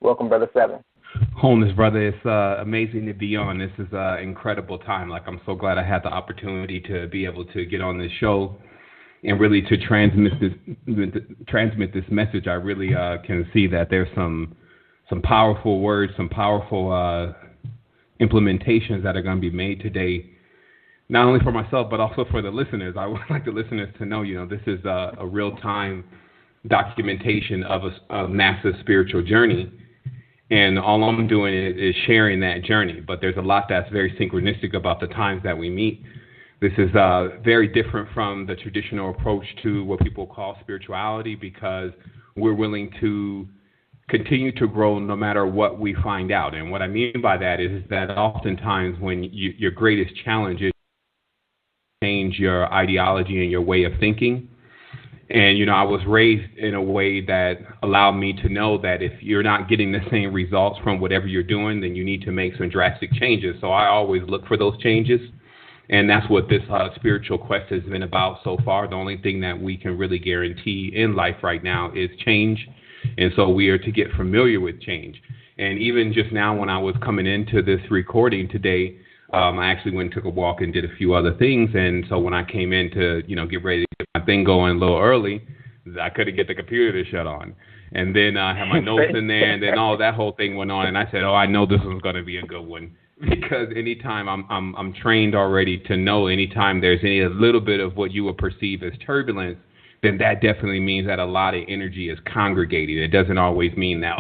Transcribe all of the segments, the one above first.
Welcome, Brother Seven. Wholeness, brother. It's amazing to be on. This is an incredible time. Like, I'm so glad I had the opportunity to be able to get on this show and really to transmit this message. I really can see that there's some powerful words, some powerful implementations that are going to be made today, not only for myself but also for the listeners. I would like the listeners to know, this is a real-time documentation of a massive spiritual journey. And all I'm doing is sharing that journey. But there's a lot that's very synchronistic about the times that we meet. This is very different from the traditional approach to what people call spirituality, because we're willing to continue to grow no matter what we find out. And what I mean by that is that oftentimes when your greatest challenge is to change your ideology and your way of thinking. And, I was raised in a way that allowed me to know that if you're not getting the same results from whatever you're doing, then you need to make some drastic changes. So I always look for those changes. And that's what this spiritual quest has been about so far. The only thing that we can really guarantee in life right now is change. And so we are to get familiar with change. And even just now when I was coming into this recording today, I actually went and took a walk and did a few other things. And so when I came in to, get ready to get my thing going a little early, I couldn't get the computer to shut on. And then I had my notes in there, and then all that whole thing went on. And I said, I know this one's going to be a good one. Because anytime I'm trained already to know anytime there's any a little bit of what you would perceive as turbulence, then that definitely means that a lot of energy is congregated. It doesn't always mean that,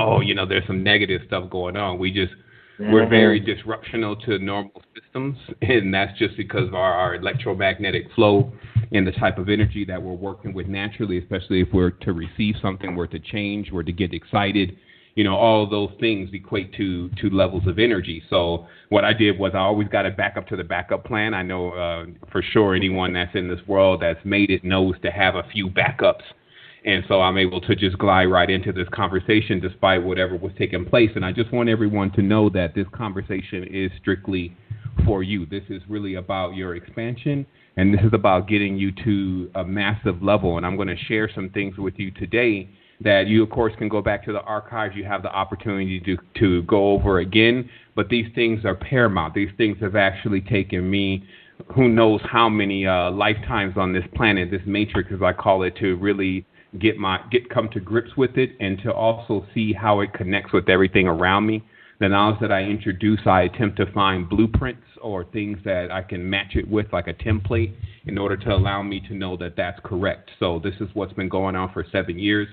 there's some negative stuff going on. We're very disruptional to normal systems, and that's just because of our electromagnetic flow and the type of energy that we're working with naturally, especially if we're to receive something, we're to change, we're to get excited. All of those things equate to levels of energy. So what I did was I always got to back up to the backup plan. I know for sure anyone that's in this world that's made it knows to have a few backups. And so I'm able to just glide right into this conversation despite whatever was taking place. And I just want everyone to know that this conversation is strictly for you. This is really about your expansion, and this is about getting you to a massive level. And I'm going to share some things with you today that you, of course, can go back to the archives. You have the opportunity to go over again. But these things are paramount. These things have actually taken me who knows how many lifetimes on this planet, this matrix, as I call it, to really come to grips with it, and to also see how it connects with everything around me. The knowledge that I introduce, I attempt to find blueprints or things that I can match it with, like a template, in order to allow me to know that that's correct. So this is what's been going on for 7 years.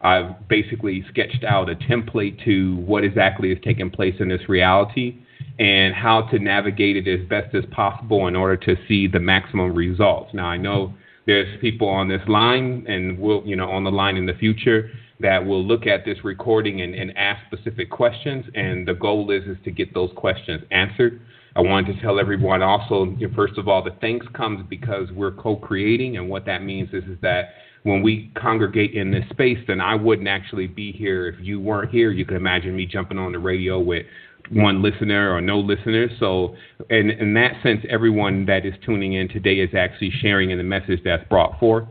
I've basically sketched out a template to what exactly is taking place in this reality and how to navigate it as best as possible in order to see the maximum results. Now, I know there's people on this line and will, on the line in the future that will look at this recording and ask specific questions. And the goal is to get those questions answered. I wanted to tell everyone also, first of all, the thanks comes because we're co-creating. And what that means is that when we congregate in this space, then I wouldn't actually be here if you weren't here. You can imagine me jumping on the radio with one listener or no listeners. So in that sense, everyone that is tuning in today is actually sharing in the message that's brought forth.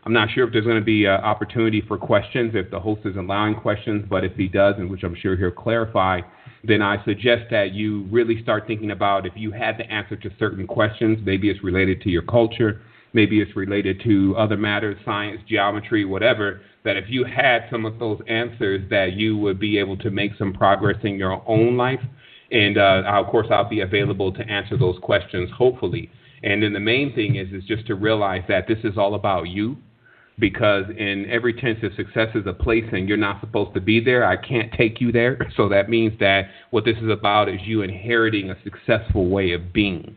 I'm not sure if there's going to be an opportunity for questions, if the host is allowing questions, but if he does, and which I'm sure he'll clarify, then I suggest that you really start thinking about if you had the answer to certain questions. Maybe it's related to your culture, maybe it's related to other matters, science, geometry, whatever, that if you had some of those answers that you would be able to make some progress in your own life. And of course, I'll be available to answer those questions, hopefully. And then the main thing is just to realize that this is all about you, because in every tense of success is a place and you're not supposed to be there. I can't take you there. So that means that what this is about is you inheriting a successful way of being.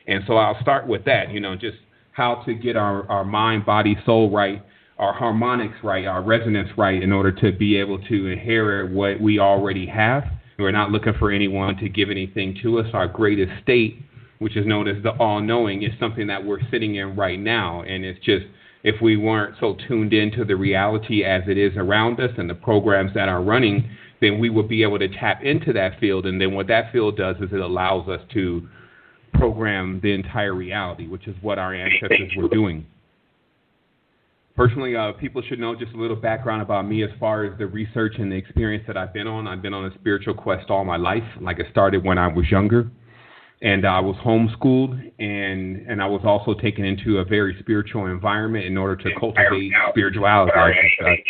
And so I'll start with that, just how to get our mind, body, soul right, our harmonics right, our resonance right, in order to be able to inherit what we already have. We're not looking for anyone to give anything to us. Our greatest state, which is known as the all-knowing, is something that we're sitting in right now. And it's just, if we weren't so tuned into the reality as it is around us and the programs that are running, then we would be able to tap into that field. And then what that field does is it allows us to program the entire reality, which is what our ancestors were doing. Personally, people should know just a little background about me as far as the research and the experience that I've been on. I've been on a spiritual quest all my life. Like, it started when I was younger, and I was homeschooled, and I was also taken into a very spiritual environment in order to cultivate spirituality.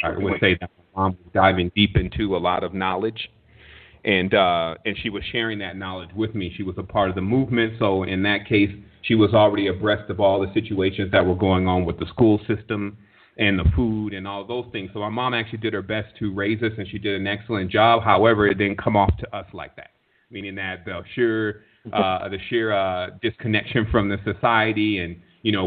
I would say that my mom was diving deep into a lot of knowledge, and she was sharing that knowledge with me. She was a part of the movement, so in that case, she was already abreast of all the situations that were going on with the school system and the food and all those things. So my mom actually did her best to raise us, and she did an excellent job. However, it didn't come off to us like that, meaning that the sheer disconnection from the society, and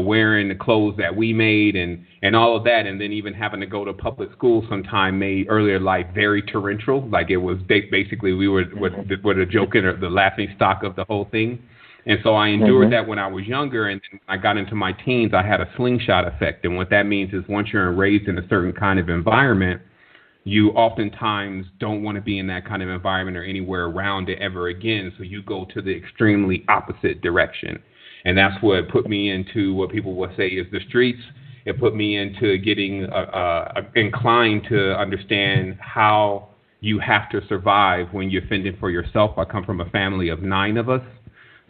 wearing the clothes that we made, and all of that, and then even having to go to public school sometime made earlier life very torrential. Like, it was basically we were the joking or the laughing stock of the whole thing. And so I endured that when I was younger, and then when I got into my teens, I had a slingshot effect. And what that means is once you're raised in a certain kind of environment, you oftentimes don't want to be in that kind of environment or anywhere around it ever again. So you go to the extremely opposite direction. And that's what put me into what people will say is the streets. It put me into getting inclined to understand how you have to survive when you're fending for yourself. I come from a family of 9 of us.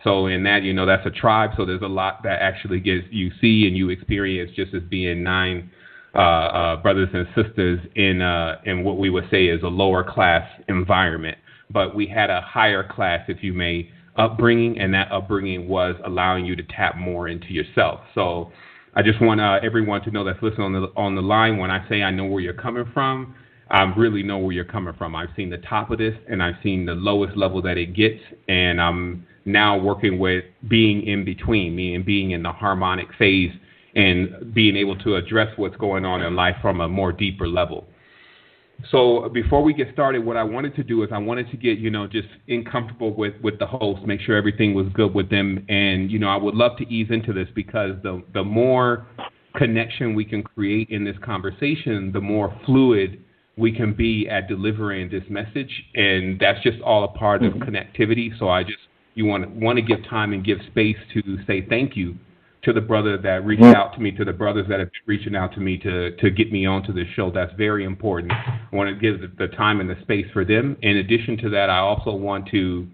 So in that, that's a tribe. So there's a lot that actually you see and you experience just as being 9 brothers and sisters in what we would say is a lower class environment. But we had a higher class, if you may, upbringing, and that upbringing was allowing you to tap more into yourself. So I just want everyone to know that's listening on the line, when I say I know where you're coming from, I really know where you're coming from. I've seen the top of this, and I've seen the lowest level that it gets, and I'm now working with being in between, meaning being in the harmonic phase and being able to address what's going on in life from a more deeper level. So before we get started, what I wanted to do is I wanted to get, just uncomfortable with the host, make sure everything was good with them. And, I would love to ease into this, because the more connection we can create in this conversation, the more fluid we can be at delivering this message. And that's just all a part of connectivity. So you want to give time and give space to say thank you to the brother that reached out to me, to the brothers that have been reaching out to me to get me onto this show. That's very important. I want to give the time and the space for them. In addition to that, I also want to,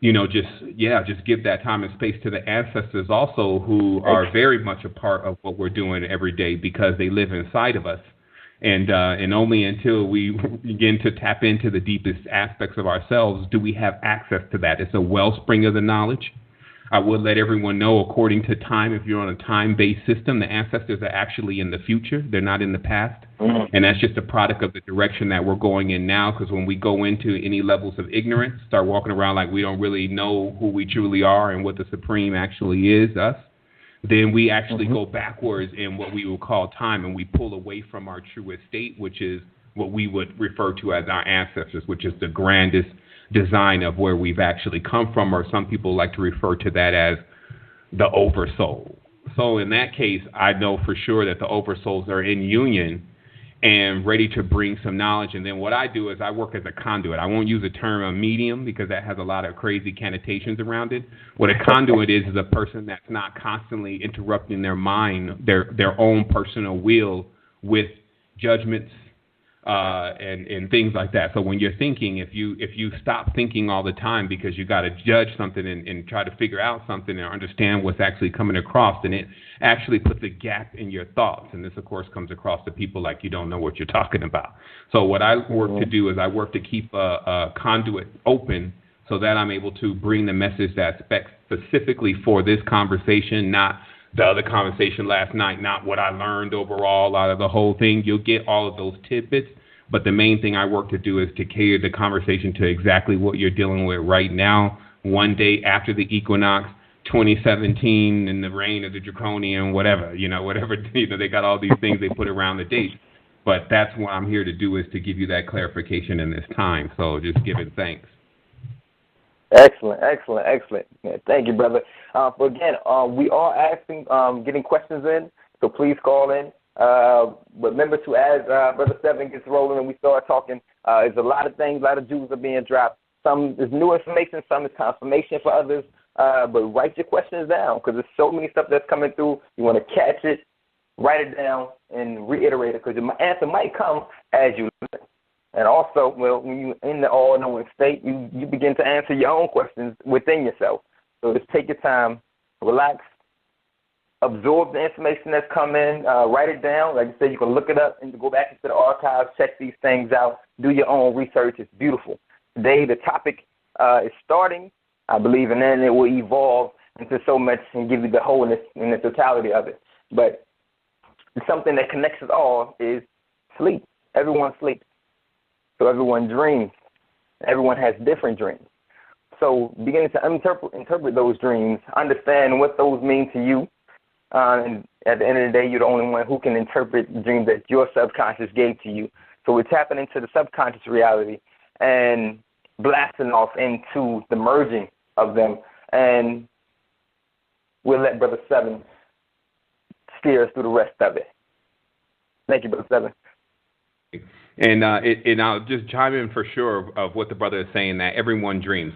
just give that time and space to the ancestors also, who are very much a part of what we're doing every day, because they live inside of us. And only until we begin to tap into the deepest aspects of ourselves do we have access to that. It's a wellspring of the knowledge. I would let everyone know, according to time, if you're on a time-based system, the ancestors are actually in the future. They're not in the past. And that's just a product of the direction that we're going in now, because when we go into any levels of ignorance, start walking around like we don't really know who we truly are and what the supreme actually is, us, then we actually go backwards in what we will call time, and we pull away from our truest state, which is what we would refer to as our ancestors, which is the grandest design of where we've actually come from, or some people like to refer to that as the oversoul. So in that case, I know for sure that the oversouls are in union and ready to bring some knowledge. And then what I do is I work as a conduit. I won't use the term a medium, because that has a lot of crazy connotations around it. What a conduit is a person that's not constantly interrupting their mind, their own personal will, with judgments and things like that. So when you're thinking, if you stop thinking all the time because you got to judge something and try to figure out something and understand what's actually coming across, then it actually puts a gap in your thoughts. And this, of course, comes across to people like you don't know what you're talking about. So what I work to do is I work to keep a conduit open, so that I'm able to bring the message that's specifically for this conversation, not the other conversation last night, not what I learned overall out of the whole thing. You'll get all of those tidbits, but the main thing I work to do is to cater the conversation to exactly what you're dealing with right now, one day after the equinox, 2017, and the reign of the draconian, whatever, they got all these things they put around the date. But that's what I'm here to do, is to give you that clarification in this time. So just giving thanks. Excellent. Yeah, thank you, brother. Again, we are asking, getting questions in, so please call in. But remember to, as Brother Seven gets rolling and we start talking, there's a lot of things, a lot of jewels are being dropped. Some is new information, some is confirmation for others. But write your questions down, because there's so many stuff that's coming through. You want to catch it, write it down and reiterate it, because the answer might come as you listen. And also, well, when you're in the all-knowing state, you begin to answer your own questions within yourself. So just take your time, relax, absorb the information that's come in, write it down. Like you said, you can look it up and go back into the archives, check these things out, do your own research. It's beautiful. Today, the topic is starting, I believe, and then it will evolve into so much and give you the wholeness and the totality of it. But something that connects us all is sleep. Everyone sleeps. So everyone dreams. Everyone has different dreams. So beginning to interpret those dreams, understand what those mean to you. And at the end of the day, you're the only one who can interpret dreams that your subconscious gave to you. So we're tapping into the subconscious reality and blasting off into the merging of them. And we'll let Brother Seven steer us through the rest of it. Thank you, Brother Seven. And I'll just chime in for sure of what the brother is saying, that everyone dreams,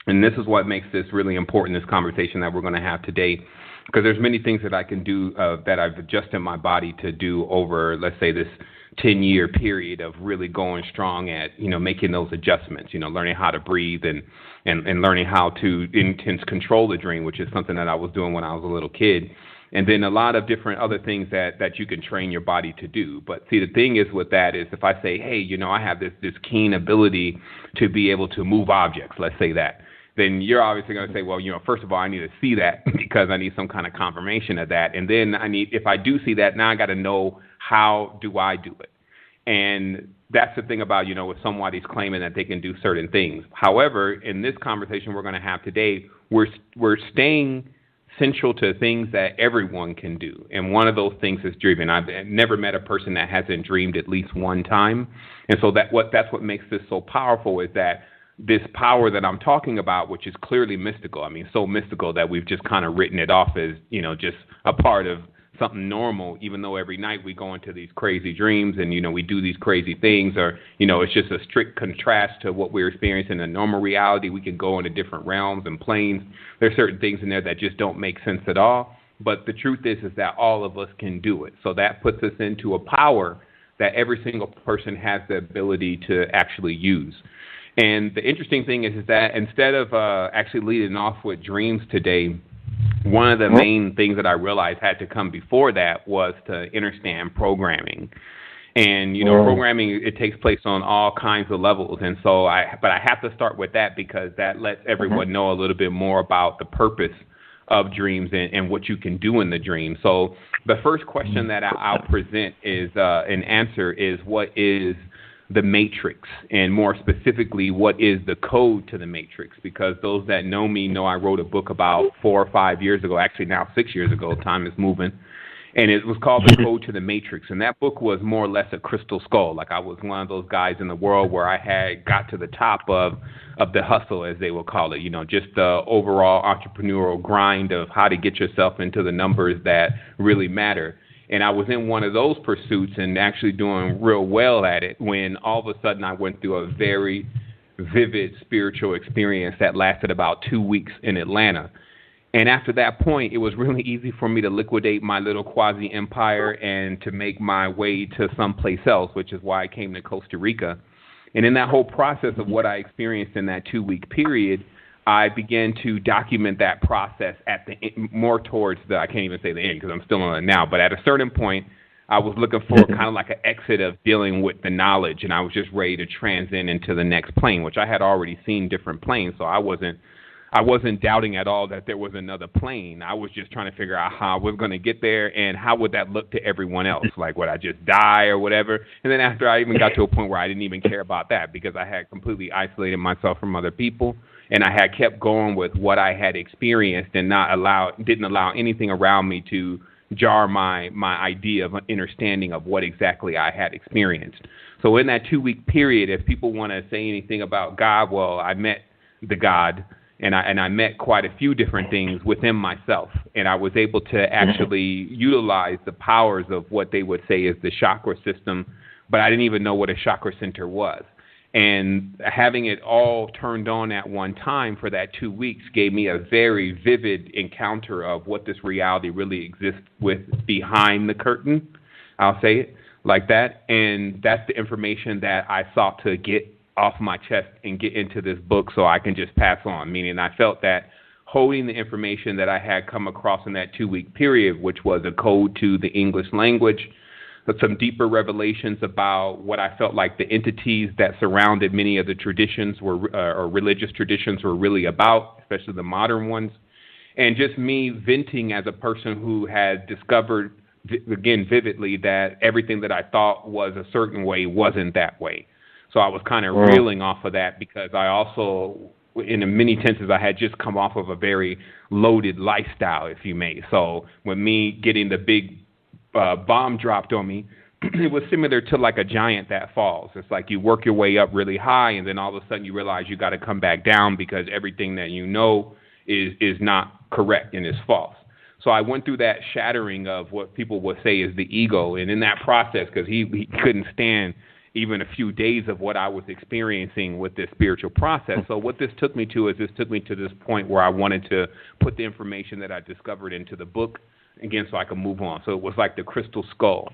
and this is what makes this really important, this conversation that we're going to have today, because there's many things that I can do that I've adjusted my body to do over, let's say, this 10-year period of really going strong at, making those adjustments, learning how to breathe and learning how to intense control the dream, which is something that I was doing when I was a little kid. And then a lot of different other things that you can train your body to do. But see, the thing is with that is if I say, hey, I have this keen ability to be able to move objects, let's say that, then you're obviously going to say, well, first of all, I need to see that because I need some kind of confirmation of that. And then if I do see that, now I got to know, how do I do it? And that's the thing about, if somebody's claiming that they can do certain things. However, in this conversation we're going to have today, we're staying central to things that everyone can do. And one of those things is dreaming. I've never met a person that hasn't dreamed at least one time. And so that's what makes this so powerful, is that this power that I'm talking about, which is clearly mystical. I mean, so mystical that we've just kind of written it off as, just a part of something normal, even though every night we go into these crazy dreams and, we do these crazy things, or, it's just a strict contrast to what we're experiencing in normal reality. We can go into different realms and planes. There's certain things in there that just don't make sense at all. But the truth is that all of us can do it. So that puts us into a power that every single person has the ability to actually use. And the interesting thing is that instead of actually leading off with dreams today, one of the main things that I realized had to come before that was to understand programming. And, programming, it takes place on all kinds of levels. And so I have to start with that because that lets everyone know a little bit more about the purpose of dreams and what you can do in the dream. So the first question that I'll present is an answer is, what is the matrix, and more specifically, what is the code to the matrix? Because those that know me know I wrote a book about 4 or 5 years ago, actually now 6 years ago, time is moving, and it was called The Code to the Matrix. And that book was more or less a crystal skull. Like, I was one of those guys in the world where I had got to the top of the hustle, as they will call it, just the overall entrepreneurial grind of how to get yourself into the numbers that really matter. And I was in one of those pursuits and actually doing real well at it when all of a sudden I went through a very vivid spiritual experience that lasted about 2 weeks in Atlanta. And after that point, it was really easy for me to liquidate my little quasi-empire and to make my way to someplace else, which is why I came to Costa Rica. And in that whole process of what I experienced in that 2-week period, I began to document that process at the more towards the, I can't even say the end because I'm still on it now, but at a certain point, I was looking for kind of like an exit of dealing with the knowledge, and I was just ready to transcend into the next plane, which I had already seen different planes, so I wasn't doubting at all that there was another plane. I was just trying to figure out how I was going to get there and how would that look to everyone else. Like, would I just die or whatever? And then after I even got to a point where I didn't even care about that because I had completely isolated myself from other people. And I had kept going with what I had experienced and didn't allow anything around me to jar my idea of an understanding of what exactly I had experienced. So in that 2-week period, if people want to say anything about God, well, I met the God and I met quite a few different things within myself. And I was able to actually utilize the powers of what they would say is the chakra system, but I didn't even know what a chakra center was. And having it all turned on at one time for that 2 weeks gave me a very vivid encounter of what this reality really exists with behind the curtain. I'll say it like that. And that's the information that I sought to get off my chest and get into this book so I can just pass on. Meaning I felt that holding the information that I had come across in that 2 week period, which was a code to the English language, some deeper revelations about what I felt like the entities that surrounded many of the traditions were, or religious traditions were really about, especially the modern ones. And just me venting as a person who had discovered, again, vividly that everything that I thought was a certain way wasn't that way. So I was kind of reeling off of that because I also, in many senses, I had just come off of a very loaded lifestyle, if you may. So with me getting the big bomb dropped on me, it was similar to like a giant that falls. It's like you work your way up really high, and then all of a sudden you realize you got to come back down because everything that you know is not correct and is false. So I went through that shattering of what people would say is the ego, and in that process, because he couldn't stand even a few days of what I was experiencing with this spiritual process. So what this took me to is this took me to this point where I wanted to put the information that I discovered into the book, again, so I could move on. So it was like the crystal skull.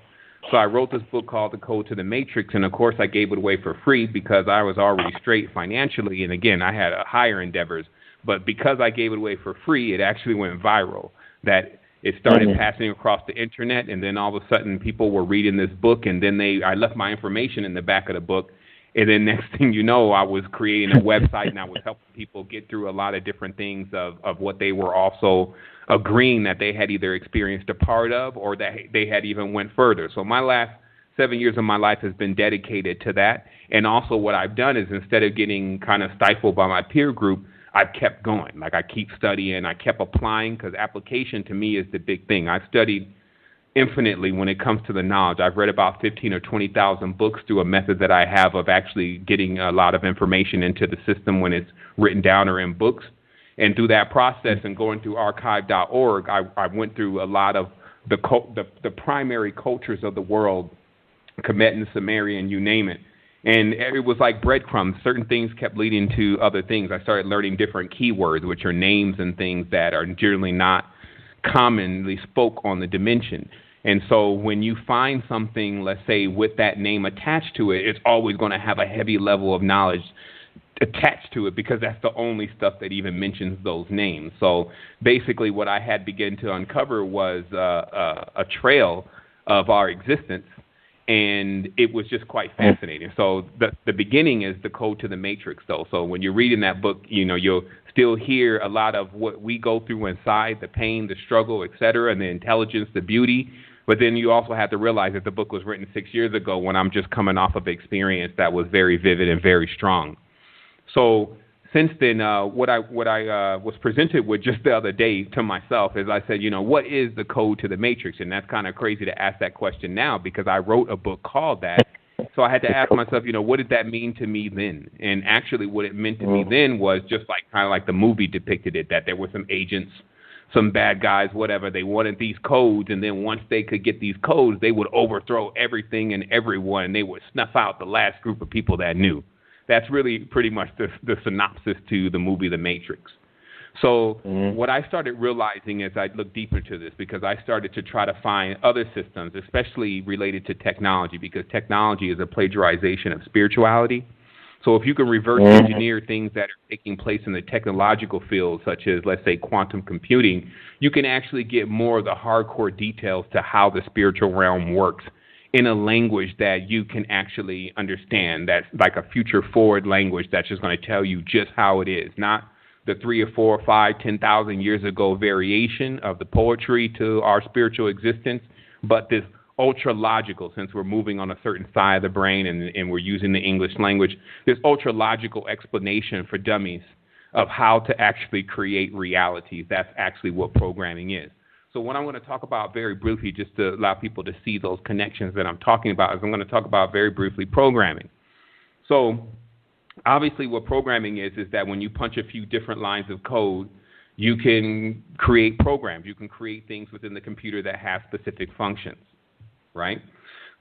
So I wrote this book called The Code to the Matrix, and of course I gave it away for free because I was already straight financially, and again, I had higher endeavors. But because I gave it away for free, it actually went viral. That it started passing across the internet, and then all of a sudden people were reading this book, and then I left my information in the back of the book. And then next thing you know, I was creating a website, and I was helping people get through a lot of different things of what they were also agreeing that they had either experienced a part of or that they had even went further. So my last 7 years of my life has been dedicated to that. And also what I've done is instead of getting kind of stifled by my peer group, I've kept going. Like I keep studying, I kept applying, because application to me is the big thing. I've studied infinitely when it comes to the knowledge. I've read about 15 or 20,000 books through a method that I have of actually getting a lot of information into the system when it's written down or in books. And through that process and going through archive.org, I went through a lot of the primary cultures of the world, Kemetan, Sumerian, you name it. And it was like breadcrumbs. Certain things kept leading to other things. I started learning different keywords, which are names and things that are generally not commonly spoke on the dimension. And so when you find something, let's say, with that name attached to it, it's always going to have a heavy level of knowledge attached to it because that's the only stuff that even mentions those names. So basically what I had begun to uncover was a trail of our existence, and it was just quite fascinating. So the beginning is the code to the matrix, though. So when you're reading that book, you know, you'll still hear a lot of what we go through inside, the pain, the struggle, et cetera, and the intelligence, the beauty. But then you also have to realize that the book was written 6 years ago when I'm just coming off of experience that was very vivid and very strong. So since then, what I was presented with just the other day to myself is I said, you know, what is the code to the matrix? And that's kind of crazy to ask that question now because I wrote a book called that. So I had to ask myself, you know, what did that mean to me then? And actually what it meant to me then was just like kind of like the movie depicted it, that there were some agents, some bad guys, whatever. They wanted these codes, and then once they could get these codes, they would overthrow everything and everyone. They would snuff out the last group of people that knew. That's really pretty much the synopsis to the movie The Matrix. So what I started realizing as I looked deeper into this, because I started to try to find other systems, especially related to technology, because technology is a plagiarization of spirituality. So if you can reverse engineer things that are taking place in the technological field, such as, let's say, quantum computing, you can actually get more of the hardcore details to how the spiritual realm works in a language that you can actually understand. That's like a future forward language that's just going to tell you just how it is, not the 3 or 4 or 5, 10,000 years ago variation of the poetry to our spiritual existence, but this ultra logical, since we're moving on a certain side of the brain and we're using the English language, this ultra logical explanation for dummies of how to actually create realities. That's actually what programming is. So what I'm going to talk about very briefly, just to allow people to see those connections that I'm talking about, is I'm going to talk about very briefly programming. So obviously what programming is that when you punch a few different lines of code, you can create programs. You can create things within the computer that have specific functions, right?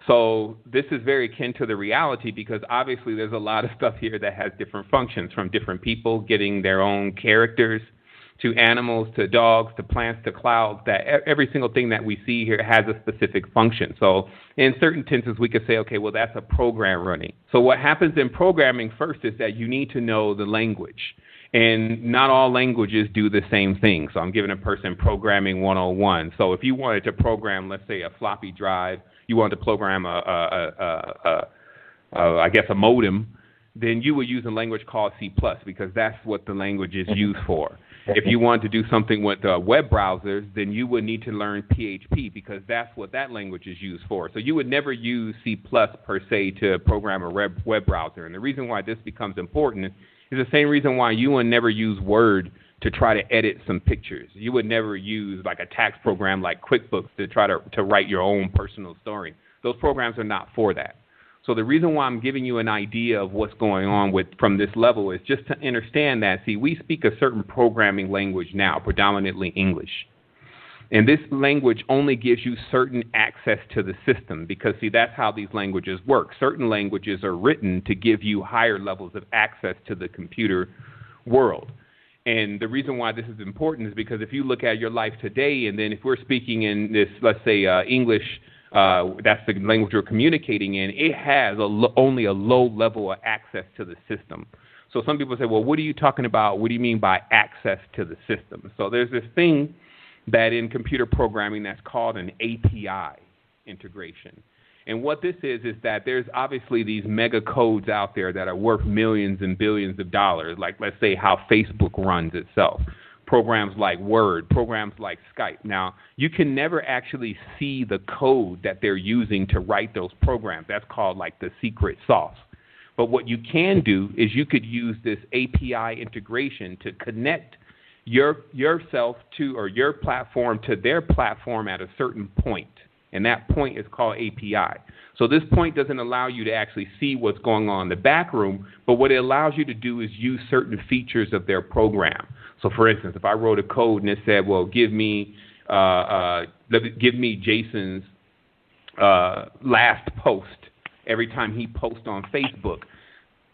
So this is very akin to the reality because obviously there's a lot of stuff here that has different functions, from different people getting their own characters to animals to dogs to plants to clouds, that every single thing that we see here has a specific function. So in certain tenses, we could say, okay, well, that's a program running. So what happens in programming first is that you need to know the language. And not all languages do the same thing. So I'm giving a person programming 101. So if you wanted to program, let's say, a floppy drive, you wanted to program I guess a modem, then you would use a language called C++ because that's what the language is used for. If you want to do something with web browsers, then you would need to learn PHP because that's what that language is used for. So you would never use C++ per se to program a web browser. And the reason why this becomes important is the same reason why you would never use Word to try to edit some pictures. You would never use like a tax program like QuickBooks to try to write your own personal story. Those programs are not for that. So the reason why I'm giving you an idea of what's going on from this level is just to understand that, see, we speak a certain programming language now, predominantly English. And this language only gives you certain access to the system because, see, that's how these languages work. Certain languages are written to give you higher levels of access to the computer world. And the reason why this is important is because if you look at your life today, and then if we're speaking in this, let's say, English, that's the language we're communicating in, it has only a low level of access to the system. So some people say, well, what are you talking about? What do you mean by access to the system? So there's this thing that in computer programming that's called an API integration. And what this is that there's obviously these mega codes out there that are worth millions and billions of dollars, like let's say how Facebook runs itself. Programs like Word, programs like Skype. Now, you can never actually see the code that they're using to write those programs. That's called like the secret sauce. But what you can do is you could use this API integration to connect yourself to, or your platform to their platform at a certain point. And that point is called API. So this point doesn't allow you to actually see what's going on in the back room, but what it allows you to do is use certain features of their program. So, for instance, if I wrote a code and it said, well, give me Jason's last post every time he posts on Facebook,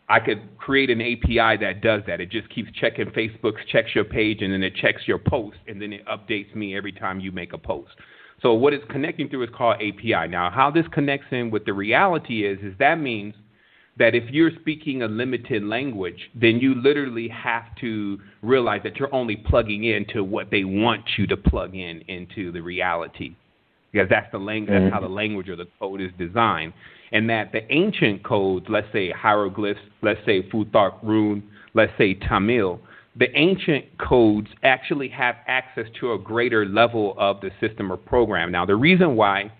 I could create an API that does that. It just keeps checking Facebook, checks your page, and then it checks your post, and then it updates me every time you make a post. So what it's connecting through is called API. Now, how this connects in with the reality is that means that if you're speaking a limited language, then you literally have to realize that you're only plugging into what they want you to plug into the reality, because that's the language. That's how the language or the code is designed. And that the ancient codes, let's say hieroglyphs, let's say Futhark rune, let's say Tamil, the ancient codes actually have access to a greater level of the system or program. Now, the reason why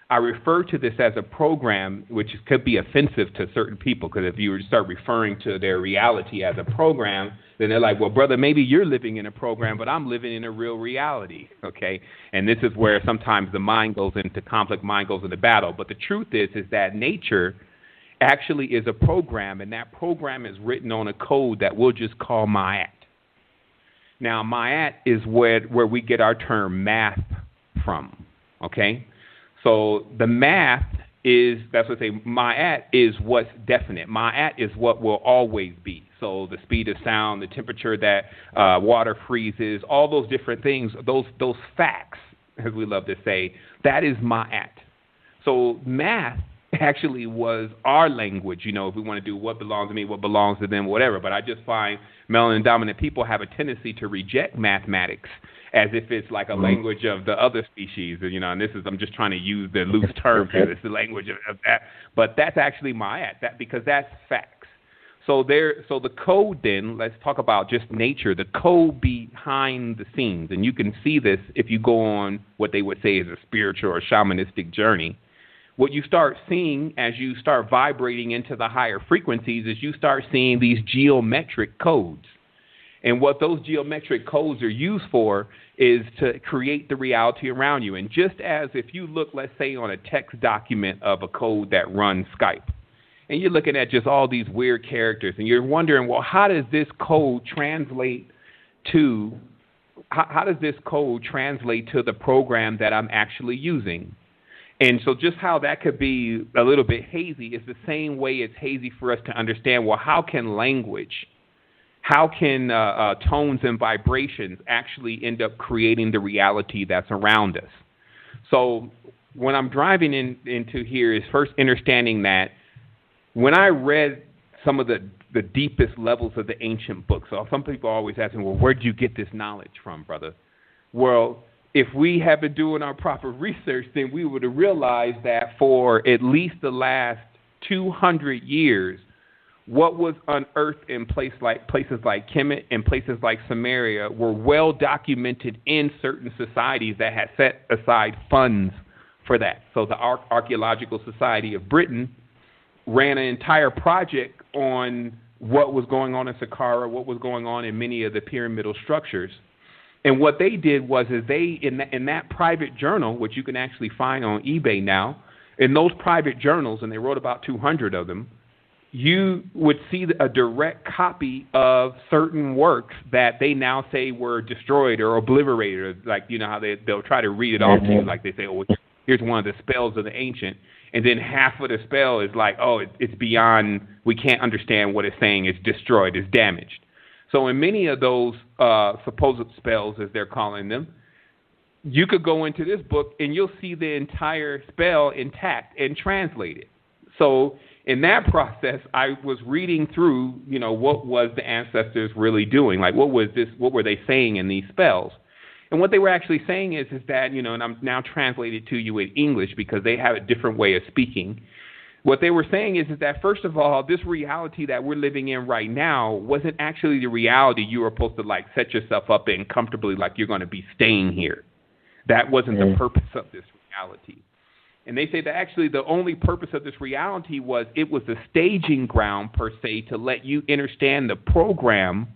I refer to this as a program, which could be offensive to certain people, because if you start referring to their reality as a program, then they're like, well, brother, maybe you're living in a program, but I'm living in a real reality, okay? And this is where sometimes the mind goes into conflict, mind goes into battle. But the truth is that nature actually is a program, and that program is written on a code that we'll just call Ma'at. Now, Ma'at is where we get our term math from, okay? So the math is, that's what I say, Ma'at is what's definite. Ma'at is what will always be. So the speed of sound, the temperature that water freezes, all those different things, those facts, as we love to say, that is Ma'at. So math actually was our language, you know, if we want to do what belongs to me, what belongs to them, whatever. But I just find melanin dominant people have a tendency to reject mathematics as if it's like a language of the other species, you know, and this is, I'm just trying to use the loose term here. It's the language of that. But that's actually Ma'at, because that's facts. So the code then, let's talk about just nature, the code behind the scenes. And you can see this if you go on what they would say is a spiritual or shamanistic journey. What you start seeing as you start vibrating into the higher frequencies is you start seeing these geometric codes. And what those geometric codes are used for is to create the reality around you. And just as if you look, let's say, on a text document of a code that runs Skype, and you're looking at just all these weird characters, and you're wondering, well, how does this code translate to the program that I'm actually using? And so just how that could be a little bit hazy is the same way it's hazy for us to understand, well, how can language, how can tones and vibrations actually end up creating the reality that's around us? So when I'm driving into here is first understanding that when I read some of the deepest levels of the ancient books, so some people are always asking, well, where did you get this knowledge from, brother? Well, if we had been doing our proper research, then we would have realized that for at least the last 200 years, what was unearthed in places like Kemet and places like Samaria were well documented in certain societies that had set aside funds for that. So the Archaeological Society of Britain ran an entire project on what was going on in Saqqara, what was going on in many of the pyramidal structures. And what they did was they, in that private journal, which you can actually find on eBay now, in those private journals, and they wrote about 200 of them, you would see a direct copy of certain works that they now say were destroyed or obliterated. Like, you know how they'll try to read it off to you, like they say, oh, here's one of the spells of the ancient. And then half of the spell is like, oh, it's beyond, we can't understand what it's saying. It's destroyed, it's damaged. So in many of those supposed spells, as they're calling them, you could go into this book and you'll see the entire spell intact and translated. So in that process, I was reading through, you know, what was the ancestors really doing? Like, what were they saying in these spells? And what they were actually saying is that, you know, and I'm now translated to you in English because they have a different way of speaking. What they were saying is that, first of all, this reality that we're living in right now wasn't actually the reality you were supposed to, like, set yourself up in comfortably, like you're going to be staying here. That wasn't the purpose of this reality. And they say that actually the only purpose of this reality was it was a staging ground, per se, to let you understand the program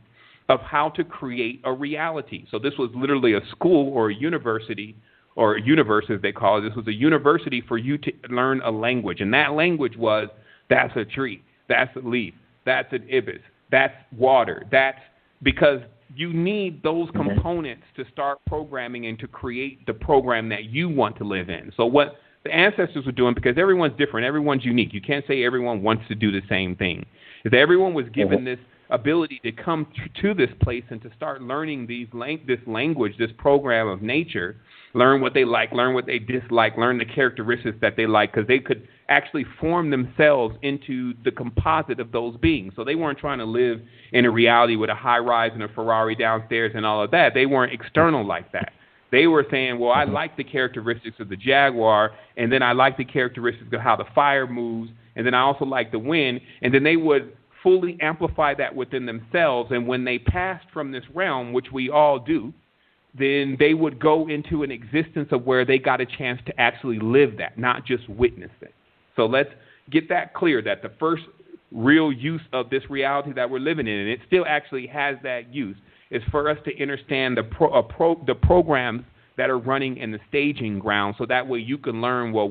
of how to create a reality. So this was literally a school or a university, or a universe as they call it. This was a university for you to learn a language. And that language was, that's a tree, that's a leaf, that's an ibis, that's water. That's because you need those components to start programming and to create the program that you want to live in. So what the ancestors were doing, because everyone's different, everyone's unique. You can't say everyone wants to do the same thing. Is that everyone was given this ability to come to this place and to start learning this language, this program of nature, learn what they like, learn what they dislike, learn the characteristics that they like, because they could actually form themselves into the composite of those beings. So they weren't trying to live in a reality with a high rise and a Ferrari downstairs and all of that. They weren't external like that. They were saying, well, I like the characteristics of the jaguar, and then I like the characteristics of how the fire moves, and then I also like the wind, and then they would fully amplify that within themselves. And when they passed from this realm, which we all do, then they would go into an existence of where they got a chance to actually live that, not just witness it. So let's get that clear, that the first real use of this reality that we're living in, and it still actually has that use, is for us to understand the programs that are running in the staging ground, so that way you can learn, well,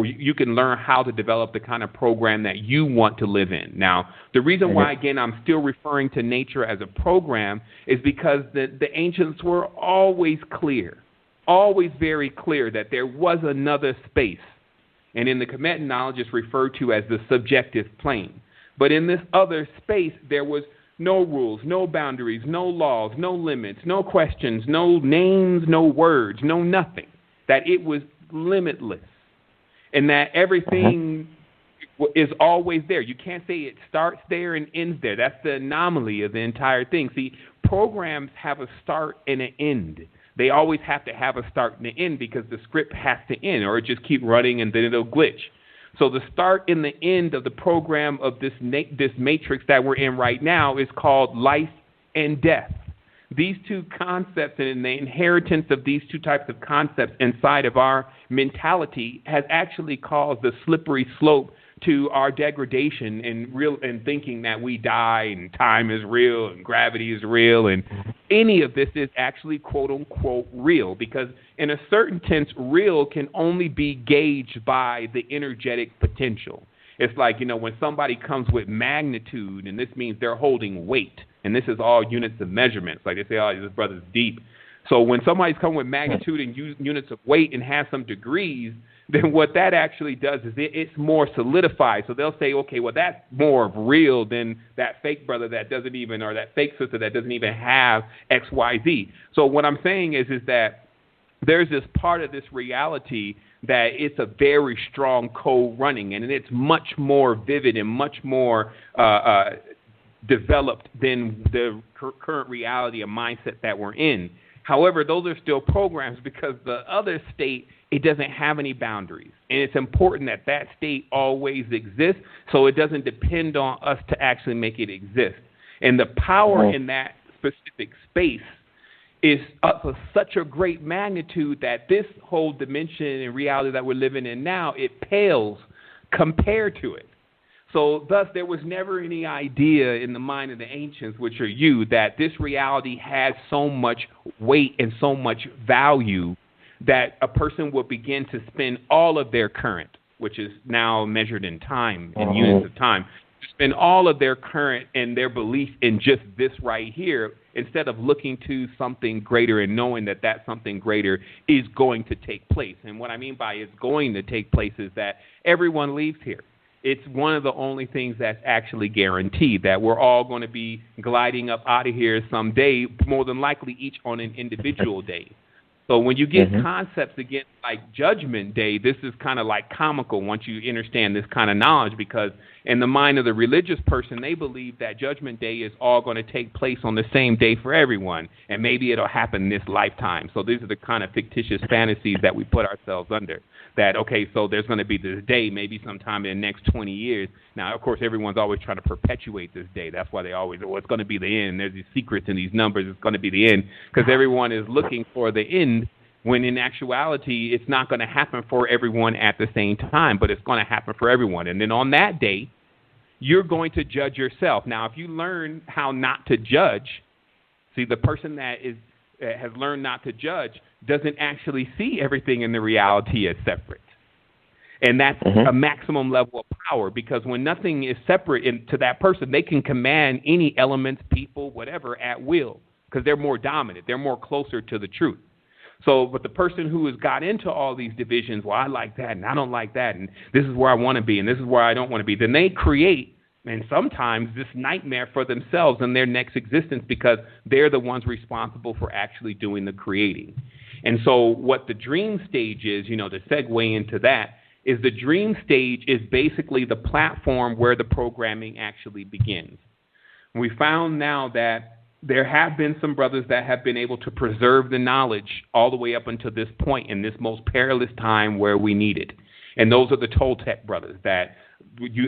you can learn how to develop the kind of program that you want to live in. Now, the reason why, again, I'm still referring to nature as a program is because the ancients were always clear, always very clear that there was another space. And in the Kemetic knowledge, it's referred to as the subjective plane. But in this other space, there was no rules, no boundaries, no laws, no limits, no questions, no names, no words, no nothing. That it was limitless. And that everything is always there. You can't say it starts there and ends there. That's the anomaly of the entire thing. See, programs have a start and an end. They always have to have a start and an end because the script has to end, or it just keep running and then it'll glitch. So the start and the end of the program of this matrix that we're in right now is called life and death. These two concepts and the inheritance of these two types of concepts inside of our mentality has actually caused the slippery slope to our degradation and thinking that we die and time is real and gravity is real, and any of this is actually quote unquote real, because in a certain sense, real can only be gauged by the energetic potential. It's like, you know, when somebody comes with magnitude, and this means they're holding weight, and this is all units of measurements. Like they say, oh, this brother's deep. So when somebody's coming with magnitude and units of weight and has some degrees, then what that actually does is it's more solidified. So they'll say, okay, well, that's more of real than that fake brother that doesn't even, or that fake sister that doesn't even have X, Y, Z. So what I'm saying is that there's this part of this reality that it's a very strong code running, and it's much more vivid and much more developed than the current reality and mindset that we're in. However, those are still programs because the other state, it doesn't have any boundaries. And it's important that that state always exists so it doesn't depend on us to actually make it exist. And the power in that specific space is of such a great magnitude that this whole dimension and reality that we're living in now, it pales compared to it. So thus, there was never any idea in the mind of the ancients, which are you, that this reality has so much weight and so much value that a person will begin to spend all of their current, which is now measured in time, in units of time, to spend all of their current and their belief in just this right here, instead of looking to something greater and knowing that that something greater is going to take place. And what I mean by it's going to take place is that everyone leaves here. It's one of the only things that's actually guaranteed, that we're all going to be gliding up out of here someday, more than likely each on an individual day. So when you get concepts again like Judgment Day, this is kind of like comical once you understand this kind of knowledge, because in the mind of the religious person, they believe that Judgment Day is all going to take place on the same day for everyone, and maybe it'll happen this lifetime. So these are the kind of fictitious fantasies that we put ourselves under. That, okay, so there's going to be this day maybe sometime in the next 20 years. Now, of course, everyone's always trying to perpetuate this day. That's why they always, it's going to be the end. There's these secrets in these numbers. It's going to be the end, because everyone is looking for the end, when in actuality, it's not going to happen for everyone at the same time, but it's going to happen for everyone. And then on that day, you're going to judge yourself. Now, if you learn how not to judge, see, the person that has learned not to judge doesn't actually see everything in the reality as separate. And that's a maximum level of power, because when nothing is separate to that person, they can command any elements, people, whatever, at will, because they're more dominant. They're more closer to the truth. So, but the person who has got into all these divisions, well, I like that and I don't like that, and this is where I want to be and this is where I don't want to be, then they create, and sometimes, this nightmare for themselves in their next existence, because they're the ones responsible for actually doing the creating. And so what the dream stage is, to segue into that, is the dream stage is basically the platform where the programming actually begins. We found now that there have been some brothers that have been able to preserve the knowledge all the way up until this point in this most perilous time where we need it. And those are the Toltec brothers that,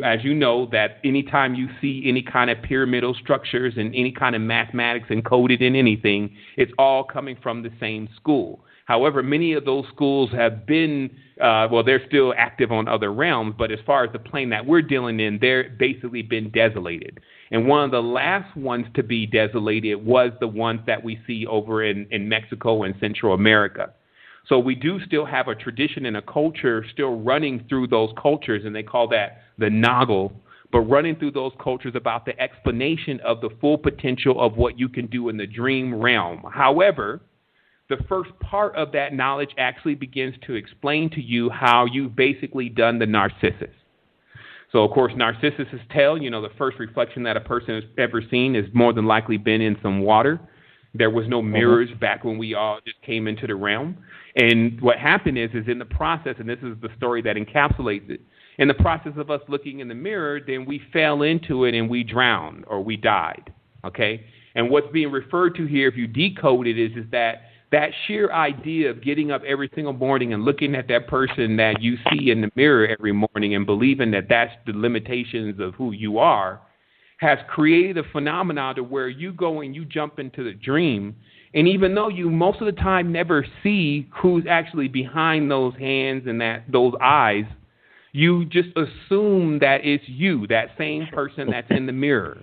as you know, that anytime you see any kind of pyramidal structures and any kind of mathematics encoded in anything, it's all coming from the same school. However, many of those schools have been, they're still active on other realms, but as far as the plane that we're dealing in, they're basically been desolated. And one of the last ones to be desolated was the ones that we see over in Mexico and Central America. So we do still have a tradition and a culture still running through those cultures, and they call that the Noggle, but running through those cultures about the explanation of the full potential of what you can do in the dream realm. However, the first part of that knowledge actually begins to explain to you how you've basically done the Narcissus. So, of course, Narcissus' tail, the first reflection that a person has ever seen has more than likely been in some water. There was no mirrors back when we all just came into the realm. And what happened is in the process, and this is the story that encapsulates it, in the process of us looking in the mirror, then we fell into it and we drowned or we died, okay? And what's being referred to here, if you decode it, is that sheer idea of getting up every single morning and looking at that person that you see in the mirror every morning and believing that that's the limitations of who you are, has created a phenomenon to where you go and you jump into the dream, and even though you most of the time never see who's actually behind those hands and those eyes, you just assume that it's you, that same person that's in the mirror.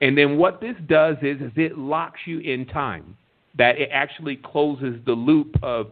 And then what this does is it locks you in time, that it actually closes the loop of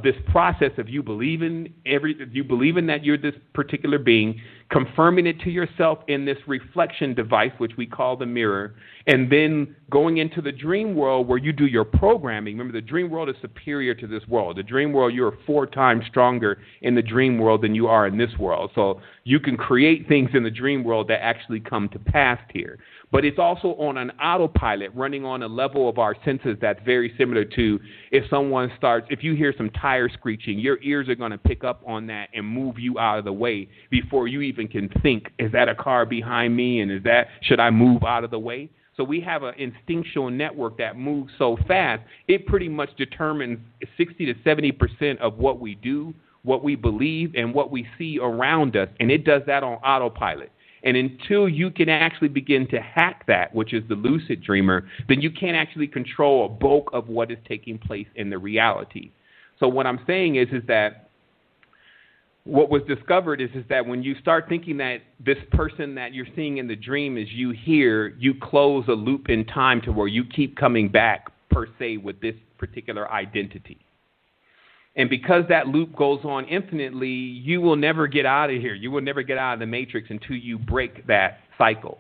this process of you believing that you're this particular being, confirming it to yourself in this reflection device, which we call the mirror, and then going into the dream world where you do your programming. Remember, the dream world is superior to this world. The dream world, you're 4 times stronger in the dream world than you are in this world. So you can create things in the dream world that actually come to pass here. But it's also on an autopilot, running on a level of our senses that's very similar to if you hear some tire screeching, your ears are going to pick up on that and move you out of the way before you even can think, is that a car behind me, and should I move out of the way? So we have an instinctual network that moves so fast, it pretty much determines 60 to 70% of what we do, what we believe, and what we see around us, and it does that on autopilot. And until you can actually begin to hack that, which is the lucid dreamer, then you can't actually control a bulk of what is taking place in the reality. So what I'm saying is that what was discovered is that when you start thinking that this person that you're seeing in the dream is you here, you close a loop in time to where you keep coming back, per se, with this particular identity. And because that loop goes on infinitely, you will never get out of here. You will never get out of the matrix until you break that cycle.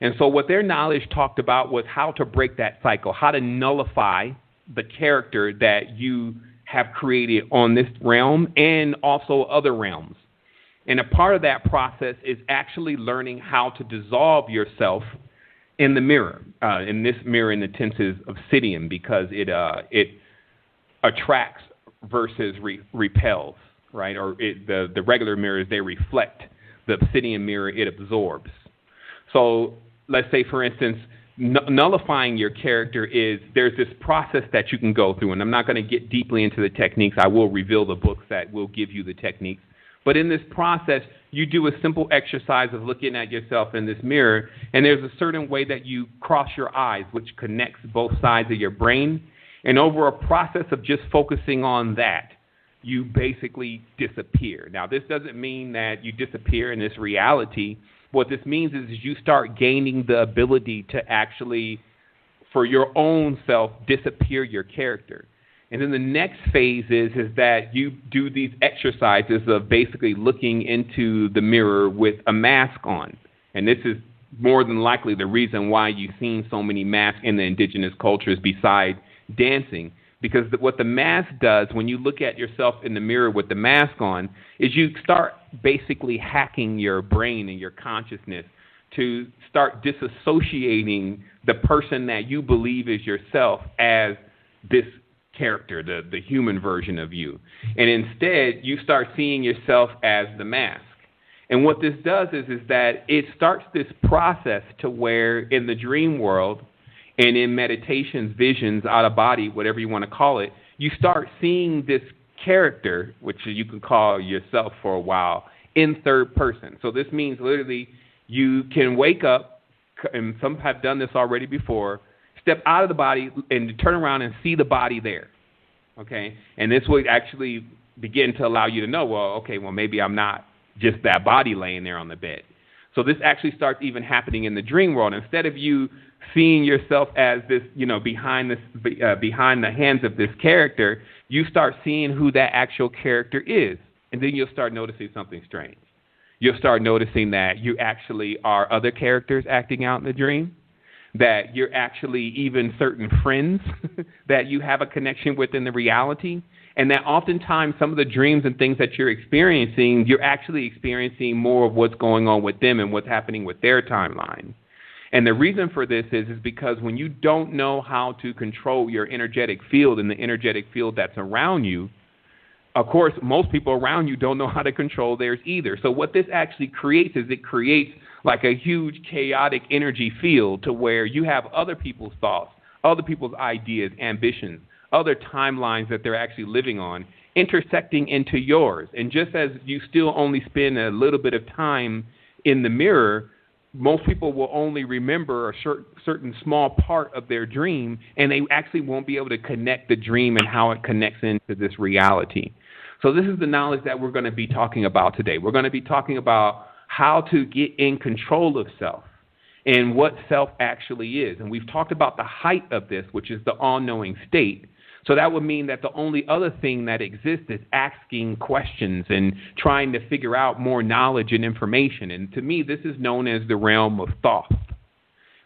And so what their knowledge talked about was how to break that cycle, how to nullify the character that you have created on this realm and also other realms. And a part of that process is actually learning how to dissolve yourself in the mirror, in this mirror in the tenses of obsidian, because it attracts versus repels, right? Or the regular mirrors, they reflect. The obsidian mirror, it absorbs. So let's say, for instance, nullifying your character is there's this process that you can go through, and I'm not going to get deeply into the techniques. I will reveal the books that will give you the techniques. But in this process, you do a simple exercise of looking at yourself in this mirror, and there's a certain way that you cross your eyes, which connects both sides of your brain. And over a process of just focusing on that, you basically disappear. Now, this doesn't mean that you disappear in this reality. What this means is you start gaining the ability to actually, for your own self, disappear your character. And then the next phase is that you do these exercises of basically looking into the mirror with a mask on. And this is more than likely the reason why you've seen so many masks in the indigenous cultures besides dancing, because what the mask does when you look at yourself in the mirror with the mask on is you start basically hacking your brain and your consciousness to start disassociating the person that you believe is yourself as this character, the human version of you. And instead, you start seeing yourself as the mask. And what this does is that it starts this process to where in the dream world, and in meditations, visions, out of body, whatever you want to call it, you start seeing this character, which you can call yourself for a while, in third person. So this means literally you can wake up, and some have done this already before, step out of the body and turn around and see the body there. Okay? And this will actually begin to allow you to know, well, maybe I'm not just that body laying there on the bed. So this actually starts even happening in the dream world. Instead of you seeing yourself as this, behind the hands of this character, you start seeing who that actual character is. And then you'll start noticing something strange. You'll start noticing that you actually are other characters acting out in the dream, that you're actually even certain friends that you have a connection with in the reality, and that oftentimes some of the dreams and things that you're experiencing, you're actually experiencing more of what's going on with them and what's happening with their timeline. And the reason for this is because when you don't know how to control your energetic field and the energetic field that's around you, of course, most people around you don't know how to control theirs either. So what this actually creates is it creates like a huge chaotic energy field to where you have other people's thoughts, other people's ideas, ambitions, other timelines that they're actually living on, intersecting into yours. And just as you still only spend a little bit of time in the mirror, most people will only remember a certain small part of their dream, and they actually won't be able to connect the dream and how it connects into this reality. So this is the knowledge that we're going to be talking about today. We're going to be talking about how to get in control of self and what self actually is. And we've talked about the height of this, which is the all-knowing state. So that would mean that the only other thing that exists is asking questions and trying to figure out more knowledge and information. And to me, this is known as the realm of thought,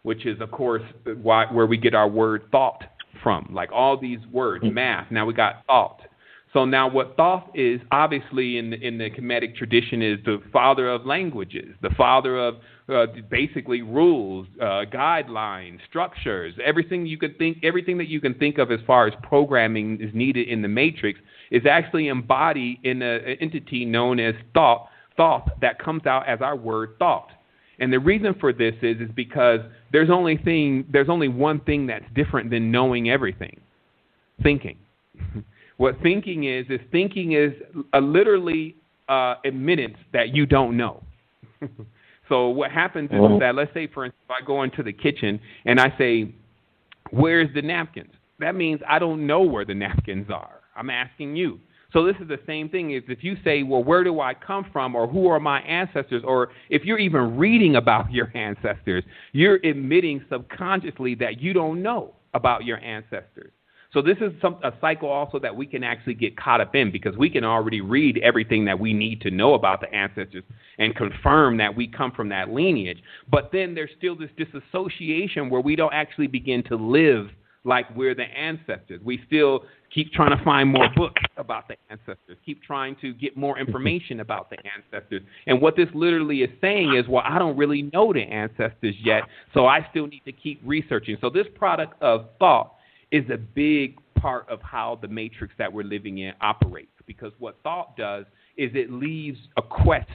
which is, of course, where we get our word thought from. Like all these words, math, now we got thought. So now what thought is, obviously in the Kemetic tradition, is the father of languages, the father of basically rules, guidelines, structures, everything that you can think of as far as programming is needed in the matrix is actually embodied in an entity known as thought that comes out as our word thought. And the reason for this is because there's only one thing that's different than knowing everything: thinking. What thinking is literally admittance that you don't know. So what happens is that, let's say, for instance, if I go into the kitchen and I say, "Where's the napkins?" That means I don't know where the napkins are. I'm asking you. So this is the same thing as if you say, "Well, where do I come from?" or "Who are my ancestors?" or if you're even reading about your ancestors, you're admitting subconsciously that you don't know about your ancestors. So this is a cycle also that we can actually get caught up in, because we can already read everything that we need to know about the ancestors and confirm that we come from that lineage. But then there's still this disassociation where we don't actually begin to live like we're the ancestors. We still keep trying to find more books about the ancestors, keep trying to get more information about the ancestors. And what this literally is saying is, well, I don't really know the ancestors yet, so I still need to keep researching. So this product of thought is a big part of how the matrix that we're living in operates, because what thought does is it leaves a quest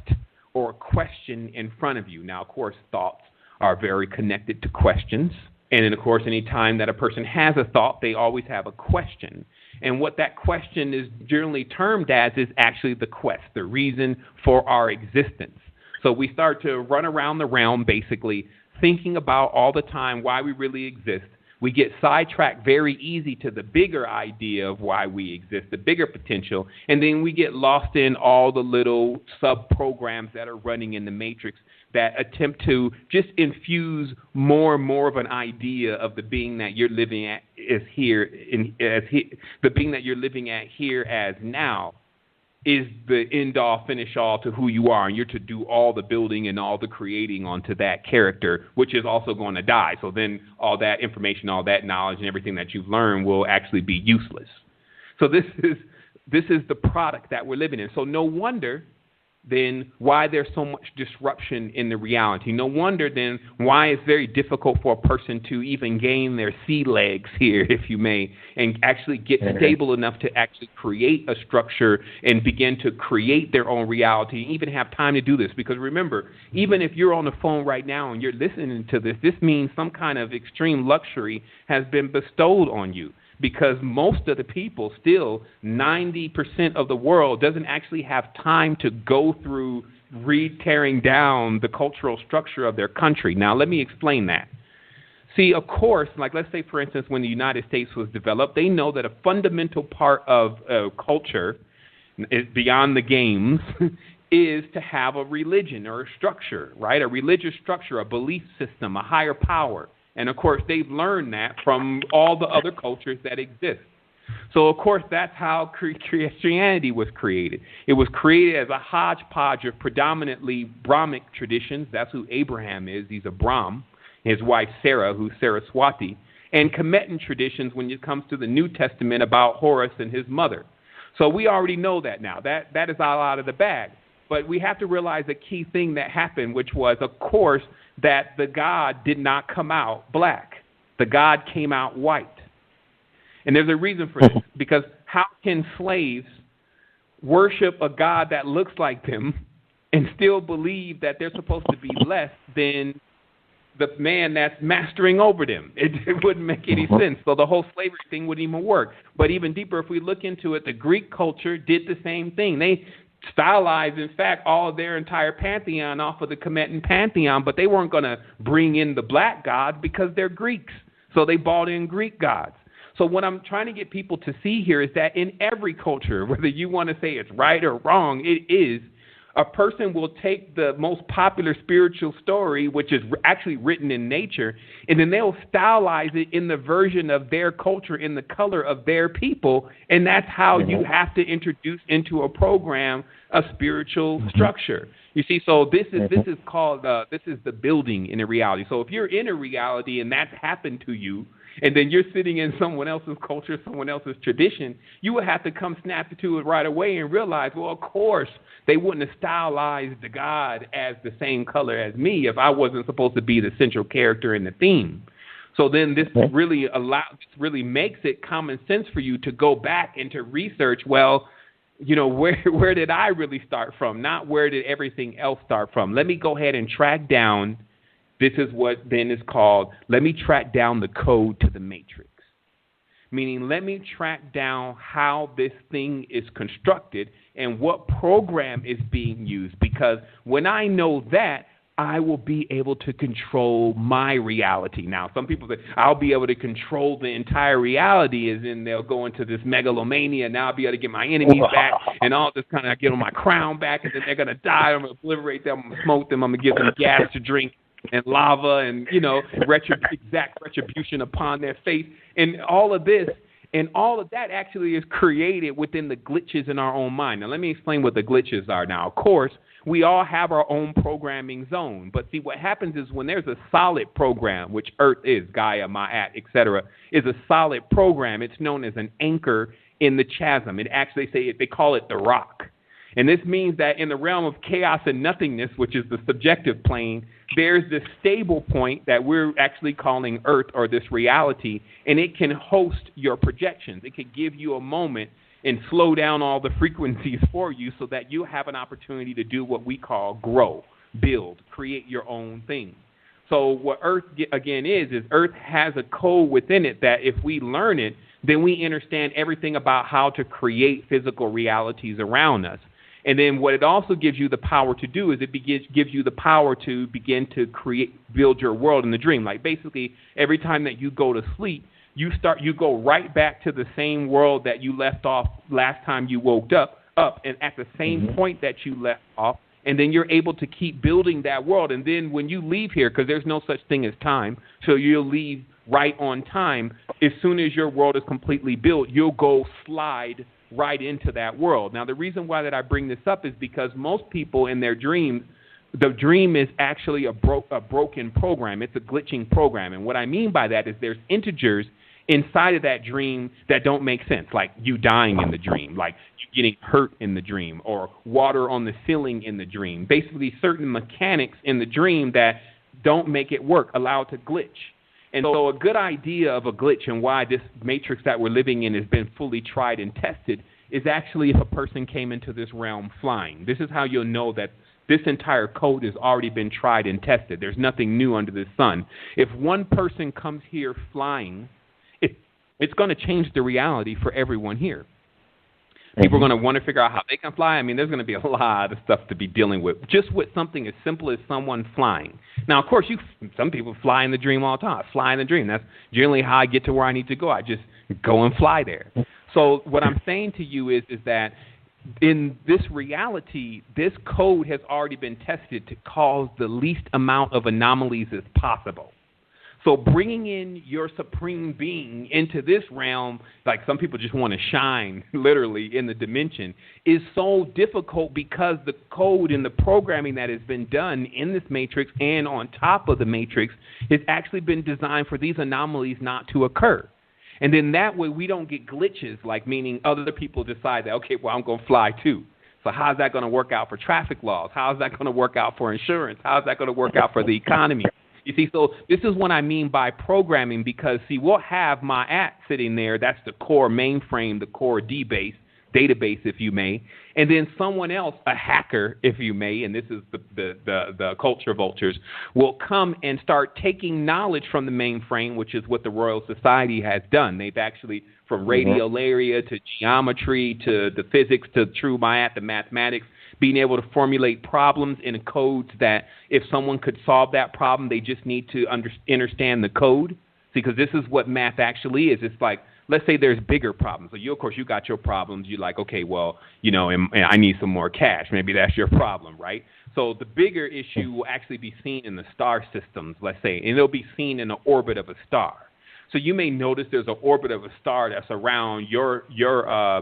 or a question in front of you. Now, of course, thoughts are very connected to questions. And then, of course, any time that a person has a thought, they always have a question. And what that question is generally termed as is actually the quest, the reason for our existence. So we start to run around the realm, basically thinking about all the time why we really exist. We get sidetracked very easy to the bigger idea of why we exist, the bigger potential, and then we get lost in all the little sub-programs that are running in the matrix that attempt to just infuse more and more of an idea of the being that you're living at the being that you're living at here as now is the end-all, finish-all to who you are, and you're to do all the building and all the creating onto that character, which is also going to die. So then all that information, all that knowledge, and everything that you've learned will actually be useless. So this is the product that we're living in. So no wonder then why there's so much disruption in the reality. No wonder then why it's very difficult for a person to even gain their sea legs here, if you may, and actually get stable enough to actually create a structure and begin to create their own reality, and even have time to do this. Because remember, even if you're on the phone right now and you're listening to this, this means some kind of extreme luxury has been bestowed on you. Because most of the people, still 90% of the world, doesn't actually have time to go through tearing down the cultural structure of their country. Now, let me explain that. See, of course, like let's say, for instance, when the United States was developed, they know that a fundamental part of culture, beyond the games, is to have a religion or a structure, right? A religious structure, a belief system, a higher power. And, of course, they've learned that from all the other cultures that exist. So, of course, that's how Christianity was created. It was created as a hodgepodge of predominantly Brahmic traditions. That's who Abraham is. He's a Brahm. His wife, Sarah, who's Saraswati. And Kemetan traditions when it comes to the New Testament about Horus and his mother. So we already know that now. That is all out of the bag. But we have to realize a key thing that happened, which was, of course, that the God did not come out black. The God came out white. And there's a reason for this, because how can slaves worship a God that looks like them and still believe that they're supposed to be less than the man that's mastering over them? It wouldn't make any sense. So the whole slavery thing wouldn't even work. But even deeper, if we look into it, the Greek culture did the same thing. They stylized, in fact, all of their entire pantheon off of the Kemetan pantheon, but they weren't going to bring in the black god because they're Greeks. So they brought in Greek gods. So what I'm trying to get people to see here is that in every culture, whether you want to say it's right or wrong, it is A person will take the most popular spiritual story, which is actually written in nature, and then they'll stylize it in the version of their culture, in the color of their people, and that's how you have to introduce into a program a spiritual structure. You see, so this is called this is the building in a reality. So if you're in a reality and that's happened to you, and then you're sitting in someone else's culture, someone else's tradition, you would have to come snap to it right away and realize, well, of course, they wouldn't have stylized the God as the same color as me if I wasn't supposed to be the central character in the theme. So then this really makes it common sense for you to go back and to research, well, you know, where did I really start from? Not where did everything else start from? Let me go ahead and track down. This is what then is called, let me track down the code to the matrix. Meaning, let me track down how this thing is constructed and what program is being used. Because when I know that, I will be able to control my reality. Now, some people say, I'll be able to control the entire reality, as in they'll go into this megalomania, now I'll be able to get my enemies back, and all this kind of get on my crown back, and then they're going to die, I'm going to obliterate them, I'm going to smoke them, I'm going to give them gas to drink, and lava, and, you know, exact retribution upon their face, and all of this. And all of that actually is created within the glitches in our own mind. Now, let me explain what the glitches are now. Of course, we all have our own programming zone. But see, what happens is when there's a solid program, which Earth is, Gaia, Ma'at, etc., is a solid program, it's known as an anchor in the chasm. It actually they call it the rock. And this means that in the realm of chaos and nothingness, which is the subjective plane, there's this stable point that we're actually calling Earth, or this reality, and it can host your projections. It can give you a moment and slow down all the frequencies for you so that you have an opportunity to do what we call grow, build, create your own thing. So what Earth, again, is Earth has a code within it that if we learn it, then we understand everything about how to create physical realities around us. And then what it also gives you the power to do is it gives you the power to begin to build your world in the dream. Like basically every time that you go to sleep, you go right back to the same world that you left off last time you woke up and at the same point that you left off. And then you're able to keep building that world. And then when you leave here, because there's no such thing as time, so you'll leave right on time. As soon as your world is completely built, you'll go slide right into that world. Now, the reason why that I bring this up is because most people in their dreams, the dream is actually a broken program. It's a glitching program. And what I mean by that is there's integers inside of that dream that don't make sense, like you dying in the dream, like you getting hurt in the dream, or water on the ceiling in the dream. Basically, certain mechanics in the dream that don't make it work, allow it to glitch. And so a good idea of a glitch and why this matrix that we're living in has been fully tried and tested is actually if a person came into this realm flying. This is how you'll know that this entire code has already been tried and tested. There's nothing new under the sun. If one person comes here flying, it's going to change the reality for everyone here. People are going to want to figure out how they can fly. I mean, there's going to be a lot of stuff to be dealing with, just with something as simple as someone flying. Now, of course, some people fly in the dream all the time. Fly in the dream. That's generally how I get to where I need to go. I just go and fly there. So what I'm saying to you is that in this reality, this code has already been tested to cause the least amount of anomalies as possible. So bringing in your supreme being into this realm, like some people just want to shine literally in the dimension, is so difficult because the code and the programming that has been done in this matrix and on top of the matrix has actually been designed for these anomalies not to occur. And then that way we don't get glitches, like meaning other people decide that, okay, well, I'm going to fly too. So how's that going to work out for traffic laws? How's that going to work out for insurance? How's that going to work out for the economy? You see, so this is what I mean by programming because, see, we'll have Ma'at sitting there. That's the core mainframe, the core database, if you may. And then someone else, a hacker, if you may, and this is the culture vultures, will come and start taking knowledge from the mainframe, which is what the Royal Society has done. They've actually, from radiolaria to geometry to the physics to true Ma'at, the mathematics, being able to formulate problems in codes that if someone could solve that problem, they just need to understand the code. Because this is what math actually is. It's like let's say there's bigger problems. So of course, you got your problems. You're like, okay, well, and I need some more cash. Maybe that's your problem, right? So the bigger issue will actually be seen in the star systems, let's say, and it'll be seen in the orbit of a star. So you may notice there's an orbit of a star that's around your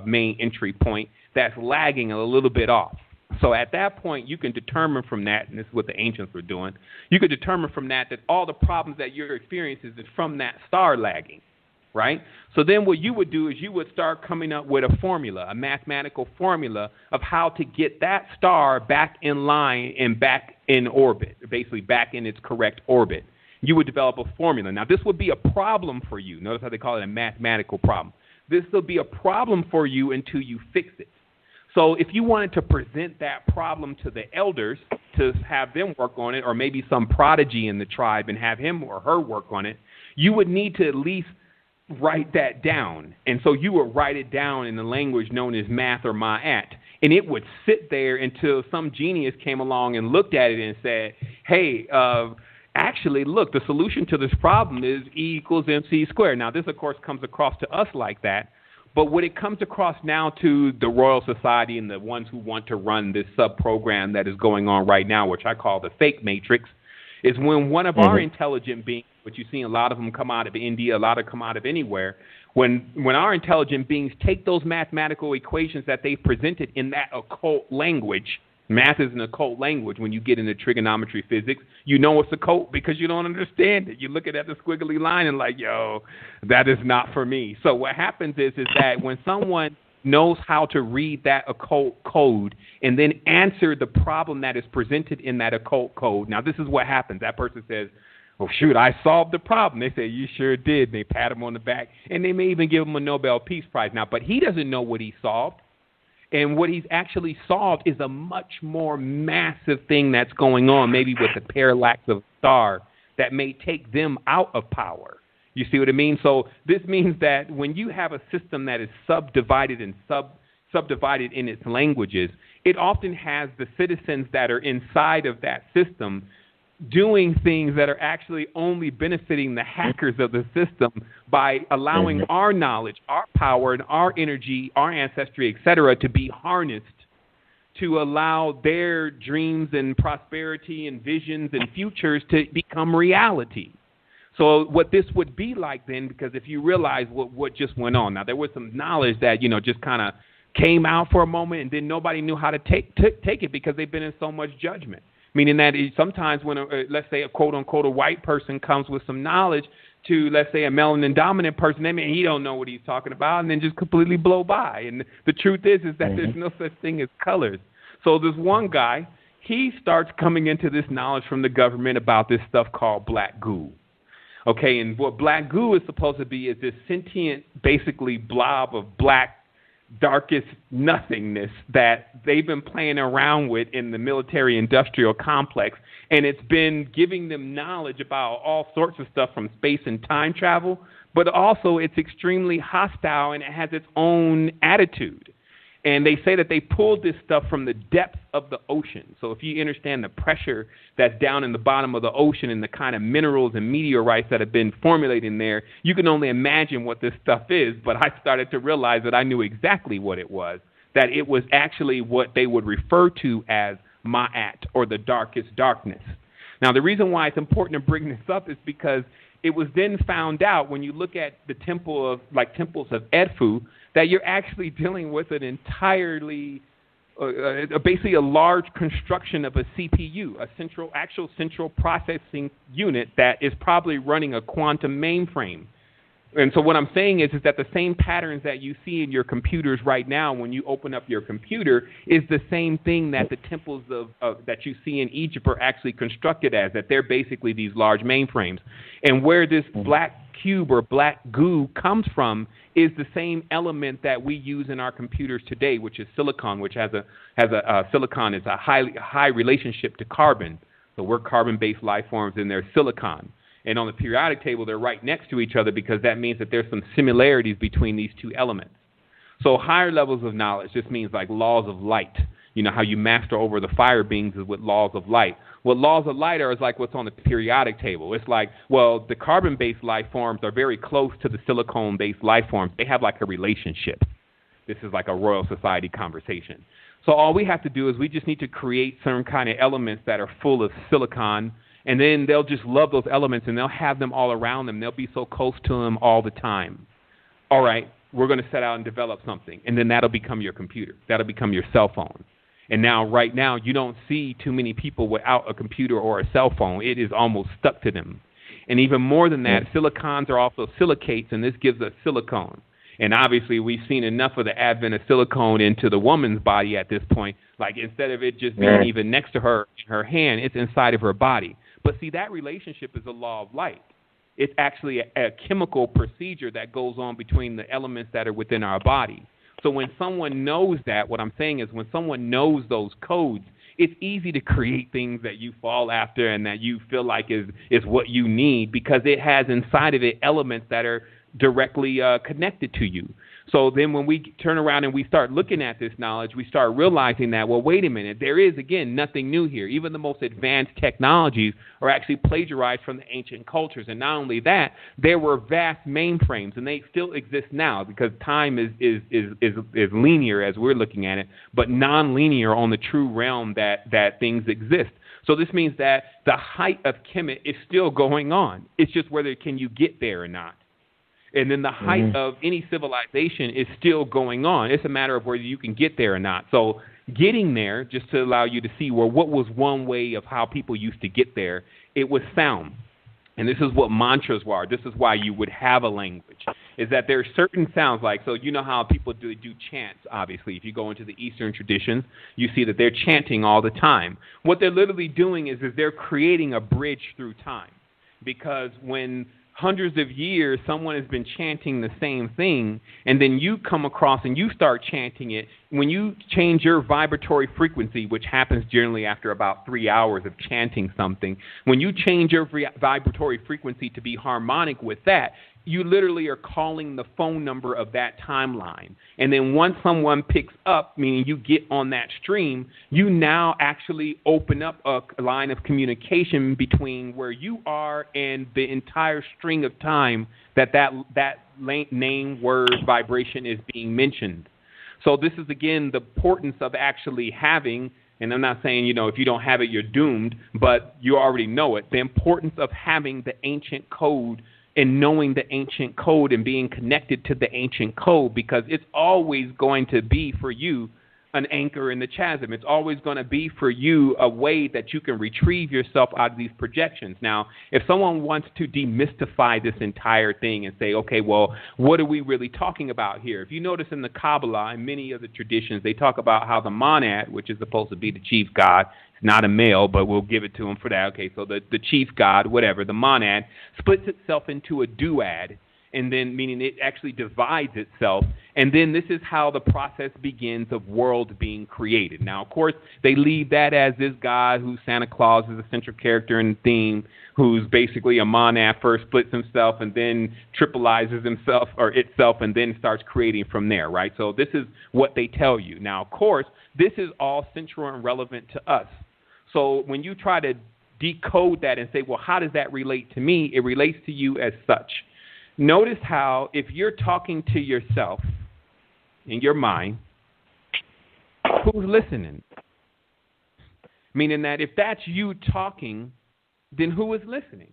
main entry point that's lagging a little bit off. So at that point, you can determine from that, and this is what the ancients were doing, you could determine from that all the problems that you're experiencing is from that star lagging, right? So then what you would do is you would start coming up with a formula, a mathematical formula of how to get that star back in line and back in orbit, basically back in its correct orbit. You would develop a formula. Now, this would be a problem for you. Notice how they call it a mathematical problem. This will be a problem for you until you fix it. So if you wanted to present that problem to the elders to have them work on it, or maybe some prodigy in the tribe and have him or her work on it, you would need to at least write that down. And so you would write it down in the language known as math or ma'at, and it would sit there until some genius came along and looked at it and said, hey, actually, look, the solution to this problem is E equals MC squared. Now, this, of course, comes across to us like that. But when it comes across now to the Royal Society and the ones who want to run this sub-program that is going on right now, which I call the fake matrix, is when one of our intelligent beings, which you see a lot of them come out of India, a lot of them come out of anywhere, when our intelligent beings take those mathematical equations that they presented in that occult language. Math is an occult language. When you get into trigonometry physics, you know it's occult because you don't understand it. You look at the squiggly line and like, yo, that is not for me. So what happens is that when someone knows how to read that occult code and then answer the problem that is presented in that occult code, now this is what happens. That person says, oh, shoot, I solved the problem. They say, you sure did. And they pat him on the back, and they may even give him a Nobel Peace Prize. Now, but he doesn't know what he solved. And what he's actually solved is a much more massive thing that's going on, maybe with the parallax of a star, that may take them out of power. You see what I mean? So this means that when you have a system that is subdivided and subdivided in its languages, it often has the citizens that are inside of that system doing things that are actually only benefiting the hackers of the system by allowing our knowledge, our power, and our energy, our ancestry, etc., to be harnessed to allow their dreams and prosperity and visions and futures to become reality. So what this would be like then, because if you realize what just went on, now there was some knowledge that, just kind of came out for a moment, and then nobody knew how to take it because they've been in so much judgment. Meaning that sometimes when, let's say, a quote-unquote a white person comes with some knowledge to, let's say, a melanin-dominant person, he don't know what he's talking about, and then just completely blow by. And the truth is that there's no such thing as colors. So this one guy, he starts coming into this knowledge from the government about this stuff called black goo. Okay, and what black goo is supposed to be is this sentient, basically, blob of black darkest nothingness that they've been playing around with in the military-industrial complex, and it's been giving them knowledge about all sorts of stuff from space and time travel, but also it's extremely hostile and it has its own attitude. And they say that they pulled this stuff from the depths of the ocean. So if you understand the pressure that's down in the bottom of the ocean and the kind of minerals and meteorites that have been formulated in there, you can only imagine what this stuff is. But I started to realize that I knew exactly what it was, that it was actually what they would refer to as Ma'at, or the darkest darkness. Now, the reason why it's important to bring this up is because it was then found out when you look at the temples of Edfu, that you're actually dealing with an entirely, basically a large construction of a CPU, a central processing unit that is probably running a quantum mainframe. And so what I'm saying is that the same patterns that you see in your computers right now when you open up your computer is the same thing that the temples that you see in Egypt are actually constructed as, that they're basically these large mainframes. And where this black cube or black goo comes from is the same element that we use in our computers today, which is silicon, which silicon is a high relationship to carbon. So we're carbon-based life forms, and they're silicon. And on the periodic table, they're right next to each other because that means that there's some similarities between these two elements. So higher levels of knowledge just means like laws of light. how you master over the fire beings is with laws of light. What laws of light are is like what's on the periodic table. It's like, well, the carbon-based life forms are very close to the silicone-based life forms. They have like a relationship. This is like a Royal Society conversation. So all we have to do is we just need to create some kind of elements that are full of silicon, and then they'll just love those elements, and they'll have them all around them. They'll be so close to them all the time. All right, we're going to set out and develop something, and then that'll become your computer. That'll become your cell phone. And now, right now, you don't see too many people without a computer or a cell phone. It is almost stuck to them. And even more than that, silicons are also silicates, and this gives us silicone. And obviously, we've seen enough of the advent of silicone into the woman's body at this point. Like, instead of it just being even next to her in her hand, it's inside of her body. But see, that relationship is a law of light. It's actually a chemical procedure that goes on between the elements that are within our body. So when someone knows that, what I'm saying is when someone knows those codes, it's easy to create things that you fall after and that you feel like is what you need, because it has inside of it elements that are directly connected to you. So then when we turn around and we start looking at this knowledge, we start realizing that, well, wait a minute, there is, again, nothing new here. Even the most advanced technologies are actually plagiarized from the ancient cultures. And not only that, there were vast mainframes, and they still exist now because time is linear as we're looking at it, but non-linear on the true realm that things exist. So this means that the height of Kemet is still going on. It's just whether can you get there or not. And then the height of any civilization is still going on. It's a matter of whether you can get there or not. So getting there, just to allow you to see, well, what was one way of how people used to get there? It was sound. And this is what mantras were. This is why you would have a language, is that there are certain sounds, like, so you know how people do chants, obviously. If you go into the Eastern traditions, you see that they're chanting all the time. What they're literally doing is they're creating a bridge through time. Because when hundreds of years someone has been chanting the same thing, and then you come across and you start chanting it, when you change your vibratory frequency, which happens generally after about 3 hours of chanting something, when you change your vibratory frequency to be harmonic with that, you literally are calling the phone number of that timeline. And then once someone picks up, meaning you get on that stream, you now actually open up a line of communication between where you are and the entire string of time that name, word, vibration is being mentioned. So this is, again, the importance of actually having, and I'm not saying, if you don't have it, you're doomed, but you already know it, the importance of having the ancient code and knowing the ancient code and being connected to the ancient code, because it's always going to be for you an anchor in the chasm. It's always going to be for you a way that you can retrieve yourself out of these projections. Now, if someone wants to demystify this entire thing and say, okay, well, what are we really talking about here? If you notice in the Kabbalah and many of the traditions, they talk about how the monad, which is supposed to be the chief god, it's not a male, but we'll give it to him for that. Okay, so the chief god, whatever, the monad, splits itself into a duad, and then meaning it actually divides itself. And then this is how the process begins of worlds being created. Now, of course, they leave that as this guy who's Santa Claus is a central character in the theme, who's basically a monad, first splits himself and then tripleizes himself or itself and then starts creating from there, right? So this is what they tell you. Now, of course, this is all central and relevant to us. So when you try to decode that and say, well, how does that relate to me? It relates to you as such. Notice how if you're talking to yourself in your mind, who's listening? Meaning that if that's you talking, then who is listening?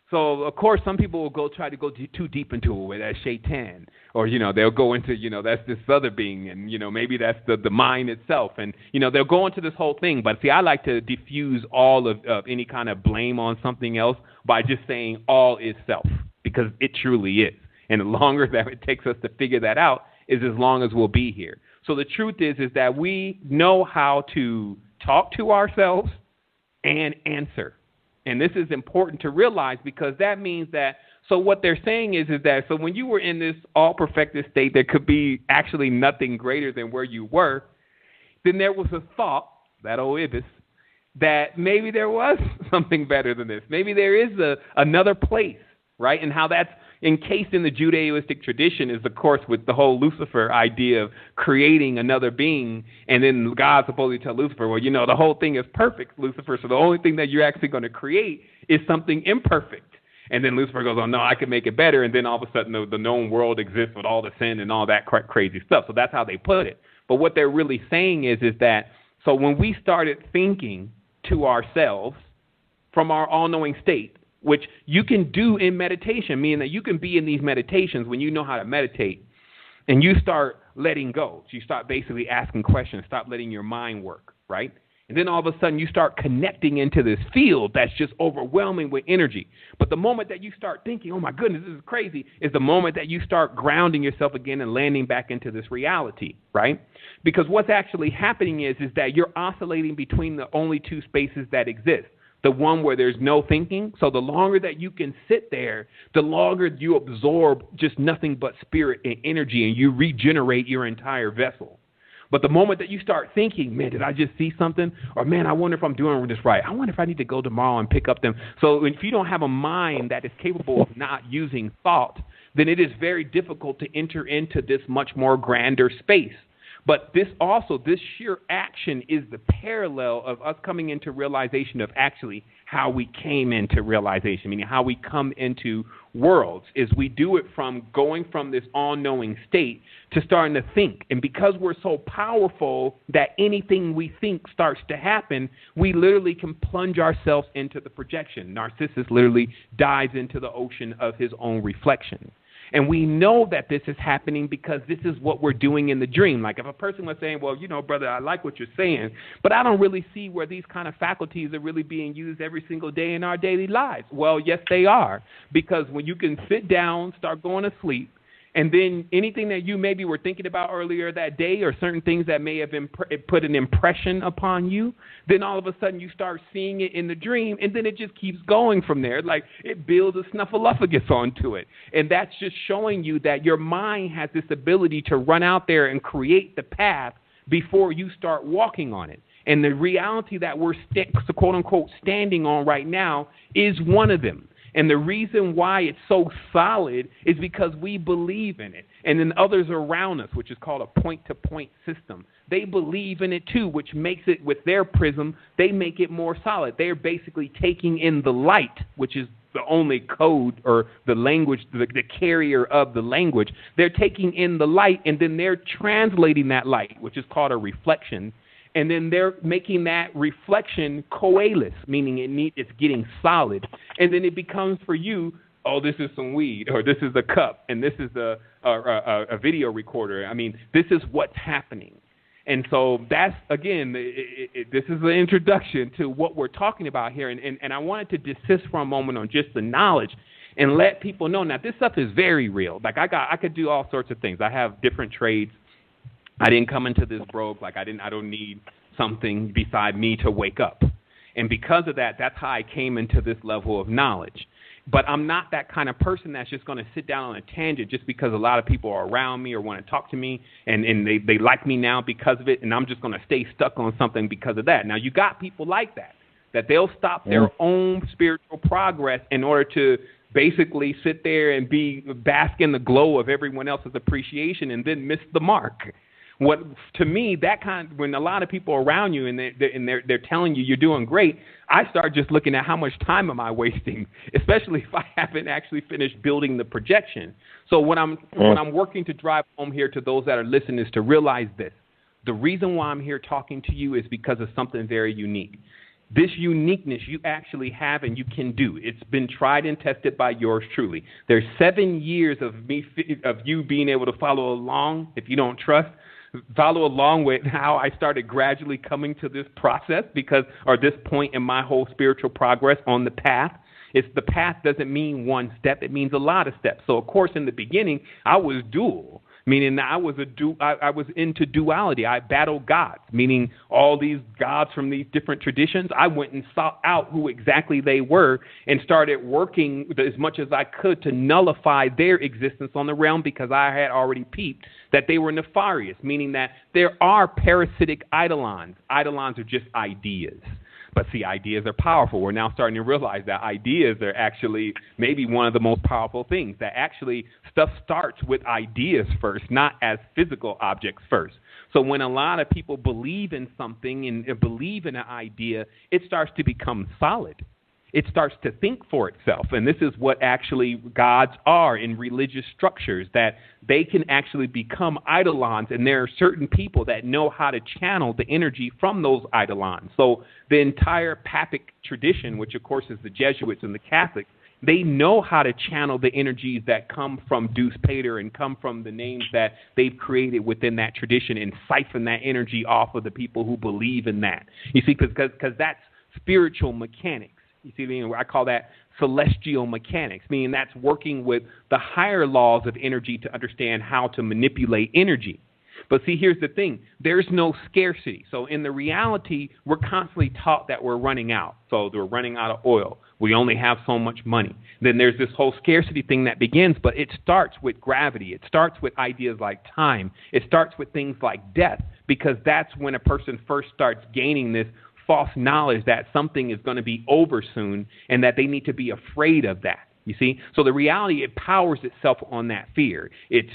So, of course, some people will try to go too deep into it with that shaitan. Or, they'll go into, that's this other being. And, maybe that's the mind itself. And, they'll go into this whole thing. But, see, I like to diffuse all of any kind of blame on something else by just saying all is self. Because it truly is. And the longer that it takes us to figure that out is as long as we'll be here. So the truth is that we know how to talk to ourselves and answer. And this is important to realize, because that means that, so what they're saying is that, so when you were in this all-perfected state, there could be actually nothing greater than where you were, then there was a thought, that old Ibis, that maybe there was something better than this. Maybe there is another place, right? And how that's encased in the Judaistic tradition is, of course, with the whole Lucifer idea of creating another being, and then God supposedly tell Lucifer, well, you know, the whole thing is perfect, Lucifer, so the only thing that you're actually going to create is something imperfect. And then Lucifer goes, oh, no, I can make it better, and then all of a sudden the known world exists with all the sin and all that crazy stuff. So that's how they put it. But what they're really saying is that, so when we started thinking to ourselves from our all-knowing state, which you can do in meditation, meaning that you can be in these meditations when you know how to meditate, and you start letting go. So you start basically asking questions, stop letting your mind work, right? And then all of a sudden you start connecting into this field that's just overwhelming with energy. But the moment that you start thinking, oh my goodness, this is crazy, is the moment that you start grounding yourself again and landing back into this reality, right? Because what's actually happening is that you're oscillating between the only two spaces that exist. The one where there's no thinking. So the longer that you can sit there, the longer you absorb just nothing but spirit and energy, and you regenerate your entire vessel. But the moment that you start thinking, man, did I just see something? Or, man, I wonder if I'm doing this right. I wonder if I need to go tomorrow and pick up them. So if you don't have a mind that is capable of not using thought, then it is very difficult to enter into this much more grander space. But this sheer action is the parallel of us coming into realization of actually how we came into realization, meaning how we come into worlds, is we do it from going from this all-knowing state to starting to think. And because we're so powerful that anything we think starts to happen, we literally can plunge ourselves into the projection. Narcissus literally dives into the ocean of his own reflection. And we know that this is happening because this is what we're doing in the dream. Like if a person was saying, well, you know, brother, I like what you're saying, but I don't really see where these kind of faculties are really being used every single day in our daily lives. Well, yes, they are. Because when you can sit down, start going to sleep, and then anything that you maybe were thinking about earlier that day or certain things that may have put an impression upon you, then all of a sudden you start seeing it in the dream, and then it just keeps going from there. Like it builds a snuffleupagus onto it. And that's just showing you that your mind has this ability to run out there and create the path before you start walking on it. And the reality that we're, quote-unquote, standing on right now is one of them. And the reason why it's so solid is because we believe in it. And then others around us, which is called a point-to-point system, they believe in it too, which makes it, with their prism, they make it more solid. They're basically taking in the light, which is the only code or the language, the carrier of the language. They're taking in the light, and then they're translating that light, which is called a reflection. And then they're making that reflection coalesce, meaning it's getting solid. And then it becomes for you, oh, this is some weed, or this is a cup, and this is a video recorder. I mean, this is what's happening. And so that's, again, this is an introduction to what we're talking about here. And I wanted to desist for a moment on just the knowledge and let people know. Now, this stuff is very real. Like I could do all sorts of things. I have different trades. I didn't come into this broke. Like I don't need something beside me to wake up. And because of that, that's how I came into this level of knowledge. But I'm not that kind of person that's just going to sit down on a tangent just because a lot of people are around me or want to talk to me and they like me now because of it, and I'm just going to stay stuck on something because of that. Now, you got people like that they'll stop their own spiritual progress in order to basically sit there and bask in the glow of everyone else's appreciation and then miss the mark. What to me, when a lot of people are around you and they're telling you you're doing great, I start just looking at how much time am I wasting, especially if I haven't actually finished building the projection. So what I'm working to drive home here to those that are listening is to realize this: the reason why I'm here talking to you is because of something very unique. This uniqueness you actually have and you can do. It's been tried and tested by yours truly. There's 7 years of you being able to follow along. If you don't trust, follow along with how I started gradually coming to this process or this point in my whole spiritual progress on the path. The path doesn't mean one step. It means a lot of steps. So, of course, in the beginning, I was dual, meaning I was into duality. I battled gods, meaning all these gods from these different traditions. I went and sought out who exactly they were and started working as much as I could to nullify their existence on the realm because I had already peeped that they were nefarious, meaning that there are parasitic eidolons. Eidolons are just ideas. But see, ideas are powerful. We're now starting to realize that ideas are actually maybe one of the most powerful things, that actually stuff starts with ideas first, not as physical objects first. So when a lot of people believe in something and believe in an idea, it starts to become solid. It starts to think for itself. And this is what actually gods are in religious structures, that they can actually become eidolons. And there are certain people that know how to channel the energy from those eidolons. So the entire Papic tradition, which of course is the Jesuits and the Catholics, they know how to channel the energies that come from Deus Pater and come from the names that they've created within that tradition and siphon that energy off of the people who believe in that. You see, because that's spiritual mechanics. You see, I call that celestial mechanics, meaning that's working with the higher laws of energy to understand how to manipulate energy. But see, here's the thing. There's no scarcity. So in the reality, we're constantly taught that we're running out. So we're running out of oil. We only have so much money. Then there's this whole scarcity thing that begins, but it starts with gravity. It starts with ideas like time. It starts with things like death, because that's when a person first starts gaining this false knowledge that something is going to be over soon and that they need to be afraid of that. You see? So the reality, it powers itself on that fear. It's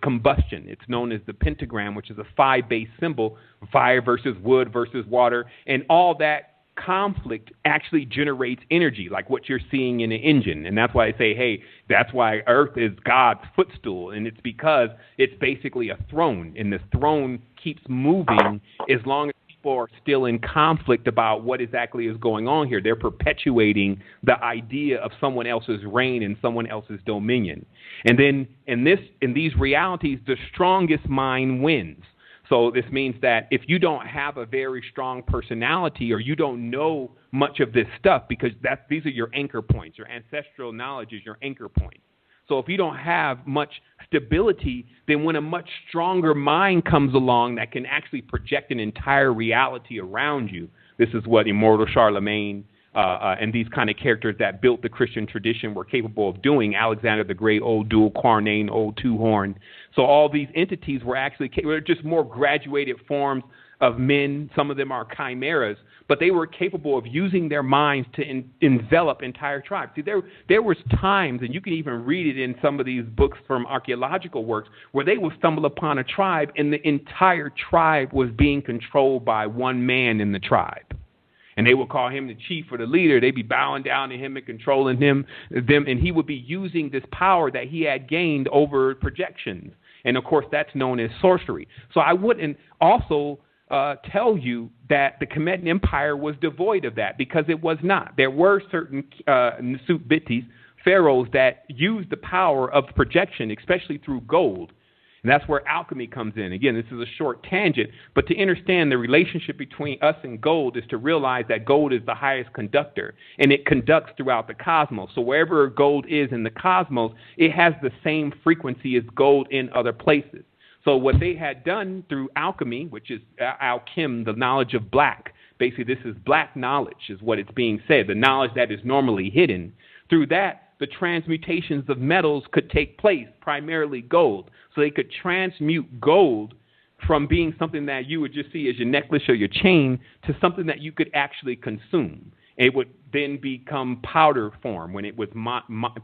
combustion. It's known as the pentagram, which is a 5-base symbol, fire versus wood versus water, and all that conflict actually generates energy, like what you're seeing in an engine. And that's why I say, hey, that's why Earth is God's footstool. And it's because it's basically a throne, and the throne keeps moving as long as people are still in conflict about what exactly is going on here. They're perpetuating the idea of someone else's reign and someone else's dominion. And then in these realities, the strongest mind wins. So this means that if you don't have a very strong personality, or you don't know much of this stuff, because these are your anchor points. Your ancestral knowledge is your anchor point. So if you don't have much stability, then when a much stronger mind comes along that can actually project an entire reality around you, this is what immortal Charlemagne and these kind of characters that built the Christian tradition were capable of doing. Alexander the Great, old dual Quarnain, old two-horn. So all these entities were just more graduated forms of men. Some of them are chimeras, but they were capable of using their minds to envelop entire tribes. See, there was times, and you can even read it in some of these books from archaeological works, where they would stumble upon a tribe, and the entire tribe was being controlled by one man in the tribe. And they would call him the chief or the leader. They'd be bowing down to him and controlling them, and he would be using this power that he had gained over projections. And, of course, that's known as sorcery. So I wouldn't also tell you that the Khmeran Empire was devoid of that, because it was not. There were certain Nusut-Bitis, pharaohs, that used the power of projection, especially through gold. And that's where alchemy comes in. Again, this is a short tangent, but to understand the relationship between us and gold is to realize that gold is the highest conductor, and it conducts throughout the cosmos. So wherever gold is in the cosmos, it has the same frequency as gold in other places. So what they had done through alchemy, which is alchem, the knowledge of black, basically this is black knowledge is what it's being said, the knowledge that is normally hidden. Through that, the transmutations of metals could take place, primarily gold. So they could transmute gold from being something that you would just see as your necklace or your chain to something that you could actually consume. It would then become powder form when it was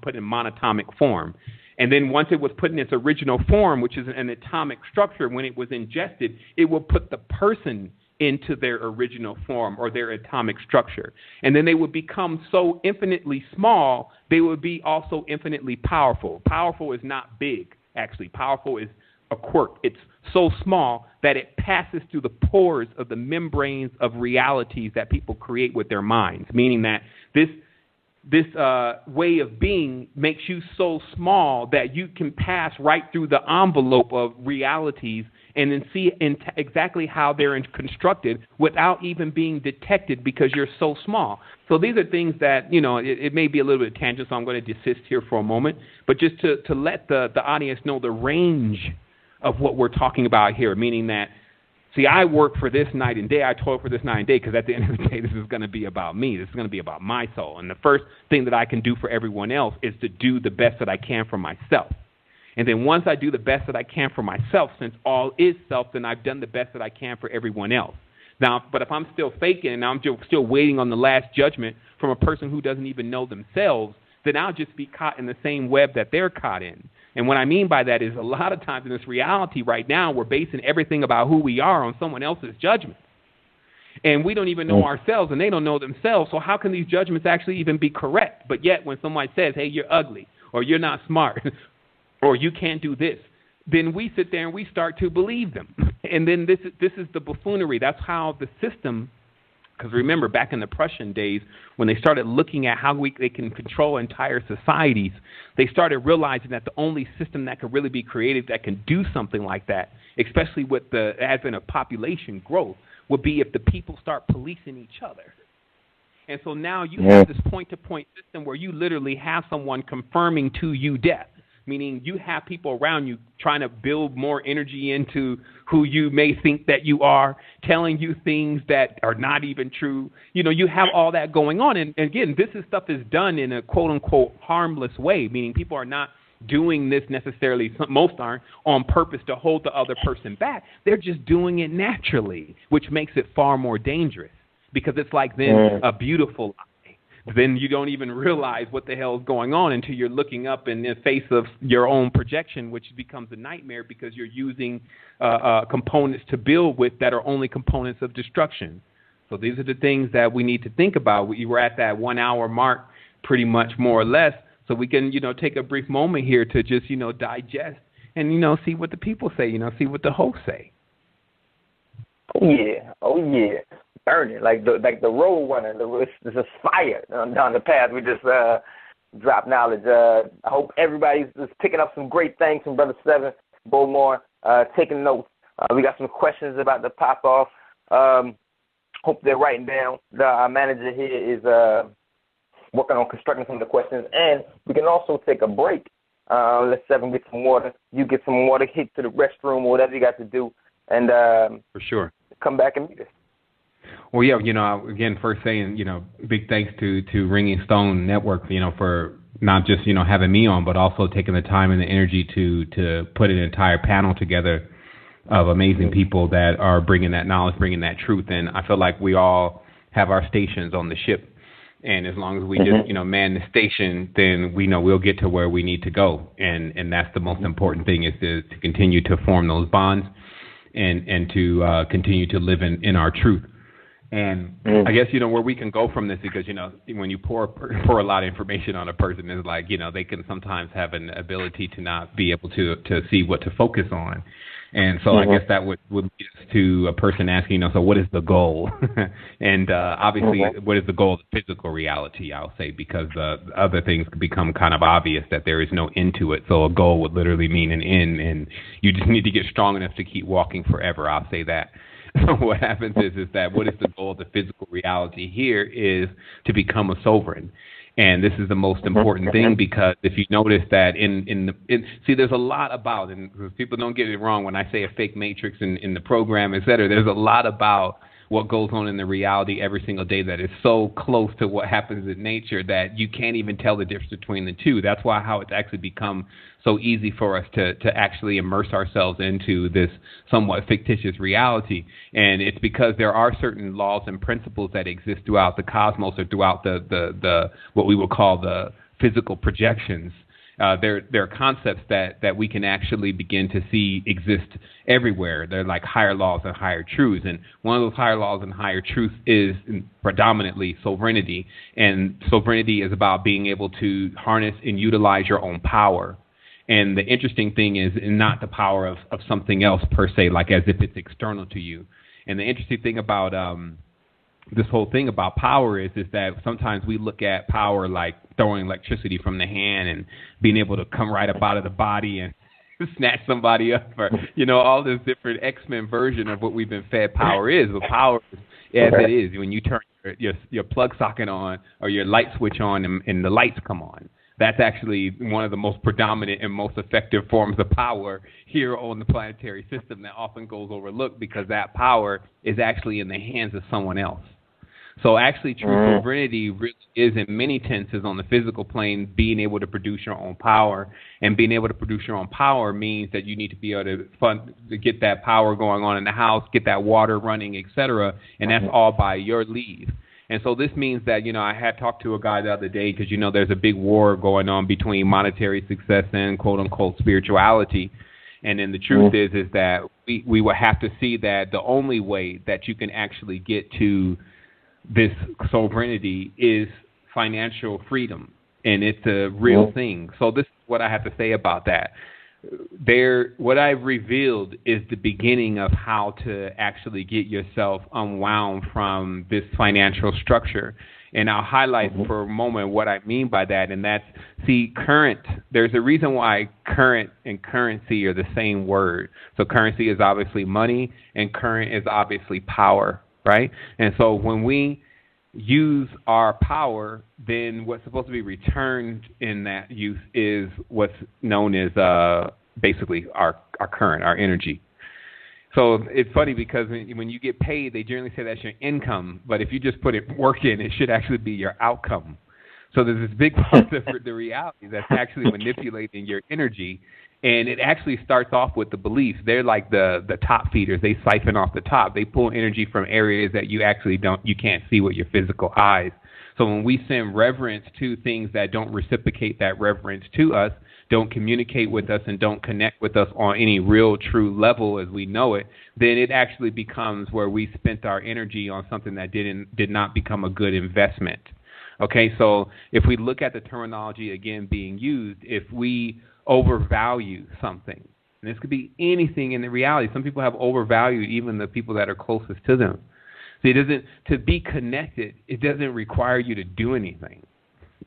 put in monatomic form. And then once it was put in its original form, which is an atomic structure, when it was ingested, it will put the person into their original form or their atomic structure. And then they would become so infinitely small, they would be also infinitely powerful. Powerful is not big, actually. Powerful is a quirk. It's so small that it passes through the pores of the membranes of realities that people create with their minds, meaning that this way of being makes you so small that you can pass right through the envelope of realities and then see exactly how they're constructed without even being detected, because you're so small. So these are things that, it may be a little bit tangent, so I'm going to desist here for a moment, but just to let the audience know the range of what we're talking about here, meaning that, see, I work for this night and day. I toil for this night and day, because at the end of the day, this is going to be about me. This is going to be about my soul. And the first thing that I can do for everyone else is to do the best that I can for myself. And then once I do the best that I can for myself, since all is self, then I've done the best that I can for everyone else. Now, but if I'm still faking and I'm still waiting on the last judgment from a person who doesn't even know themselves, then I'll just be caught in the same web that they're caught in. And what I mean by that is a lot of times in this reality right now, we're basing everything about who we are on someone else's judgment. And we don't even know ourselves, and they don't know themselves. So how can these judgments actually even be correct? But yet when someone says, hey, you're ugly, or you're not smart, or you can't do this, then we sit there and we start to believe them. And then this is the buffoonery. That's how the system, because remember, back in the Prussian days, when they started looking at how they can control entire societies, they started realizing that the only system that could really be created that can do something like that, especially with the advent of population growth, would be if the people start policing each other. And so now you have this point-to-point system where you literally have someone confirming to you death, meaning you have people around you trying to build more energy into who you may think that you are, telling you things that are not even true. You know, you have all that going on. And again, stuff is done in a quote-unquote harmless way, meaning people are not doing this necessarily, most aren't, on purpose to hold the other person back. They're just doing it naturally, which makes it far more dangerous because it's like then a beautiful lie. Then you don't even realize what the hell is going on until you're looking up in the face of your own projection, which becomes a nightmare because you're using components to build with that are only components of destruction. So these are the things that we need to think about. We were at that 1 hour mark pretty much more or less. So we can, take a brief moment here to just, digest and, see what the people say, see what the hosts say. Oh yeah, burning like the road runner. There's a fire down the path. We just dropped knowledge. I hope everybody's just picking up some great things from Brother Seven Bowmore, taking notes. We got some questions about to pop off. Hope they're writing down. Our manager here is working on constructing some of the questions, and we can also take a break. Let Seven get some water. You get some water, hit to the restroom or whatever you got to do, and for sure, come back and meet us. Well, yeah, again, first saying, big thanks to Ringing Stone Network, for not just, having me on, but also taking the time and the energy to put an entire panel together of amazing people that are bringing that knowledge, bringing that truth. And I feel like we all have our stations on the ship. And as long as we just, man the station, then we know we'll get to where we need to go. And that's the most important thing is to continue to form those bonds and to continue to live in our truth. And I guess, where we can go from this, because, when you pour a lot of information on a person, it's like, they can sometimes have an ability to not be able to see what to focus on. And so I guess that would lead us to a person asking, so what is the goal? And obviously, what is the goal of physical reality, I'll say, because other things become kind of obvious that there is no end to it. So a goal would literally mean an end, and you just need to get strong enough to keep walking forever. I'll say that. So what happens is that what is the goal of the physical reality here is to become a sovereign. And this is the most important thing, because if you notice that see, there's a lot about, and people don't get it wrong when I say a fake matrix in the program, et cetera, there's a lot about what goes on in the reality every single day that is so close to what happens in nature that you can't even tell the difference between the two. That's why how it's actually become so easy for us to actually immerse ourselves into this somewhat fictitious reality. And it's because there are certain laws and principles that exist throughout the cosmos, or throughout the what we would call the physical projections. There are concepts that we can actually begin to see exist everywhere. They're like higher laws and higher truths. And one of those higher laws and higher truths is predominantly sovereignty. And sovereignty is about being able to harness and utilize your own power. And the interesting thing is not the power of something else per se, like as if it's external to you. And the interesting thing about this whole thing about power is that sometimes we look at power like throwing electricity from the hand and being able to come right up out of the body and snatch somebody up, or all this different X-Men version of what we've been fed power is. But power is as it is when you turn your plug socket on or your light switch on and the lights come on. That's actually one of the most predominant and most effective forms of power here on the planetary system that often goes overlooked, because that power is actually in the hands of someone else. So actually, true sovereignty really is, in many tenses, on the physical plane, being able to produce your own power. And being able to produce your own power means that you need to be able to get that power going on in the house, get that water running, etc. And that's all by your leave. And so this means that, I had talked to a guy the other day because, there's a big war going on between monetary success and quote-unquote spirituality. And then the truth is that we will have to see that the only way that you can actually get to this sovereignty is financial freedom, and it's a real thing. So this is what I have to say about that. What I've revealed is the beginning of how to actually get yourself unwound from this financial structure. And I'll highlight for a moment what I mean by that, and that's, there's a reason why current and currency are the same word. So currency is obviously money, and current is obviously power, right? And so when we use our power, then what's supposed to be returned in that use is what's known as basically our current, our energy. So it's funny because when you get paid, they generally say that's your income, but if you just put work in, it should actually be your outcome. So there's this big part of the reality that's actually manipulating your energy, and it actually starts off with the beliefs. They're like the top feeders. They siphon off the top. They pull energy from areas that you actually you can't see with your physical eyes. So when we send reverence to things that don't reciprocate that reverence to us, don't communicate with us, and don't connect with us on any real true level as we know it, then it actually becomes where we spent our energy on something that did not become a good investment. Okay, so if we look at the terminology again being used, if we overvalue something, and this could be anything in the reality. Some people have overvalued even the people that are closest to them. See, to be connected, it doesn't require you to do anything.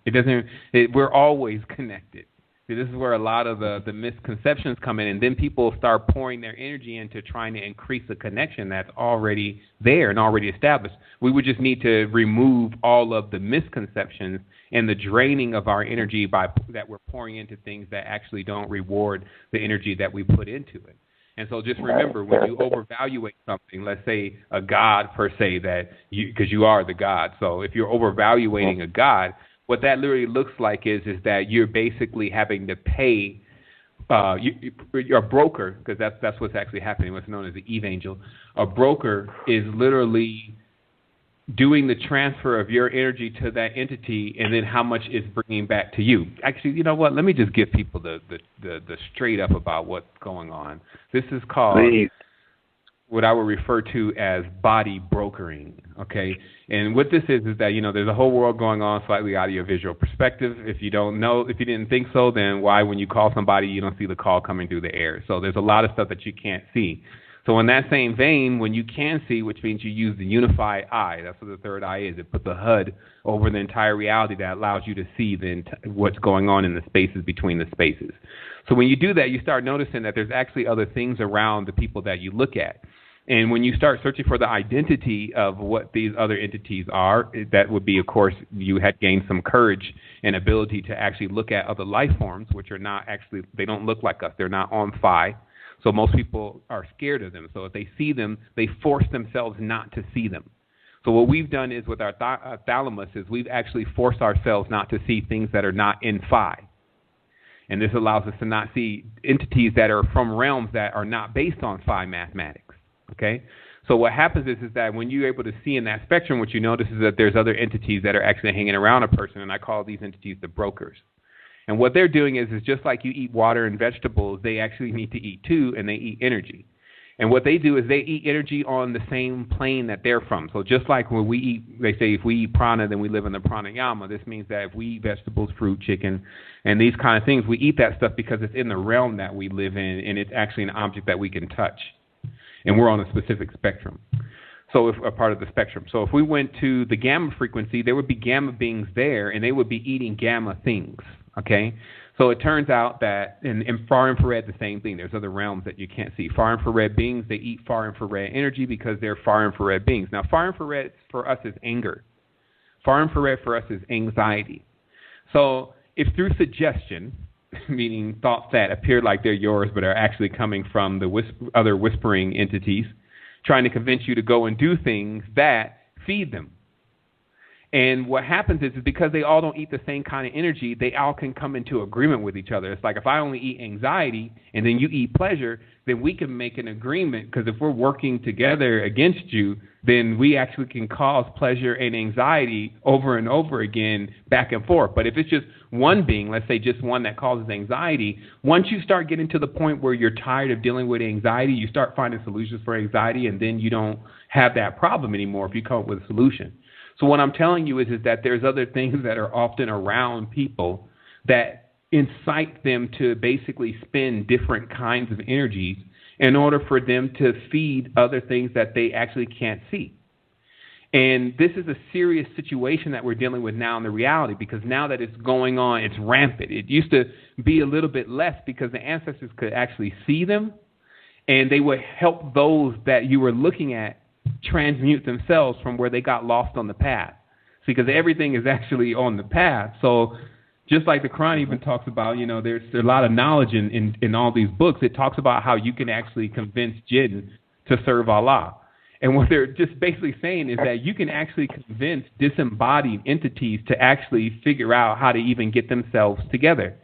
We're always connected. See, this is where a lot of the misconceptions come in, and then people start pouring their energy into trying to increase the connection that's already there and already established. We would just need to remove all of the misconceptions and the draining of our energy that we're pouring into things that actually don't reward the energy that we put into it. And so just remember, when you overvaluate something, let's say a god per se, because you are the god. So if you're overvaluating a god, what that literally looks like is that you're basically having to pay your broker, because that's what's actually happening, what's known as the evangel. A broker is literally doing the transfer of your energy to that entity, and then how much it's bringing back to you. Actually, you know what? Let me just give people the straight up about what's going on. This is called what I would refer to as body brokering, okay? And what this is that, there's a whole world going on slightly out of your visual perspective. If you didn't think so, then why, when you call somebody, you don't see the call coming through the air? So there's a lot of stuff that you can't see. So in that same vein, when you can see, which means you use the unified eye, that's what the third eye is. It puts a HUD over the entire reality that allows you to see what's going on in the spaces between the spaces. So when you do that, you start noticing that there's actually other things around the people that you look at. And when you start searching for the identity of what these other entities are, that would be, of course, you had gained some courage and ability to actually look at other life forms, which are not actually, they don't look like us. They're not on phi. So most people are scared of them. So if they see them, they force themselves not to see them. So what we've done is with our thalamus is we've actually forced ourselves not to see things that are not in phi. And this allows us to not see entities that are from realms that are not based on phi mathematics. Okay? So what happens is that when you're able to see in that spectrum, what you notice is that there's other entities that are actually hanging around a person, and I call these entities the brokers. And what they're doing is just like you eat water and vegetables, they actually need to eat too, and they eat energy. And what they do is they eat energy on the same plane that they're from. So just like when we eat, they say if we eat prana, then we live in the pranayama. This means that if we eat vegetables, fruit, chicken, and these kind of things, we eat that stuff because it's in the realm that we live in, and it's actually an object that we can touch. And we're on a specific spectrum. So if a part of the spectrum. So if we went to the gamma frequency, there would be gamma beings there, and they would be eating gamma things. Okay? So it turns out that in far infrared, the same thing. There's other realms that you can't see. Far infrared beings, they eat far infrared energy because they're far infrared beings. Now, far infrared for us is anger. Far infrared for us is anxiety. So if through suggestion, meaning thoughts that appear like they're yours but are actually coming from the other whispering entities, trying to convince you to go and do things that feed them. And what happens is because they all don't eat the same kind of energy, they all can come into agreement with each other. It's like if I only eat anxiety and then you eat pleasure, then we can make an agreement, because if we're working together against you, then we actually can cause pleasure and anxiety over and over again, back and forth. But if it's just one being, let's say just one that causes anxiety, once you start getting to the point where you're tired of dealing with anxiety, you start finding solutions for anxiety, and then you don't have that problem anymore if you come up with a solution. So what I'm telling you is that there's other things that are often around people that incite them to basically spend different kinds of energies in order for them to feed other things that they actually can't see. And this is a serious situation that we're dealing with now in the reality, because now that it's going on, it's rampant. It used to be a little bit less because the ancestors could actually see them, and they would help those that you were looking at transmute themselves from where they got lost on the path. See, because everything is actually on the path. So just like the Quran even talks about, there's a lot of knowledge in all these books. It talks about how you can actually convince jinn to serve Allah. And what they're just basically saying is that you can actually convince disembodied entities to actually figure out how to even get themselves together.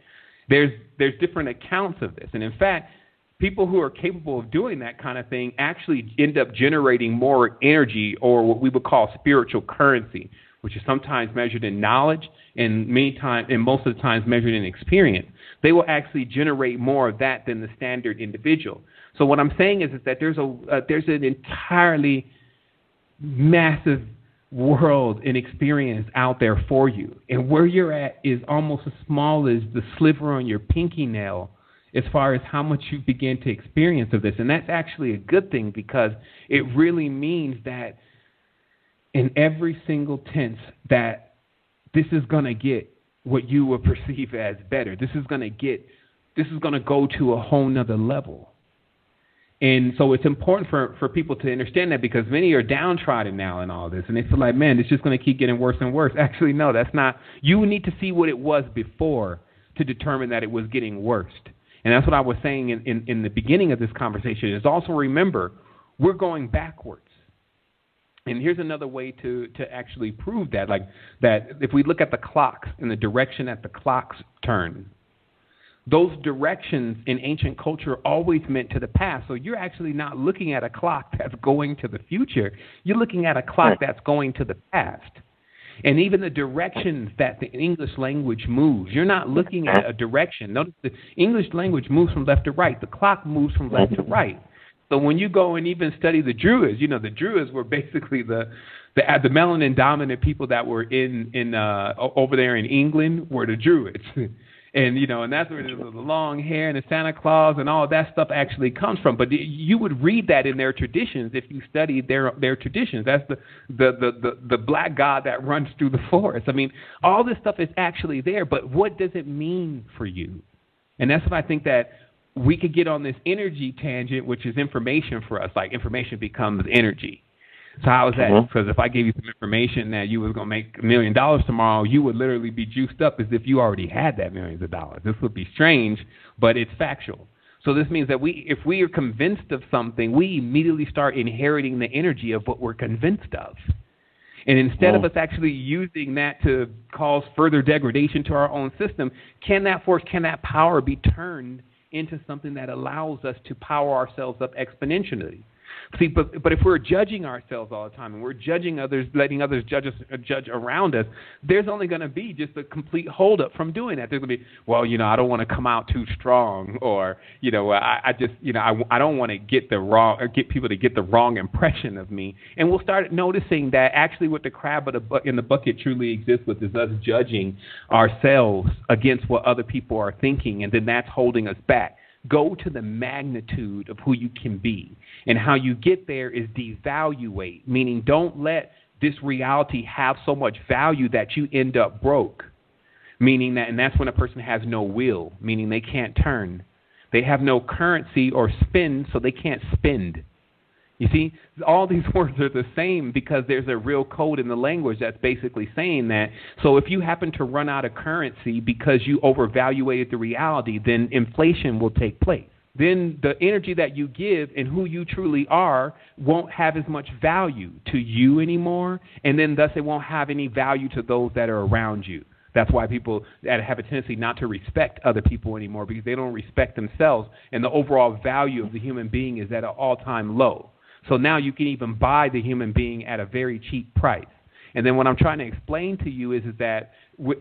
There's different accounts of this. And in fact, people who are capable of doing that kind of thing actually end up generating more energy, or what we would call spiritual currency, which is sometimes measured in knowledge and most of the times measured in experience. They will actually generate more of that than the standard individual. So what I'm saying is that there's an entirely massive world and experience out there for you. And where you're at is almost as small as the sliver on your pinky nail as far as how much you begin to experience of this. And that's actually a good thing, because it really means that in every single tense that this is going to get what you would perceive as better. This is going to go to a whole nother level. And so it's important for people to understand that, because many are downtrodden now in all this, and they feel like, man, it's just going to keep getting worse and worse. Actually, no, that's not. You need to see what it was before to determine that it was getting worse. And that's what I was saying in the beginning of this conversation, is also remember, we're going backwards. And here's another way to actually prove that, like that if we look at the clocks and the direction that the clocks turn, those directions in ancient culture always meant to the past. So you're actually not looking at a clock that's going to the future. You're looking at a clock that's going to the past. And even the directions that the English language moves, you're not looking at a direction. Notice the English language moves from left to right. The clock moves from left to right. So when you go and even study the Druids, the Druids were basically the melanin dominant people that were in over there in England were the Druids. And that's where the long hair and the Santa Claus and all of that stuff actually comes from. But you would read that in their traditions if you studied their traditions. That's the black god that runs through the forest. I mean, all this stuff is actually there, but what does it mean for you? And that's what I think that we could get on this energy tangent, which is information for us. Like information becomes energy. So how is that? Because if I gave you some information that you was going to make $1 million tomorrow, you would literally be juiced up as if you already had that millions of dollars. This would be strange, but it's factual. So this means that if we are convinced of something, we immediately start inheriting the energy of what we're convinced of. And instead of us actually using that to cause further degradation to our own system, can that power be turned into something that allows us to power ourselves up exponentially? See, but if we're judging ourselves all the time and we're judging others, letting others judge around us, there's only going to be just a complete holdup from doing that. There's going to be, well, I don't want to come out too strong, or I don't want to get people to get the wrong impression of me. And we'll start noticing that actually what the crab in the bucket truly exists with is us judging ourselves against what other people are thinking, and then that's holding us back. Go to the magnitude of who you can be. And how you get there is devaluate, meaning don't let this reality have so much value that you end up broke. Meaning that, and that's when a person has no will, meaning they can't turn. They have no currency or spend, so they can't spend. You see, all these words are the same because there's a real code in the language that's basically saying that. So if you happen to run out of currency because you overvaluated the reality, then inflation will take place. then the energy that you give and who you truly are won't have as much value to you anymore, and then thus it won't have any value to those that are around you. That's why people that have a tendency not to respect other people anymore, because they don't respect themselves, and the overall value of the human being is at an all-time low. So now you can even buy the human being at a very cheap price. And then what I'm trying to explain to you is that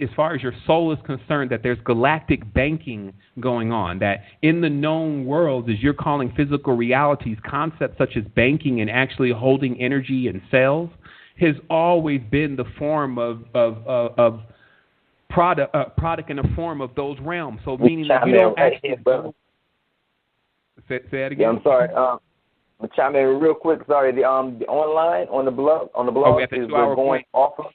as far as your soul is concerned, that there's galactic banking going on, that in the known world, as you're calling physical realities, concepts such as banking and actually holding energy in cells has always been the form of product in the form of those realms. So meaning that you don't actually... Say that again? Yeah, I'm sorry. I'm gonna chime in real quick. Sorry, the online on the blog is we're going offline.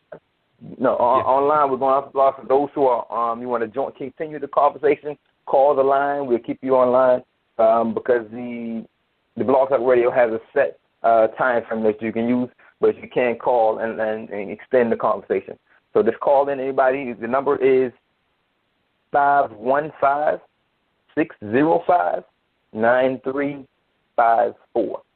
No, online we're going off the blog. For those who are you want to continue the conversation, call the line. We'll keep you online because the Blog Talk Radio has a set time frame that you can use, but you can call and extend the conversation. So just call in anybody. The number is 515-605-9354.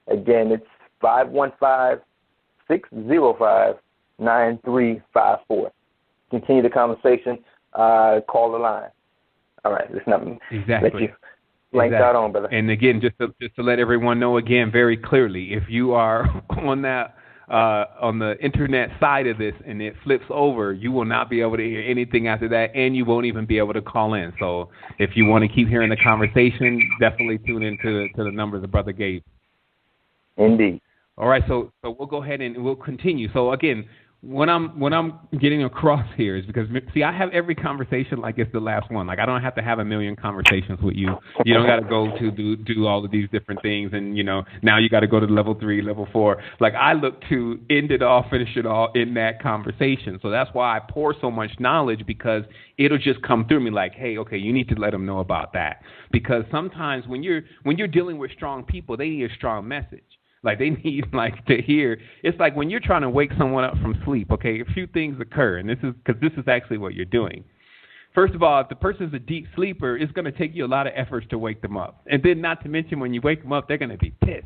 Again, it's 515-605-9354. Continue the conversation. Call the line. All right, this number. Exactly. Let you blank out on, brother. And again, just to let everyone know again very clearly, if you are on that on the internet side of this and it flips over, you will not be able to hear anything after that, and you won't even be able to call in. So if you want to keep hearing the conversation, definitely tune into the number the brother gave. Indeed. All right, so we'll go ahead and we'll continue. So again, what I'm getting across here is because, see, I have every conversation like it's the last one. Like I don't have to have a million conversations with you. You don't got to go to do all of these different things, and now you got to go to level 3, level 4. Like I look to end it all, finish it all in that conversation. So that's why I pour so much knowledge, because it'll just come through me like, hey, okay, you need to let them know about that. Because sometimes when you're dealing with strong people, they need a strong message. Like they need to hear. It's like when you're trying to wake someone up from sleep. Okay, a few things occur, and this is actually what you're doing. First of all, if the person's a deep sleeper, it's going to take you a lot of efforts to wake them up, and then not to mention when you wake them up, they're going to be pissed.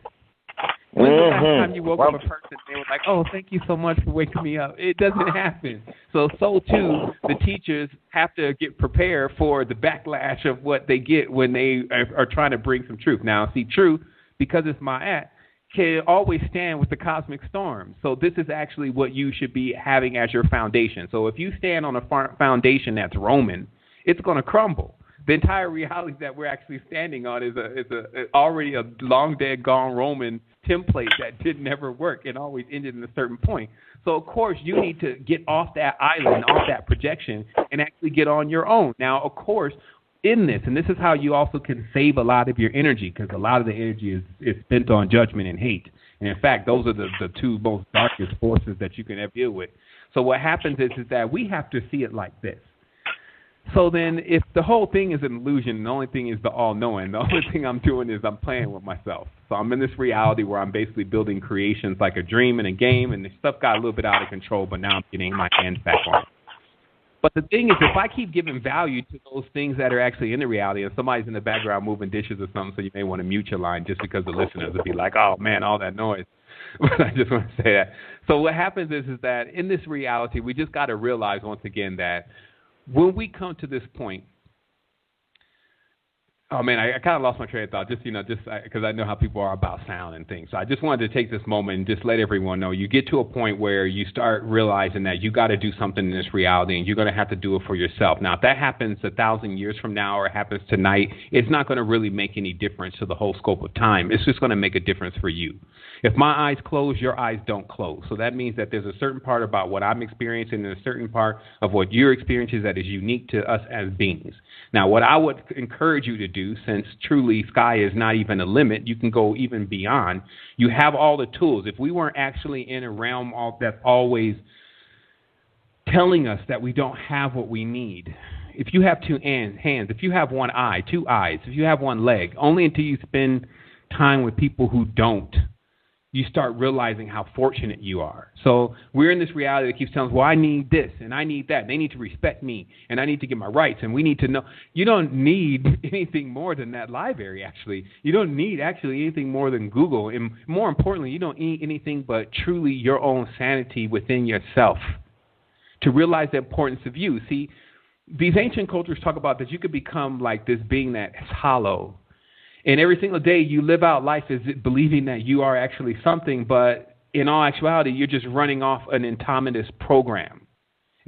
When's the last time you woke up a person and they were like, "Oh, thank you so much for waking me up"? It doesn't happen. So too, the teachers have to get prepared for the backlash of what they get when they are trying to bring some truth. Now, see, truth, because it's my act, can always stand with the cosmic storm. So this is actually what you should be having as your foundation. So if you stand on a foundation that's Roman, it's going to crumble. The entire reality that we're actually standing on is already a long dead gone Roman template that did never work and always ended in a certain point. So of course you need to get off that island, off that projection, and actually get on your own. Now, of course, in this, and this is how you also can save a lot of your energy, because a lot of the energy is spent on judgment and hate. And in fact, those are the two most darkest forces that you can ever deal with. So what happens is that we have to see it like this. So then if the whole thing is an illusion and the only thing is the all-knowing, the only thing I'm doing is I'm playing with myself. So I'm in this reality where I'm basically building creations like a dream and a game, and the stuff got a little bit out of control, but now I'm getting my hands back on it. But the thing is, if I keep giving value to those things that are actually in the reality, and somebody's in the background moving dishes or something, so you may want to mute your line just because the listeners will be like, oh, man, all that noise. But I just want to say that. So what happens is that in this reality, we just got to realize once again that when we come to this point, oh, man, I kind of lost my train of thought, just because I know how people are about sound and things. So I just wanted to take this moment and just let everyone know you get to a point where you start realizing that you got to do something in this reality, and you're going to have to do it for yourself. Now, if that happens 1,000 years from now or it happens tonight, it's not going to really make any difference to the whole scope of time. It's just going to make a difference for you. If my eyes close, your eyes don't close. So that means that there's a certain part about what I'm experiencing and a certain part of what you're experiencing that is unique to us as beings. Now, what I would encourage you to do, since truly sky is not even a limit, you can go even beyond. You have all the tools. If we weren't actually in a realm that's always telling us that we don't have what we need, if you have 2 hands, if you have 1 eye, 2 eyes, if you have 1 leg, only until you spend time with people who don't, you start realizing how fortunate you are. So we're in this reality that keeps telling us, well, I need this and I need that. They need to respect me and I need to get my rights and we need to know. You don't need anything more than that library, actually. You don't need actually anything more than Google. And more importantly, you don't need anything but truly your own sanity within yourself to realize the importance of you. See, these ancient cultures talk about that you could become like this being that is hollow. And every single day you live out life as believing that you are actually something, but in all actuality, you're just running off an autonomous program.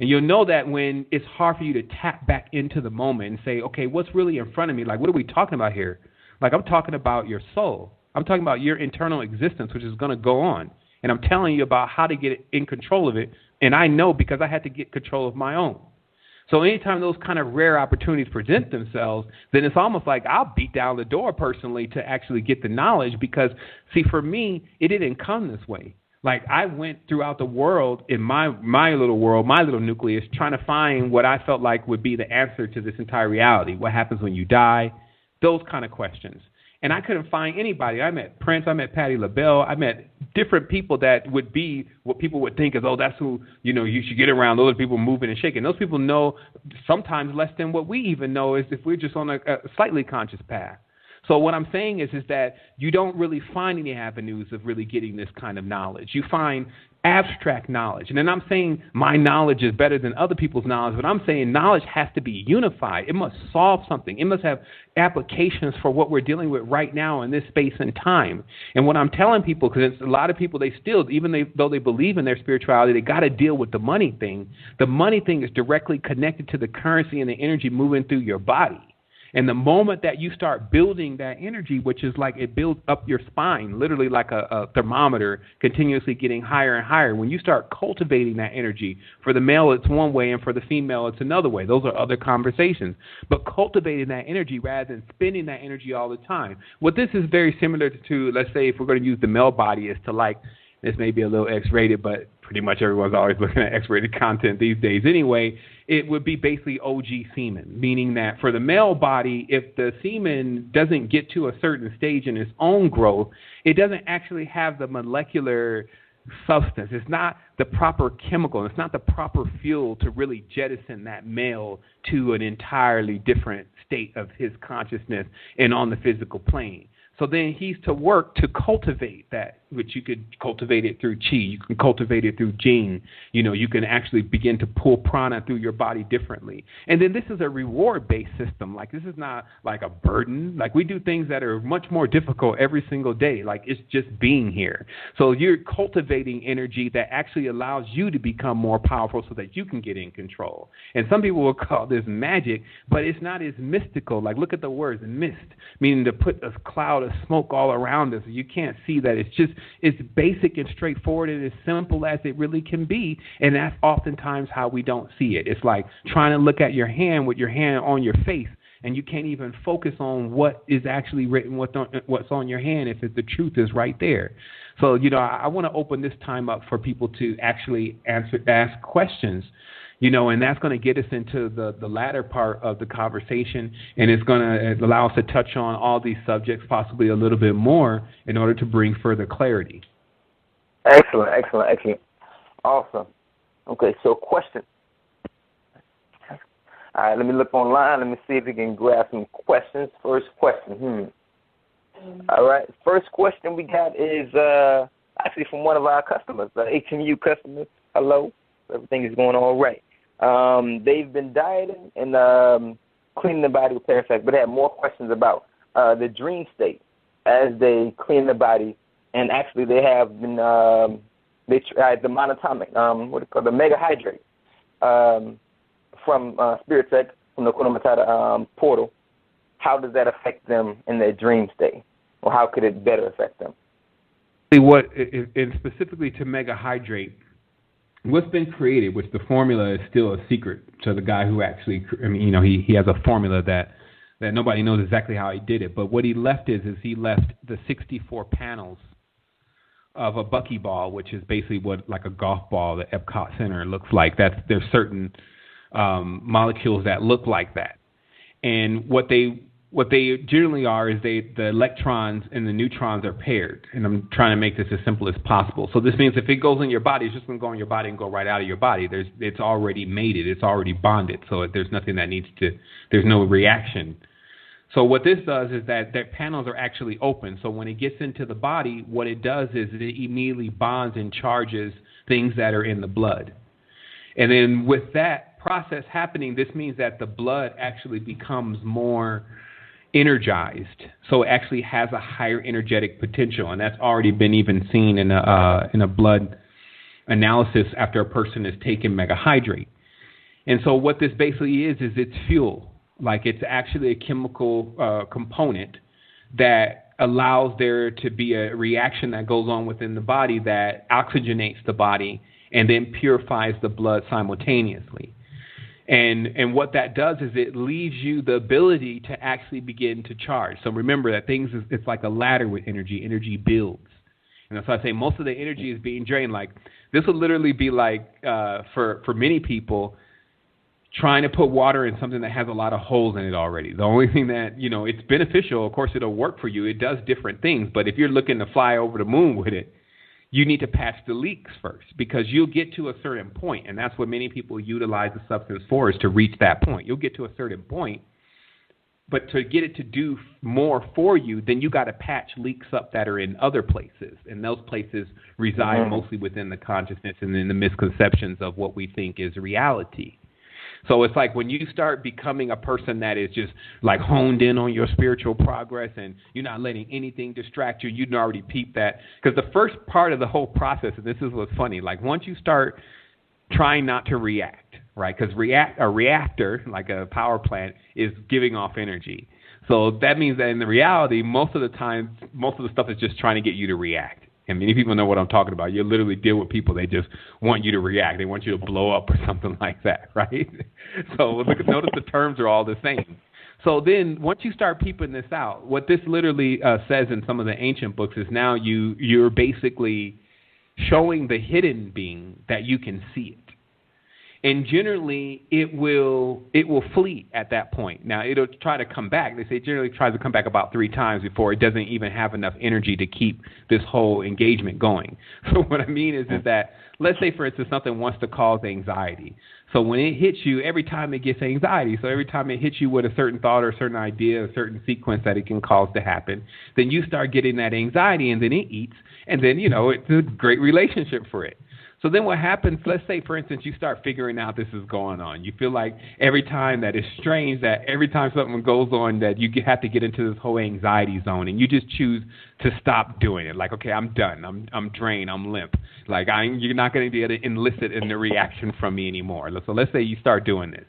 And you'll know that when it's hard for you to tap back into the moment and say, okay, what's really in front of me? Like, what are we talking about here? Like, I'm talking about your soul. I'm talking about your internal existence, which is going to go on. And I'm telling you about how to get in control of it. And I know because I had to get control of my own. So anytime those kind of rare opportunities present themselves, then it's almost like I'll beat down the door personally to actually get the knowledge because, see, for me, it didn't come this way. Like I went throughout the world in my little world, my little nucleus, trying to find what I felt like would be the answer to this entire reality. What happens when you die? Those kind of questions. And I couldn't find anybody. I met Prince. I met Patti LaBelle. I met different people that would be what people would think is, oh, that's who, you should get around. Those are people moving and shaking. Those people know sometimes less than what we even know is if we're just on a slightly conscious path. So what I'm saying is that you don't really find any avenues of really getting this kind of knowledge. You find abstract knowledge. And then I'm saying my knowledge is better than other people's knowledge, but I'm saying knowledge has to be unified. It must solve something. It must have applications for what we're dealing with right now in this space and time. And what I'm telling people, because a lot of people, they still, though they believe in their spirituality, they got to deal with the money thing. The money thing is directly connected to the currency and the energy moving through your body. And the moment that you start building that energy, which is like it builds up your spine, literally like a thermometer, continuously getting higher and higher. When you start cultivating that energy, for the male it's one way and for the female it's another way. Those are other conversations. But cultivating that energy rather than spending that energy all the time. What this is very similar to, let's say if we're going to use the male body, is to like, this may be a little X-rated, but pretty much everyone's always looking at X-rated content these days anyway. It would be basically OG semen, meaning that for the male body, if the semen doesn't get to a certain stage in its own growth, it doesn't actually have the molecular substance. It's not the proper chemical. It's not the proper fuel to really jettison that male to an entirely different state of his consciousness and on the physical plane. So then he's to work to cultivate that, which you could cultivate it through chi, you can cultivate it through jing, you can actually begin to pull prana through your body differently. And then this is a reward-based system. Like this is not like a burden. Like we do things that are much more difficult every single day. Like it's just being here. So you're cultivating energy that actually allows you to become more powerful so that you can get in control. And some people will call this magic, but it's not as mystical. Like look at the words mist, meaning to put a cloud of smoke all around us. You can't see that. It's basic and straightforward and as simple as it really can be. And that's oftentimes how we don't see it. It's like trying to look at your hand with your hand on your face, and you can't even focus on what is actually written, what's on your hand if the truth is right there. So, I want to open this time up for people to actually ask questions. And that's going to get us into the latter part of the conversation, and it's going to allow us to touch on all these subjects, possibly a little bit more, in order to bring further clarity. Excellent. Awesome. Okay, so question. All right, let me look online. Let me see if we can grab some questions. First question. All right, first question we got is actually from one of our customers, HMU customers. Hello. Everything is going all right. They've been dieting and cleaning the body with parasites, but they have more questions about the dream state as they clean the body. And actually, they have been they tried the monatomic, the mega hydrate from Spirit Tech from the Kuna Matata portal. How does that affect them in their dream state, or how could it better affect them? And specifically to mega hydrate. What's been created, which the formula is still a secret to the guy who actually, he has a formula that nobody knows exactly how he did it. But what he left is he left the 64 panels of a buckyball, which is basically what like a golf ball, the Epcot Center looks like. There's certain molecules that look like that. And what they what they generally are is the electrons and the neutrons are paired. And I'm trying to make this as simple as possible. So this means if it goes in your body, it's just going to go in your body and go right out of your body. It's already mated. It's already bonded. So there's nothing that there's no reaction. So what this does is that their panels are actually open. So when it gets into the body, what it does is it immediately bonds and charges things that are in the blood. And then with that process happening, this means that the blood actually becomes more energized, so it actually has a higher energetic potential, and that's already been even seen in a blood analysis after a person has taken megahydrate. And so what this basically is it's fuel. Like it's actually a chemical component that allows there to be a reaction that goes on within the body that oxygenates the body and then purifies the blood simultaneously. And what that does is it leaves you the ability to actually begin to charge. So remember that it's like a ladder with energy. Energy builds. And that's why I say most of the energy is being drained. Like this would literally be like, for many people, trying to put water in something that has a lot of holes in it already. The only thing that, it's beneficial, of course, it'll work for you. It does different things. But if you're looking to fly over the moon with it, you need to patch the leaks first, because you'll get to a certain point, and that's what many people utilize the substance for, is to reach that point. You'll get to a certain point, but to get it to do more for you, then you got to patch leaks up that are in other places, and those places reside mostly within the consciousness and in the misconceptions of what we think is reality. So it's like when you start becoming a person that is just like honed in on your spiritual progress and you're not letting anything distract you, you can already peep that. Because the first part of the whole process, and this is what's funny, like once you start trying not to react, right? Because a reactor, like a power plant, is giving off energy. So that means that in the reality, most of the time, most of the stuff is just trying to get you to react. And many people know what I'm talking about. You literally deal with people, they just want you to react. They want you to blow up or something like that, right? So notice the terms are all the same. So then once you start peeping this out, what this literally says in some of the ancient books is now you're basically showing the hidden being that you can see it. And generally, it will flee at that point. Now, it'll try to come back. They say it generally tries to come back about 3 times before it doesn't even have enough energy to keep this whole engagement going. So what I mean is that, let's say, for instance, something wants to cause anxiety. So when it hits you, every time it gets anxiety, so every time it hits you with a certain thought or a certain idea, a certain sequence that it can cause to happen, then you start getting that anxiety, and then it eats, and then, it's a great relationship for it. So then what happens, let's say, for instance, you start figuring out this is going on. You feel like every time that it's strange, that every time something goes on, that you have to get into this whole anxiety zone, and you just choose to stop doing it. Like, okay, I'm done. I'm drained. I'm limp. Like, you're not going to be able to elicit a reaction from me anymore. So let's say you start doing this.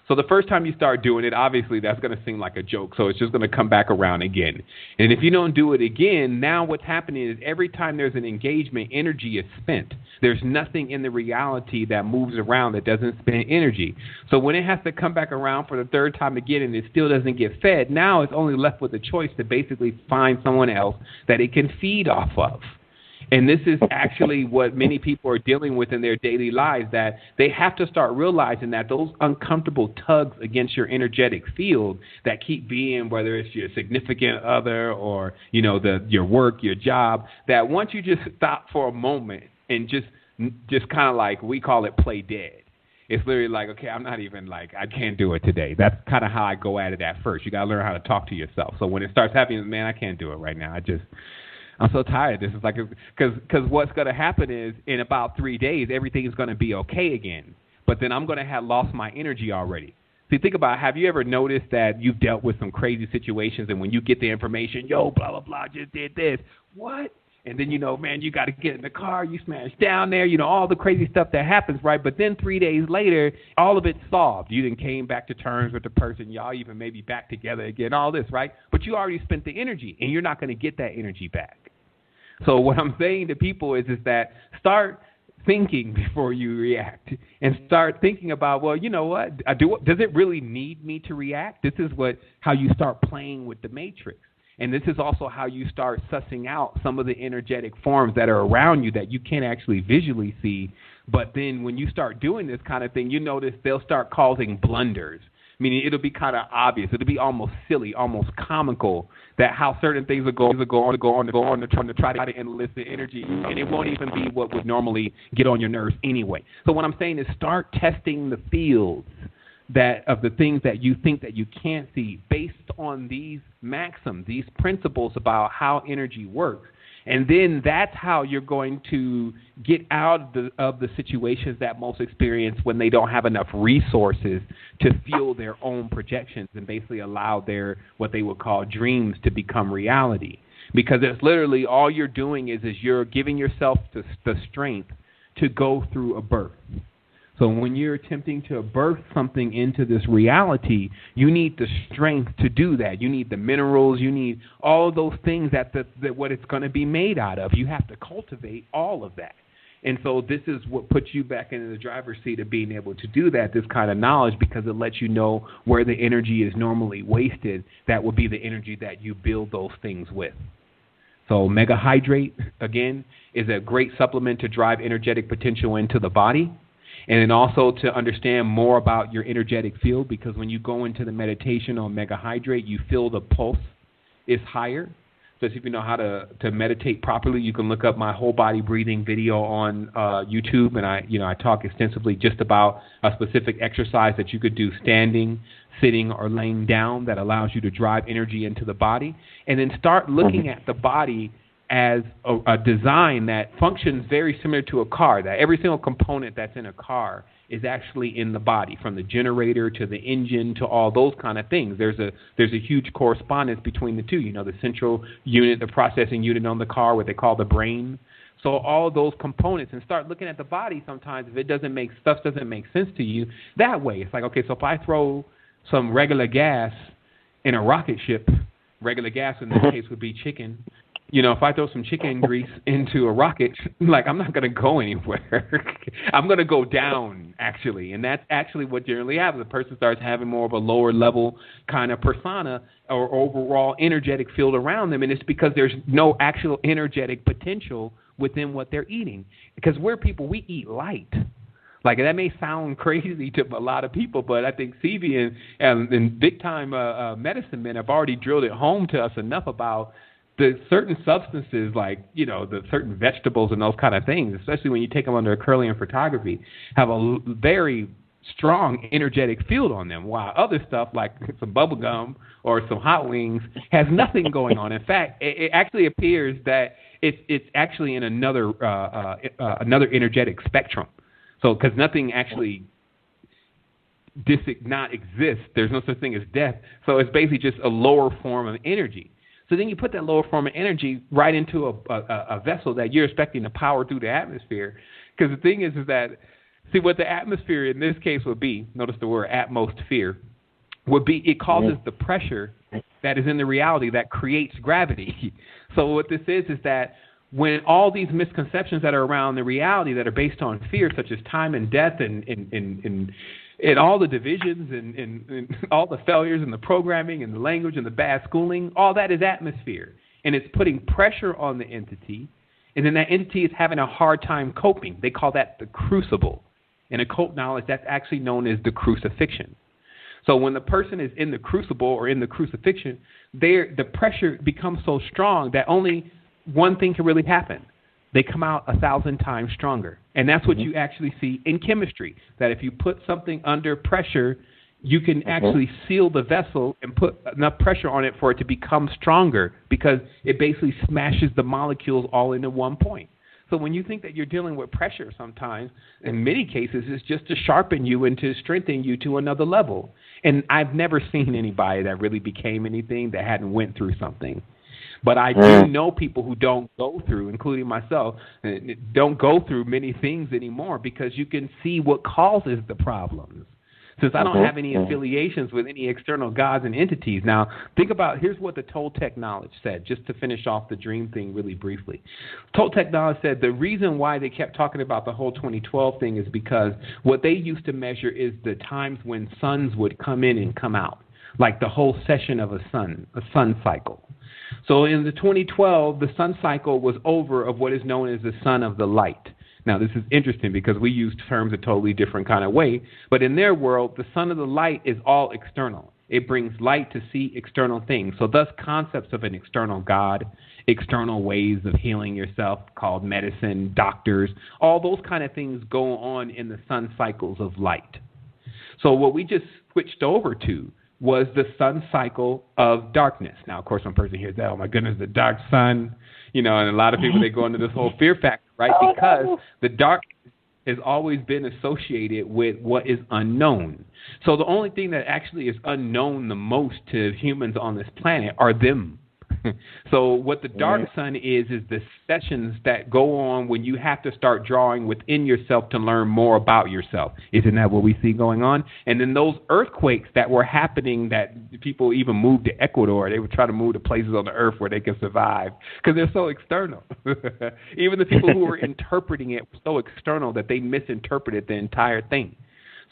So the first time you start doing it, obviously that's going to seem like a joke. So it's just going to come back around again. And if you don't do it again, now what's happening is every time there's an engagement, energy is spent. There's nothing in the reality that moves around that doesn't spend energy. So when it has to come back around for the third time again and it still doesn't get fed, now it's only left with a choice to basically find someone else that it can feed off of. And this is actually what many people are dealing with in their daily lives, that they have to start realizing that those uncomfortable tugs against your energetic field that keep being, whether it's your significant other or, your work, your job, that once you just stop for a moment and just kind of like, we call it play dead. It's literally like, okay, I'm not even like, I can't do it today. That's kind of how I go at it at first. You got to learn how to talk to yourself. So when it starts happening, man, I can't do it right now. I'm so tired. This is like, because what's going to happen is in about 3 days, everything is going to be okay again. But then I'm going to have lost my energy already. See, think about, have you ever noticed that you've dealt with some crazy situations, and when you get the information, yo, blah, blah, blah, just did this. What? And then, man, you got to get in the car, you smash down there, all the crazy stuff that happens, right? But then 3 days later, all of it's solved. You then came back to terms with the person, y'all even maybe back together again, all this, right? But you already spent the energy, and you're not going to get that energy back. So what I'm saying to people is that start thinking before you react, and start thinking about, well, you know what? Does it really need me to react? This is how you start playing with the matrix. And this is also how you start sussing out some of the energetic forms that are around you that you can't actually visually see. But then when you start doing this kind of thing, you notice they'll start causing blunders. Meaning it'll be kind of obvious. It'll be almost silly, almost comical that how certain things are going to try to enlist the energy, and it won't even be what would normally get on your nerves anyway. So what I'm saying is start testing the fields that of the things that you think that you can't see based on these maxims, these principles about how energy works. And then that's how you're going to get out of the situations that most experience when they don't have enough resources to fuel their own projections and basically allow their what they would call dreams to become reality. Because it's literally all you're doing is you're giving yourself the strength to go through a birth. So when you're attempting to birth something into this reality, you need the strength to do that. You need the minerals. You need all of those things that what it's going to be made out of. You have to cultivate all of that. And so this is what puts you back into the driver's seat of being able to do that, this kind of knowledge, because it lets you know where the energy is normally wasted. That will be the energy that you build those things with. So Mega Hydrate, again, is a great supplement to drive energetic potential into the body. And then also to understand more about your energetic field, because when you go into the meditation on Mega Hydrate, you feel the pulse is higher. So if you know how to meditate properly, you can look up my whole body breathing video on YouTube, and I talk extensively just about a specific exercise that you could do standing, sitting, or laying down that allows you to drive energy into the body, and then start looking at the body as a design that functions very similar to a car, that every single component that's in a car is actually in the body, from the generator to the engine to all those kind of things. There's a huge correspondence between the two. You know, the central unit, the processing unit on the car, what they call the brain. So all of those components, and start looking at the body sometimes if doesn't make sense to you that way. It's like, okay, so if I throw some regular gas in a rocket ship, regular gas in this case would be chicken. You know, if I throw some chicken grease into a rocket, like, I'm not going to go anywhere. I'm going to go down, actually. And that's actually what generally happens. The person starts having more of a lower level kind of persona or overall energetic field around them. And it's because there's no actual energetic potential within what they're eating. Because we're people, we eat light. Like, that may sound crazy to a lot of people, but I think CV and big-time medicine men have already drilled it home to us enough about the certain substances, like, you know, the certain vegetables and those kind of things, especially when you take them under Curlian photography, have a very strong energetic field on them, while other stuff like some bubble gum or some hot wings has nothing going on. In fact, it actually appears that it's actually in another energetic spectrum. So, because nothing actually not exists, there's no such thing as death. So it's basically just a lower form of energy. So then you put that lower form of energy right into a vessel that you're expecting to power through the atmosphere. Because the thing is that, see, what the atmosphere in this case would be, notice the word atmosphere, would be it causes the pressure that is in the reality that creates gravity. So what this is that when all these misconceptions that are around the reality that are based on fear, such as time and death and all the divisions and all the failures and the programming and the language and the bad schooling, all that is atmosphere. And it's putting pressure on the entity, and then that entity is having a hard time coping. They call that the crucible. In occult knowledge, that's actually known as the crucifixion. So when the person is in the crucible or in the crucifixion, the pressure becomes so strong that only one thing can really happen. They come out 1,000 times stronger. And that's what you actually see in chemistry, that if you put something under pressure, you can actually seal the vessel and put enough pressure on it for it to become stronger, because it basically smashes the molecules all into one point. So when you think that you're dealing with pressure sometimes, in many cases, it's just to sharpen you and to strengthen you to another level. And I've never seen anybody that really became anything that hadn't went through something. But I do know people who don't go through, including myself, don't go through many things anymore, because you can see what causes the problems. Since I don't have any affiliations with any external gods and entities. Now, think about, here's what the Toltec knowledge said, just to finish off the dream thing really briefly. Toltec knowledge said the reason why they kept talking about the whole 2012 thing is because what they used to measure is the times when suns would come in and come out, like the whole session of a sun cycle. So in the 2012, the sun cycle was over of what is known as the sun of the light. Now, this is interesting because we use terms a totally different kind of way, but in their world, the sun of the light is all external. It brings light to see external things. So thus concepts of an external God, external ways of healing yourself called medicine, doctors, all those kind of things go on in the sun cycles of light. So what we just switched over to was the sun cycle of darkness. Now, of course, one person hears that, oh my goodness, the dark sun, and a lot of people, they go into this whole fear factor, right? Because the dark has always been associated with what is unknown. So the only thing that actually is unknown the most to humans on this planet are them. So what the dark sun is the sessions that go on when you have to start drawing within yourself to learn more about yourself. Isn't that what we see going on? And then those earthquakes that were happening, that people even moved to Ecuador, they would try to move to places on the earth where they can survive because they're so external. Even the people who were interpreting it were so external that they misinterpreted the entire thing.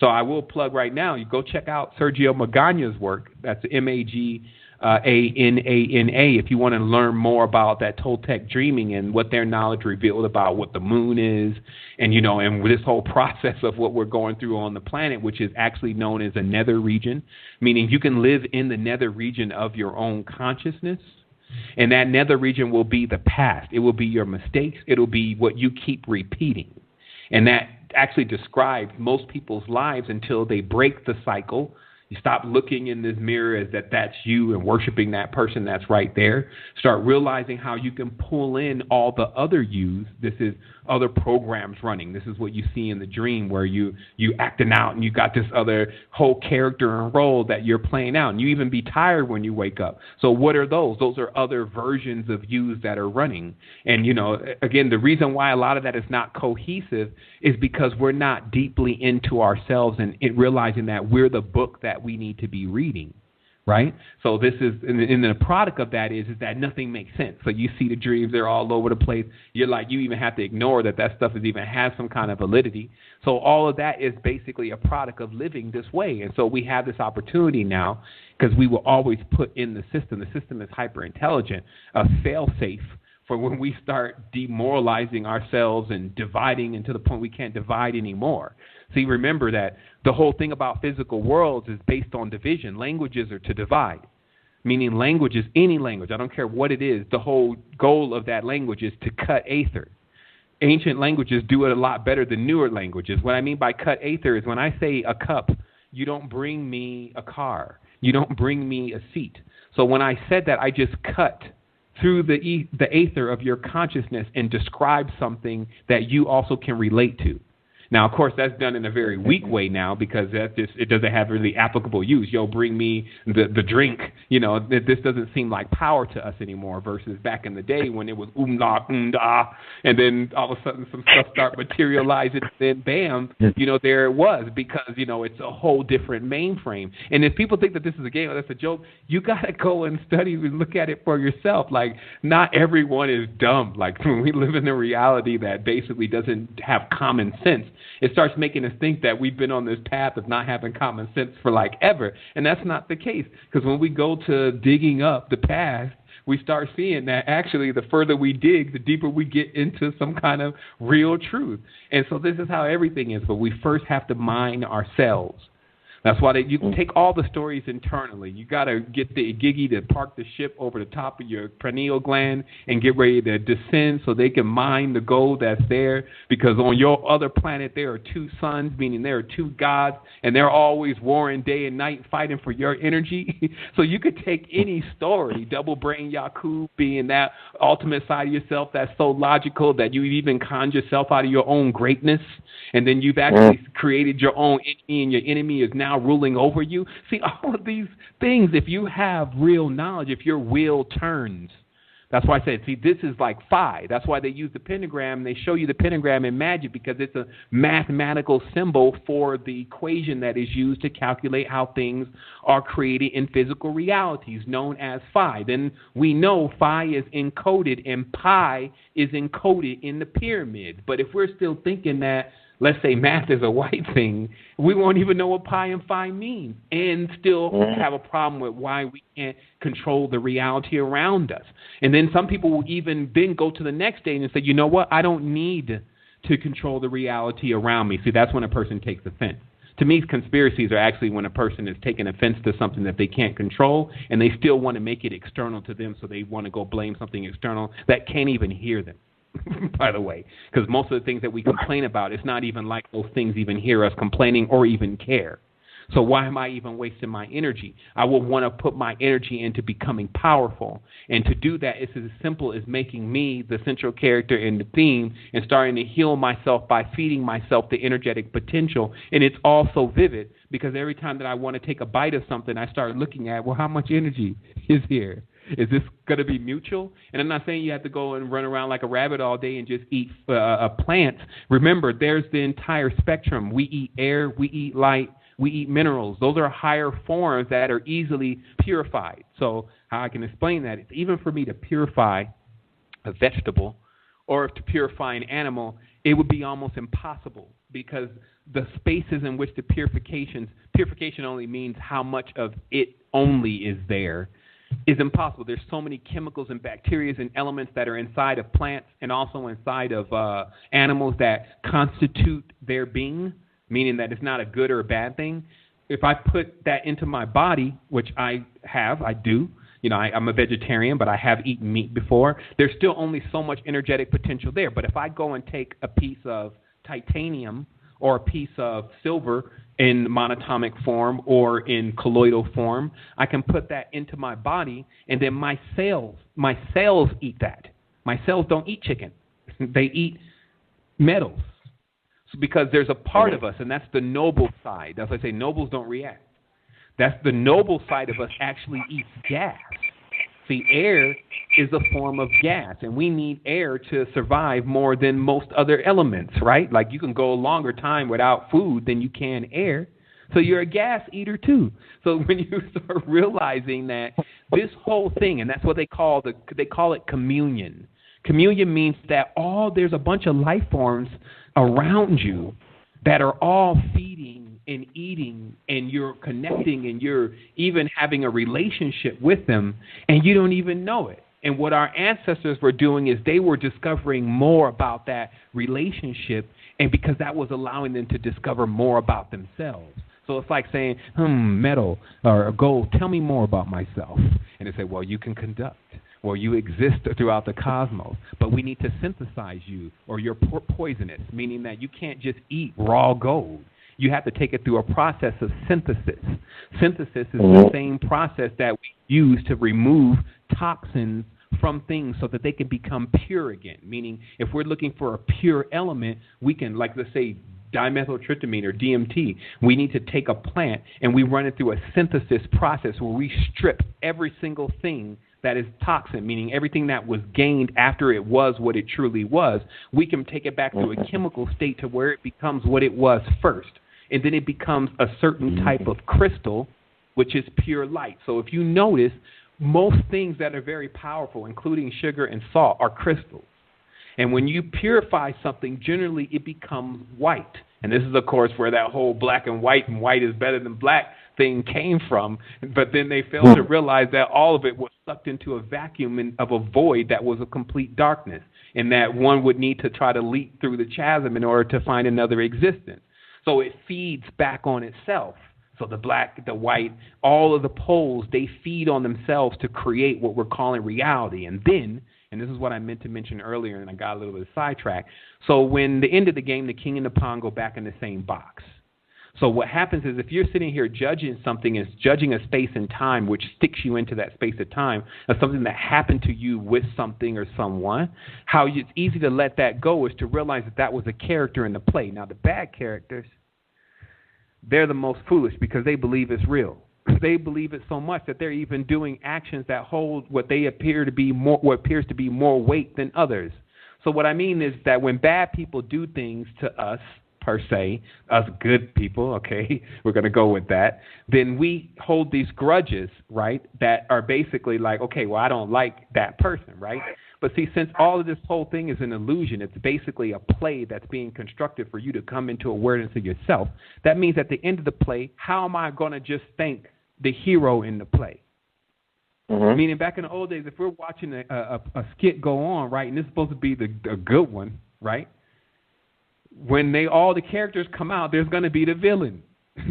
So I will plug right now, you go check out Sergio Magana's work. That's Magana. If you want to learn more about that Toltec dreaming and what their knowledge revealed about what the moon is, and and this whole process of what we're going through on the planet, which is actually known as a nether region, meaning you can live in the nether region of your own consciousness, and that nether region will be the past. It will be your mistakes. It'll be what you keep repeating, and that actually describes most people's lives until they break the cycle. You stop looking in this mirror as that's you and worshiping that person that's right there. Start realizing how you can pull in all the other yous. This is other programs running. This is what you see in the dream where you acting out and you got this other whole character and role that you're playing out. And you even be tired when you wake up. So what are those? Those are other versions of yous that are running. And, again, the reason why a lot of that is not cohesive is because we're not deeply into ourselves and realizing that we're the book that we need to be reading, right? So this is, and the product of that is that nothing makes sense. So you see the dreams, they're all over the place. You're like, you even have to ignore that stuff even has some kind of validity. So all of that is basically a product of living this way. And so we have this opportunity now because we will always put in the system. The system is hyper intelligent, a fail-safe for when we start demoralizing ourselves and dividing into the point we can't divide anymore. See, remember that the whole thing about physical worlds is based on division. Languages are to divide, meaning language is any language. I don't care what it is. The whole goal of that language is to cut aether. Ancient languages do it a lot better than newer languages. What I mean by cut aether is when I say a cup, you don't bring me a car. You don't bring me a seat. So when I said that, I just cut through the aether of your consciousness and describe something that you also can relate to. Now, of course, that's done in a very weak way now because it doesn't have really applicable use. Bring me the drink. This doesn't seem like power to us anymore versus back in the day when it was da, and then all of a sudden some stuff start materializing, and then bam, there it was because, it's a whole different mainframe. And if people think that this is a game or that's a joke, you got to go and study and look at it for yourself. Like, not everyone is dumb. Like, when we live in a reality that basically doesn't have common sense, it starts making us think that we've been on this path of not having common sense for like ever. And that's not the case, because when we go to digging up the past, we start seeing that actually the further we dig, the deeper we get into some kind of real truth. And so this is how everything is, but we first have to mine ourselves. That's why you can take all the stories internally. You got to get the Igigi to park the ship over the top of your pineal gland and get ready to descend so they can mine the gold that's there. Because on your other planet, there are two suns, meaning there are two gods, and they're always warring day and night, fighting for your energy. So you could take any story, double brain Yakub being that ultimate side of yourself that's so logical that you even conjure yourself out of your own greatness, and then you've actually created your own enemy, and your enemy is now ruling over you. See, all of these things, if you have real knowledge, if your will turns, that's why I said, see, this is like phi. That's why they use the pentagram. They show you the pentagram in magic because it's a mathematical symbol for the equation that is used to calculate how things are created in physical realities, known as phi. Then we know phi is encoded and pi is encoded in the pyramid. But if we're still thinking that, let's say, math is a white thing, we won't even know what pi and phi mean and still have a problem with why we can't control the reality around us. And then some people will even then go to the next day and say, you know what, I don't need to control the reality around me. See, that's when a person takes offense. To me, conspiracies are actually when a person is taking offense to something that they can't control, and they still want to make it external to them, so they want to go blame something external that can't even hear them, by the way. Because most of the things that we complain about, it's not even like those things even hear us complaining or even care. So why am I even wasting my energy? I will want to put my energy into becoming powerful. And to do that, it's as simple as making me the central character in the theme and starting to heal myself by feeding myself the energetic potential. And it's all so vivid because every time that I want to take a bite of something, I start looking at, well, how much energy is here? Is this going to be mutual? And I'm not saying you have to go and run around like a rabbit all day and just eat plants. Remember, there's the entire spectrum. We eat air, we eat light, we eat minerals. Those are higher forms that are easily purified. So how I can explain that is even for me to purify a vegetable or to purify an animal, it would be almost impossible because the spaces in which the purification only means how much of it only is there, is impossible. There's so many chemicals and bacteria and elements that are inside of plants and also inside of animals that constitute their being, meaning that it's not a good or a bad thing. If I put that into my body, which I do, I'm a vegetarian, but I have eaten meat before, there's still only so much energetic potential there. But if I go and take a piece of titanium or a piece of silver in monatomic form or in colloidal form, I can put that into my body, and then my cells eat that. My cells don't eat chicken. They eat metals. Because there's a part of us, and that's the noble side. That's why I say nobles don't react. That's the noble side of us actually eats gas. See, air is a form of gas, and we need air to survive more than most other elements, right? Like you can go a longer time without food than you can air. So you're a gas eater too. So when you start realizing that this whole thing, and that's what they call it communion. Communion means that there's a bunch of life forms around you that are all feeding and eating, and you're connecting, and you're even having a relationship with them, and you don't even know it. And what our ancestors were doing is they were discovering more about that relationship, and because that was allowing them to discover more about themselves. So it's like saying, metal or gold, tell me more about myself. And they say, well, you can conduct. Well, you exist throughout the cosmos, but we need to synthesize you, or you're poisonous, meaning that you can't just eat raw gold. You have to take it through a process of synthesis. Synthesis is the same process that we use to remove toxins from things so that they can become pure again, meaning if we're looking for a pure element, we can, like let's say, dimethyltryptamine or DMT, we need to take a plant and we run it through a synthesis process where we strip every single thing that is toxin, meaning everything that was gained after it was what it truly was. We can take it back to a chemical state to where it becomes what it was first. And then it becomes a certain type of crystal, which is pure light. So if you notice, most things that are very powerful, including sugar and salt, are crystals. And when you purify something, generally it becomes white. And this is, of course, where that whole black and white is better than black thing came from. But then they failed to realize that all of it was sucked into a vacuum of a void that was a complete darkness, and that one would need to try to leap through the chasm in order to find another existence. So it feeds back on itself. So the black, the white, all of the poles, they feed on themselves to create what we're calling reality. And then, and this is what I meant to mention earlier, and I got a little bit sidetracked. So when the end of the game, the king and the pawn go back in the same box. So what happens is if you're sitting here judging something as judging a space and time, which sticks you into that space of time, of something that happened to you with something or someone, how it's easy to let that go is to realize that that was a character in the play. Now, the bad characters, they're the most foolish because they believe it's real. They believe it so much that they're even doing actions that hold what appears to be more weight than others. So what I mean is that when bad people do things to us, per se, us good people, okay, we're going to go with that, then we hold these grudges, right, that are basically like, okay, well, I don't like that person, right? But see, since all of this whole thing is an illusion, it's basically a play that's being constructed for you to come into awareness of yourself. That means at the end of the play, how am I going to just thank the hero in the play? Meaning back in the old days, if we're watching a skit go on, right, and it's supposed to be a good one, right, when all the characters come out, there's going to be the villain.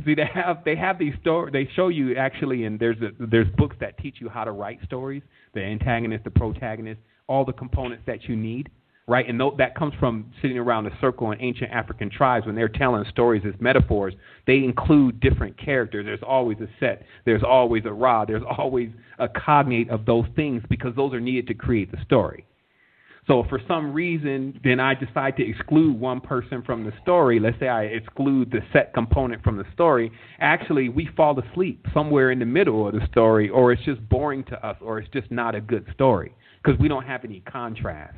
See, they have these stories. They show you actually, and there's books that teach you how to write stories. The antagonist, the protagonist, all the components that you need, right? And that comes from sitting around a circle in ancient African tribes when they're telling stories as metaphors. They include different characters. There's always a Set. There's always a Ra. There's always a cognate of those things because those are needed to create the story. So for some reason, then I decide to exclude one person from the story. Let's say I exclude the Set component from the story. Actually, we fall asleep somewhere in the middle of the story, or it's just boring to us, or it's just not a good story because we don't have any contrast.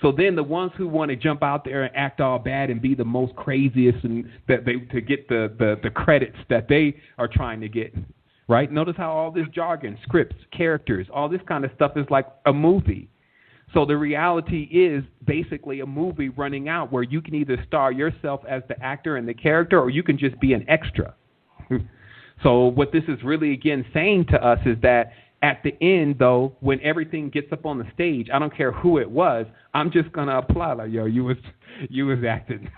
So then the ones who want to jump out there and act all bad and be the most craziest and to get the credits that they are trying to get, right? Notice how all this jargon, scripts, characters, all this kind of stuff is like a movie. So the reality is basically a movie running out where you can either star yourself as the actor and the character, or you can just be an extra. So what this is really, again, saying to us is that at the end, though, when everything gets up on the stage, I don't care who it was, I'm just going to apply like, yo, you was acting,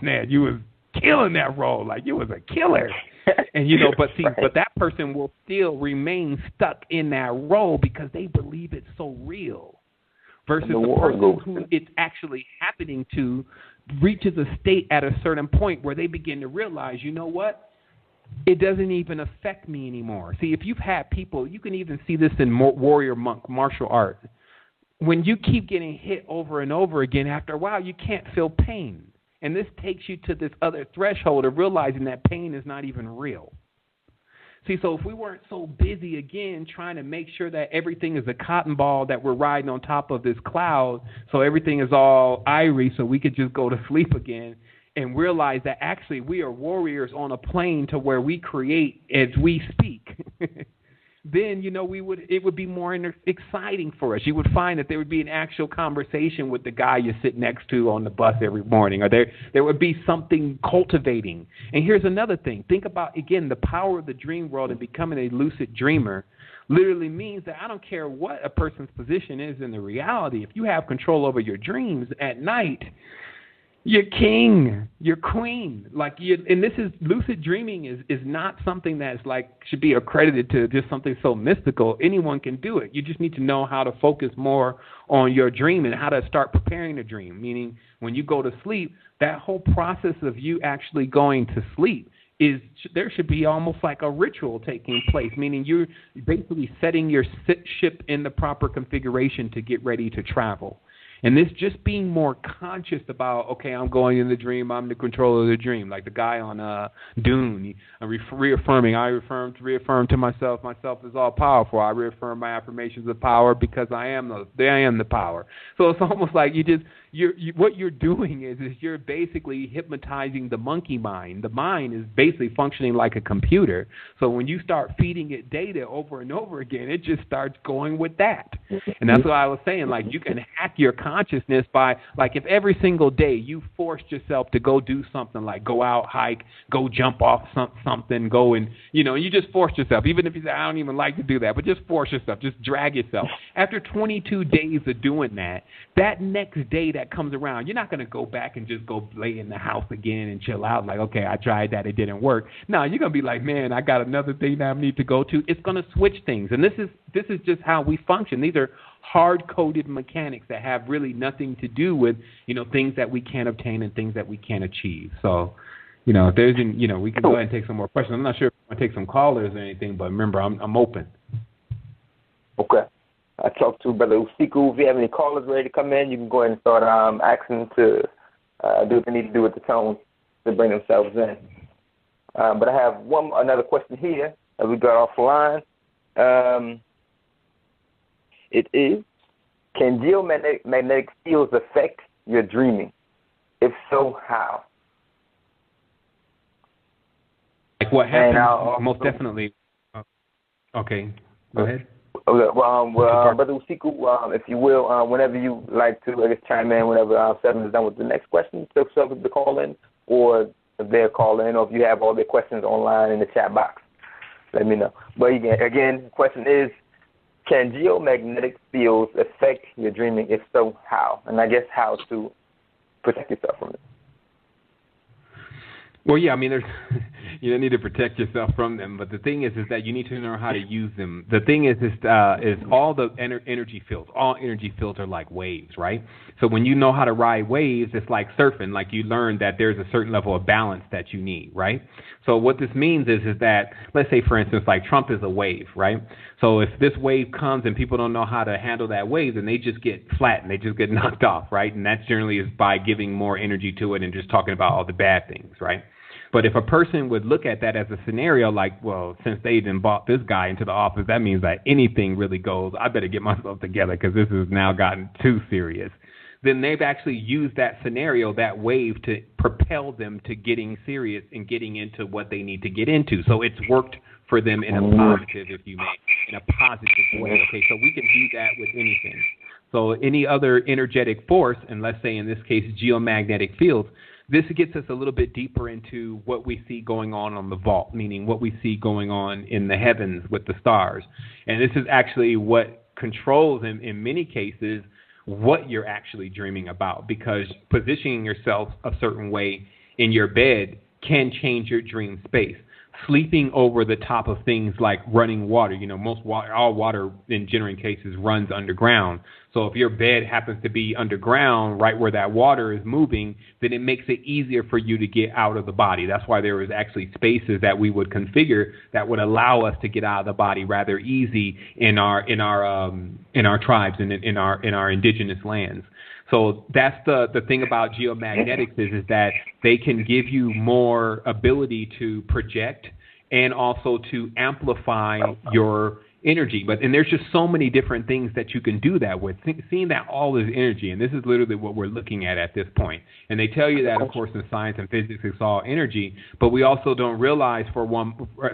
man, you was killing that role. Like, you was a killer. And, but see, right. But that person will still remain stuck in that role because they believe it's so real. Versus the person who it's actually happening to reaches a state at a certain point where they begin to realize, you know what? It doesn't even affect me anymore. See, if you've had people, you can even see this in warrior monk martial art. When you keep getting hit over and over again, after a while, you can't feel pain. And this takes you to this other threshold of realizing that pain is not even real. See, so if we weren't so busy, again, trying to make sure that everything is a cotton ball that we're riding on top of this cloud, so everything is all irie so we could just go to sleep again and realize that actually we are warriors on a plane to where we create as we speak, then, it would be more exciting for us. You would find that there would be an actual conversation with the guy you sit next to on the bus every morning, or there would be something cultivating. And here's another thing. Think about, again, the power of the dream world and becoming a lucid dreamer literally means that I don't care what a person's position is in the reality. If you have control over your dreams at night, you're king, you're queen. And this is lucid dreaming is not something that's should be accredited to just something so mystical. Anyone can do it. You just need to know how to focus more on your dream and how to start preparing the dream. Meaning, when you go to sleep, that whole process of you actually going to sleep there should be almost like a ritual taking place. Meaning, you're basically setting your ship in the proper configuration to get ready to travel. And this just being more conscious about, okay, I'm going in the dream, I'm the controller of the dream. Like the guy on Dune, reaffirming, I reaffirm to myself is all powerful. I reaffirm my affirmations of power because I am the power. So it's almost like what you're doing is you're basically hypnotizing the monkey mind. The mind is basically functioning like a computer. So when you start feeding it data over and over again, it just starts going with that. And that's what I was saying. Like, you can hack your consciousness by, if every single day you forced yourself to go do something, like go out, hike, go jump off something, go and, you just forced yourself. Even if you say, I don't even like to do that, but just force yourself, just drag yourself. After 22 days of doing that next day that comes around, you're not going to go back and just go lay in the house again and chill out like, okay, I tried that, it didn't work. No, you're going to be like, man, I got another thing that I need to go to. It's going to switch things. And this is just how we function. These are hard-coded mechanics that have really nothing to do with, things that we can't obtain and things that we can't achieve. So, if there's, we can go ahead and take some more questions. I'm not sure if I want to take some callers or anything, but remember, I'm open. Okay. I talked to Brother Usiku. If you have any callers ready to come in, you can go ahead and start asking to do what they need to do with the tone to bring themselves in. But I have another question here as we got off the line. It is, can geomagnetic fields affect your dreaming? If so, how? Like what happens, most definitely. Okay, go ahead. Brother Usiku, if you will, whenever you like to, chime in whenever Seven is done with the next question, so to call in, or if they're calling, or if you have all their questions online in the chat box, let me know. But again, the question is, can geomagnetic fields affect your dreaming? If so, how? And I guess how to protect yourself from it. Well, yeah, I mean, there's you don't need to protect yourself from them, but the thing is that you need to know how to use them. The thing is all the energy fields. All energy fields are like waves, right? So when you know how to ride waves, it's like surfing. Like you learn that there's a certain level of balance that you need, right? So what this means is that, let's say, for instance, like Trump is a wave, right? So if this wave comes and people don't know how to handle that wave, then they just get flattened. They just get knocked off, right? And that generally is by giving more energy to it and just talking about all the bad things, right? But if a person would look at that as a scenario like, well, since they didn't bought this guy into the office, that means that anything really goes. I better get myself together because this has now gotten too serious. Then they've actually used that scenario, that wave, to propel them to getting serious and getting into what they need to get into. So it's worked for them in a positive, if you may, in a positive way. Okay, so we can do that with anything. So any other energetic force, and let's say in this case geomagnetic fields, this gets us a little bit deeper into what we see going on the vault, meaning what we see going on in the heavens with the stars. And this is actually what controls, in many cases, what you're actually dreaming about, because positioning yourself a certain way in your bed can change your dream space. Sleeping over the top of things like running water, all water in general cases runs underground. So if your bed happens to be underground, right where that water is moving, then it makes it easier for you to get out of the body. That's why there is actually spaces that we would configure that would allow us to get out of the body rather easy in our tribes and in our indigenous lands. So that's the thing about geomagnetics is that they can give you more ability to project and also to amplify your energy. And there's just so many different things that you can do that with. Seeing that all is energy, and this is literally what we're looking at this point. And they tell you that, of course, in science and physics, it's all energy, but we also don't realize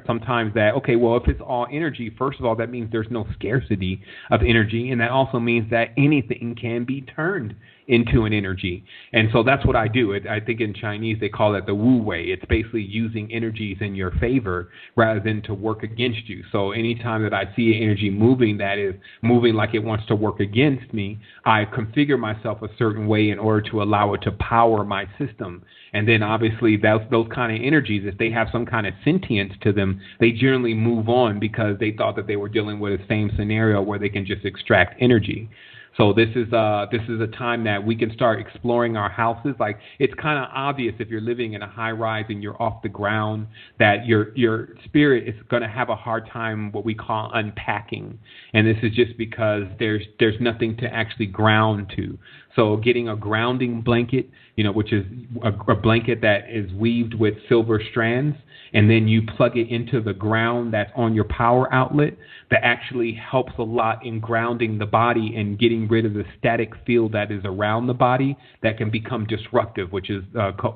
sometimes that, okay, well, if it's all energy, first of all, that means there's no scarcity of energy, and that also means that anything can be turned into an energy. And so that's what I do. I think in Chinese they call it the Wu Wei. It's basically using energies in your favor rather than to work against you. So anytime that I see energy moving that is moving like it wants to work against me, I configure myself a certain way in order to allow it to power my system. And then obviously those kind of energies, if they have some kind of sentience to them, they generally move on because they thought that they were dealing with the same scenario where they can just extract energy. So this is a time that we can start exploring our houses. Like, it's kind of obvious if you're living in a high rise and you're off the ground that your spirit is going to have a hard time what we call unpacking. And this is just because there's nothing to actually ground to. So getting a grounding blanket, which is a blanket that is weaved with silver strands, and then you plug it into the ground that's on your power outlet, that actually helps a lot in grounding the body and getting rid of the static field that is around the body that can become disruptive, which is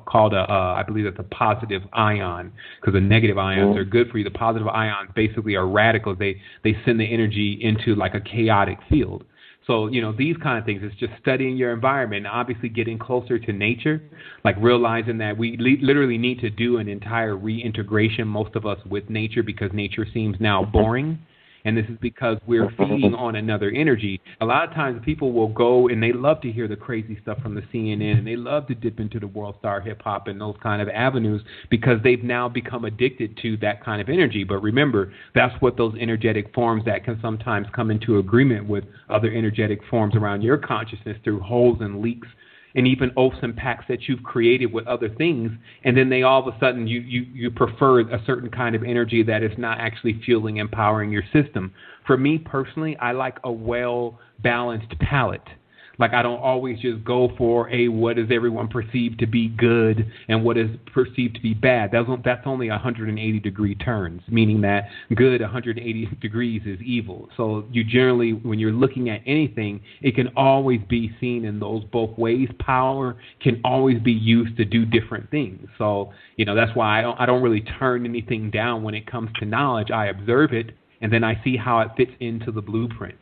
called I believe it's a positive ion, because the negative ions are good for you. The positive ions basically are radicals. They send the energy into like a chaotic field. So, these kind of things, it's just studying your environment and obviously getting closer to nature, like realizing that we literally need to do an entire reintegration, most of us, with nature, because nature seems now boring. And this is because we're feeding on another energy. A lot of times people will go and they love to hear the crazy stuff from the CNN, and they love to dip into the World Star Hip Hop and those kind of avenues because they've now become addicted to that kind of energy. But remember, that's what those energetic forms that can sometimes come into agreement with other energetic forms around your consciousness through holes and leaks and even oaths and pacts that you've created with other things, and then they all of a sudden you prefer a certain kind of energy that is not actually fueling, empowering your system. For me personally, I like a well-balanced palette. Like, I don't always just go for what is everyone perceived to be good and what is perceived to be bad. That's only 180-degree turns, meaning that good 180 degrees is evil. So you generally, when you're looking at anything, it can always be seen in those both ways. Power can always be used to do different things. So, that's why I don't really turn anything down when it comes to knowledge. I observe it, and then I see how it fits into the blueprint.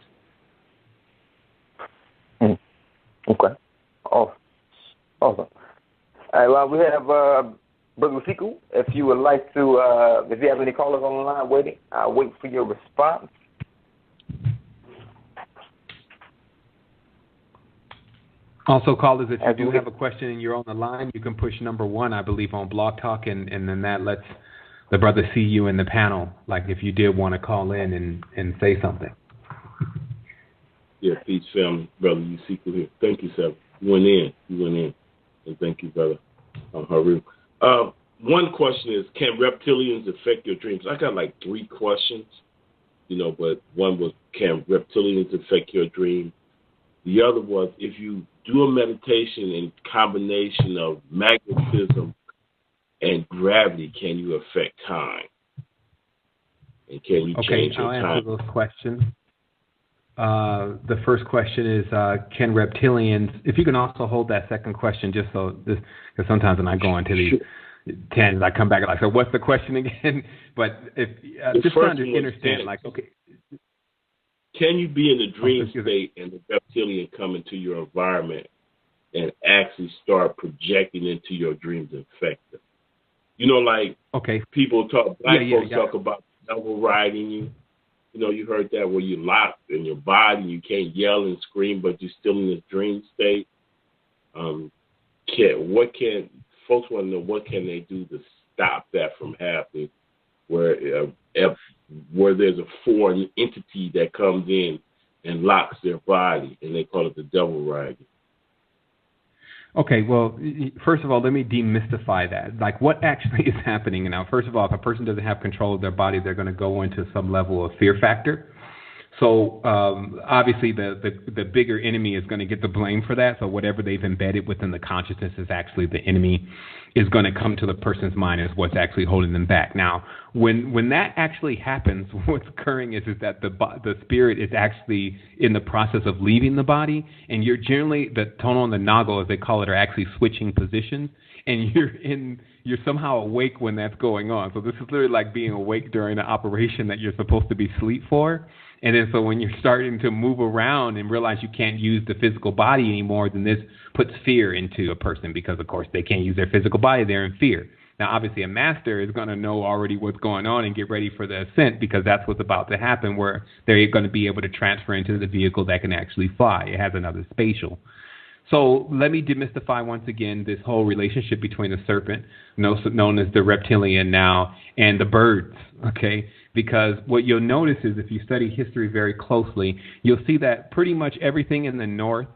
Okay. Awesome. All right, well, we have Brother Siku. If you would like to, if you have any callers on the line waiting, I'll wait for your response. Also, callers, if you do have a question and you're on the line, you can push number 1, I believe, on Blog Talk, and then that lets the brother see you in the panel, like if you did want to call in and say something. Yeah, peace, family, brother. You secret here. Thank you, sir. You went in. And thank you, brother. Haru. One question is, can reptilians affect your dreams? I got like 3 questions, but one was, can reptilians affect your dream? The other was, if you do a meditation in combination of magnetism and gravity, can you affect time? And can you change your time? I'll answer those questions. The first question is, can reptilians, if you can also hold that second question, just so this, because sometimes when I go into these tangents, I come back and I say, what's the question again? But if just trying to understand, okay. Can you be in the dream state and the reptilian come into your environment and actually start projecting into your dreams and affect them? People talk, black folks talk about devil riding you. You heard that where you're locked in your body, you can't yell and scream, but you're still in this dream state. Folks want to know what can they do to stop that from happening, where there's a foreign entity that comes in and locks their body, and they call it the devil riding. Okay, well, first of all, let me demystify that. Like, what actually is happening now? First of all, if a person doesn't have control of their body, they're going to go into some level of fear factor. So obviously, the bigger enemy is going to get the blame for that. So whatever they've embedded within the consciousness is actually the enemy is going to come to the person's mind as what's actually holding them back. Now, when that actually happens, what's occurring is that the spirit is actually in the process of leaving the body, and you're generally, the tono and the nago, as they call it, are actually switching positions, and you're somehow awake when that's going on. So this is literally like being awake during an operation that you're supposed to be asleep for. And then so when you're starting to move around and realize you can't use the physical body anymore, then this puts fear into a person because, of course, they can't use their physical body. They're in fear. Now, obviously, a master is going to know already what's going on and get ready for the ascent because that's what's about to happen, where they're going to be able to transfer into the vehicle that can actually fly. It has another spatial. So let me demystify once again this whole relationship between the serpent, known as the reptilian now, and the birds, okay? Because what you'll notice is if you study history very closely, you'll see that pretty much everything in the north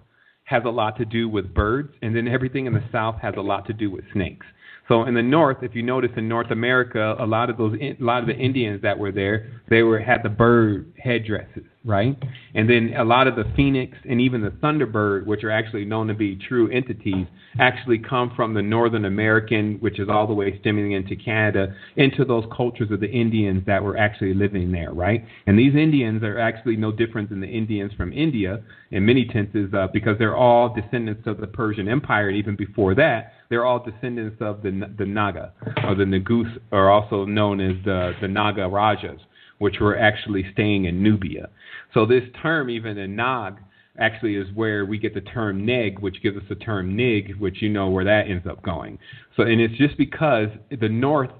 has a lot to do with birds, and then everything in the south has a lot to do with snakes. So in the north, if you notice in North America, a lot of the Indians that were there, had the bird headdresses, right? And then a lot of the phoenix and even the thunderbird, which are actually known to be true entities, actually come from the Northern American, which is all the way stemming into Canada, into those cultures of the Indians that were actually living there, right? And these Indians are actually no different than the Indians from India in many senses because they're all descendants of the Persian Empire, and even before that, they're all descendants of the Naga, or the Nagus, or also known as the Naga Rajas, which were actually staying in Nubia. So this term, even in Nag, actually is where we get the term neg, which gives us the term nig, which you know where that ends up going. So, and it's just because the North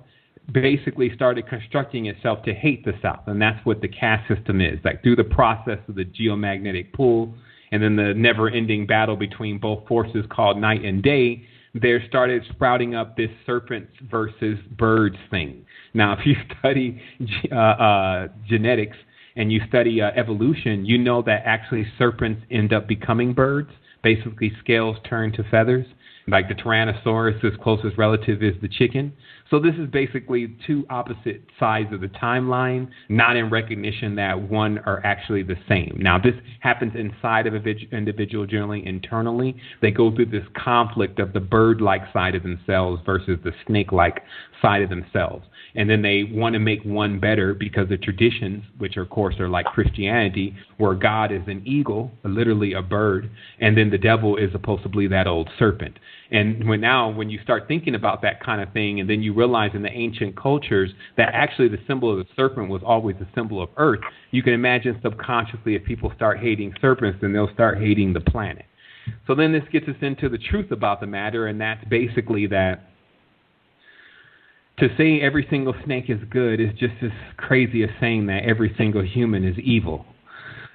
basically started constructing itself to hate the South, and that's what the caste system is. Like through the process of the geomagnetic pull, and then the never-ending battle between both forces called night and day, there started sprouting up this serpents versus birds thing. Now, if you study genetics and you study evolution, you know that actually serpents end up becoming birds. Basically, scales turn to feathers. Like the Tyrannosaurus' closest relative is the chicken. So this is basically two opposite sides of the timeline, not in recognition that one are actually the same. Now, this happens inside of an individual, generally internally. They go through this conflict of the bird-like side of themselves versus the snake-like side of themselves. And then they want to make one better because the traditions, which of course are like Christianity, where God is an eagle, literally a bird, and then the devil is supposedly that old serpent. And when you start thinking about that kind of thing, and then you realize in the ancient cultures that actually the symbol of the serpent was always the symbol of earth, you can imagine subconsciously if people start hating serpents, then they'll start hating the planet. So then this gets us into the truth about the matter, and that's basically that to say every single snake is good is just as crazy as saying that every single human is evil.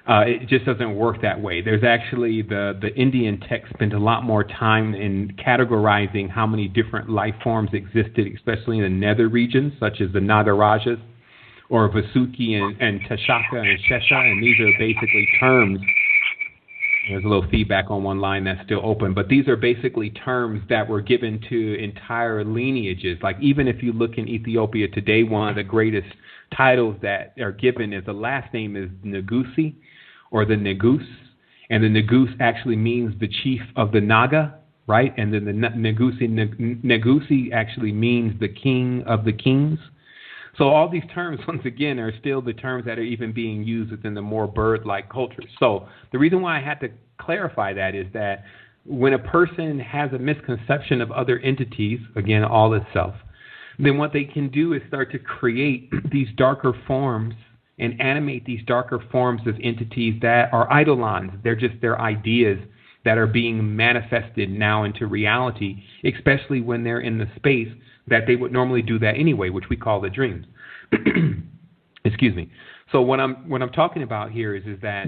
It just doesn't work that way. There's actually the Indian text spent a lot more time in categorizing how many different life forms existed, especially in the nether regions, such as the Nagarajas or Vasuki and Tashaka and Shesha, and these are basically terms. There's a little feedback on one line that's still open, but these are basically terms that were given to entire lineages. Like even if you look in Ethiopia today, one of the greatest titles that are given is the last name is Negusi, or the Negus, and the Negus actually means the chief of the Naga, right? And then the Negusi actually means the king of the kings. So all these terms, once again, are still the terms that are even being used within the more bird-like cultures. So the reason why I had to clarify that is that when a person has a misconception of other entities, again, all itself, then what they can do is start to create these darker forms and animate these darker forms of entities that are eidolons. They're just their ideas that are being manifested now into reality, especially when they're in the space that they would normally do that anyway, which we call the dreams. Excuse me. So what I'm talking about here is that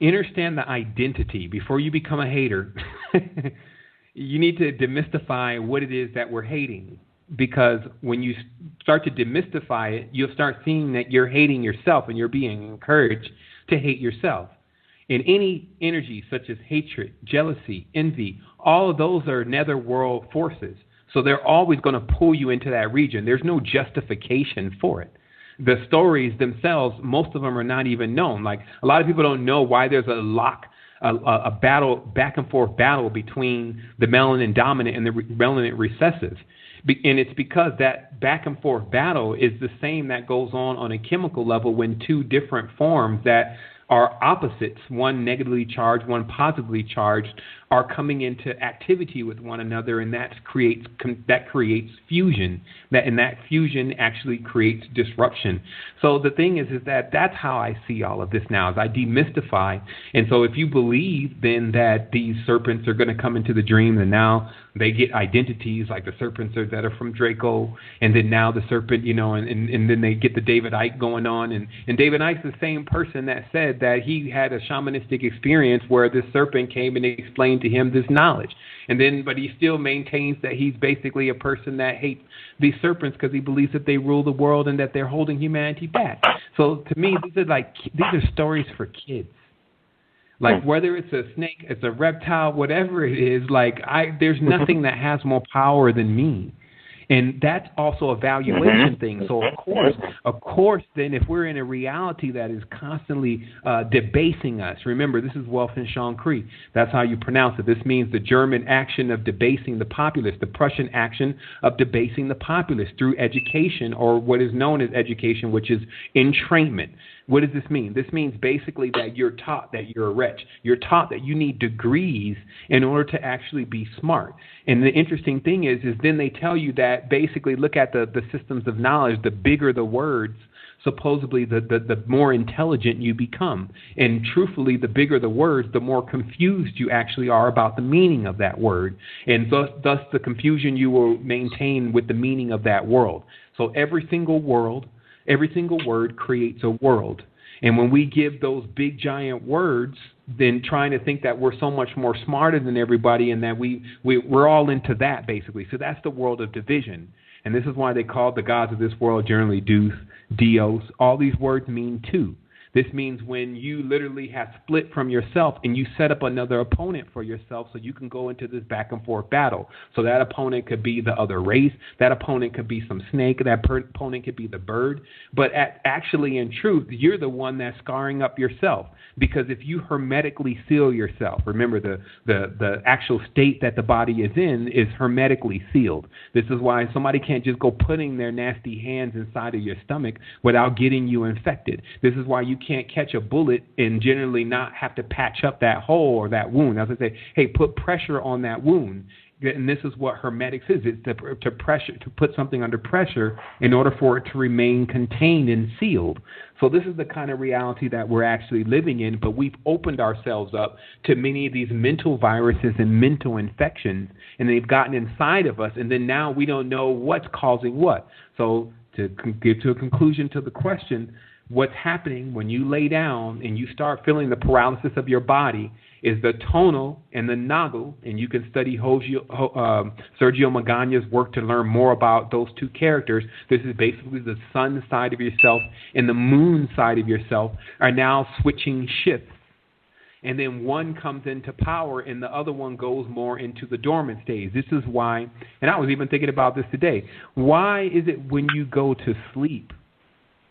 understand the identity. Before you become a hater, you need to demystify what it is that we're hating. Because when you start to demystify it, you'll start seeing that you're hating yourself and you're being encouraged to hate yourself. In any energy such as hatred, jealousy, envy, all of those are netherworld forces. So they're always going to pull you into that region. There's no justification for it. The stories themselves, most of them are not even known. Like a lot of people don't know why there's a battle, back and forth battle between the melanin dominant and the melanin recessive. And it's because that back and forth battle is the same that goes on a chemical level when two different forms that are opposites, one negatively charged, one positively charged, are coming into activity with one another, and that creates fusion. That fusion actually creates disruption. So the thing is that that's how I see all of this now, is I demystify. And so if you believe then that these serpents are going to come into the dream, and now they get identities like the serpents that are from Draco, and then now the serpent, and then they get the David Icke going on. And David Icke's the same person that said that he had a shamanistic experience where this serpent came and explained to him this knowledge. But he still maintains that he's basically a person that hates these serpents because he believes that they rule the world and that they're holding humanity back. So to me, these are stories for kids. Like whether it's a snake, it's a reptile, whatever it is, there's nothing that has more power than me. And that's also a valuation thing. So of course, then if we're in a reality that is constantly debasing us, remember this is Welfen Shankri. That's how you pronounce it. This means the German action of debasing the populace, the Prussian action of debasing the populace through education, or what is known as education, which is entrainment. What does this mean? This means basically that you're taught that you're a wretch. You're taught that you need degrees in order to actually be smart. And the interesting thing is then they tell you that basically look at the systems of knowledge, the bigger the words, supposedly the more intelligent you become. And truthfully, the bigger the words, the more confused you actually are about the meaning of that word. And thus the confusion you will maintain with the meaning of that world. So every single word creates a world. And when we give those big giant words, then trying to think that we're so much more smarter than everybody and that we're all into that, basically. So that's the world of division. And this is why they call the gods of this world generally Deus, Dios. All these words mean two. This means when you literally have split from yourself and you set up another opponent for yourself so you can go into this back and forth battle. So that opponent could be the other race. That opponent could be some snake. That opponent could be the bird. But actually, in truth, you're the one that's scarring up yourself. Because if you hermetically seal yourself, remember the actual state that the body is in is hermetically sealed. This is why somebody can't just go putting their nasty hands inside of your stomach without getting you infected. This is why you can't catch a bullet and generally not have to patch up that hole or that wound. As I say, hey, put pressure on that wound. And this is what hermetics is. It's to put something under pressure in order for it to remain contained and sealed. So this is the kind of reality that we're actually living in, but we've opened ourselves up to many of these mental viruses and mental infections, and they've gotten inside of us, and then now we don't know what's causing what. So to get to a conclusion to the question, what's happening when you lay down and you start feeling the paralysis of your body is the tonal and the nagu, and you can study Sergio Magana's work to learn more about those two characters. This is basically the sun side of yourself and the moon side of yourself are now switching shifts. And then one comes into power and the other one goes more into the dormant stage. This is why, and I was even thinking about this today, why is it when you go to sleep,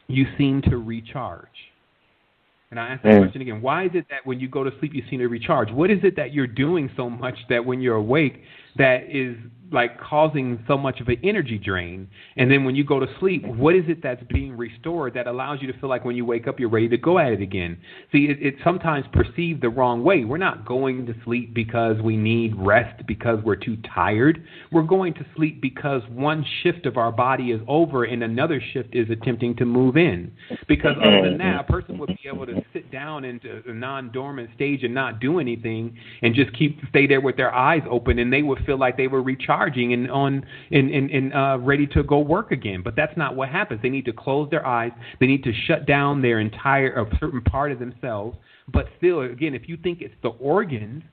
you seem to recharge? And I ask the question again, why is it that when you go to sleep you seem to recharge? What is it that you're doing so much that when you're awake that is like causing so much of an energy drain? And then when you go to sleep, what is it that's being restored that allows you to feel like when you wake up you're ready to go at it again? See, it's sometimes perceived the wrong way. We're not going to sleep because we need rest, because we're too tired. We're going to sleep because one shift of our body is over and another shift is attempting to move in. Because other than that, a person would be able to sit down into a non-dormant stage and not do anything and just stay there with their eyes open, and they would feel like they were recharging and ready to go work again. But that's not what happens. They need to close their eyes. They need to shut down their a certain part of themselves. But still, again, if you think it's the organs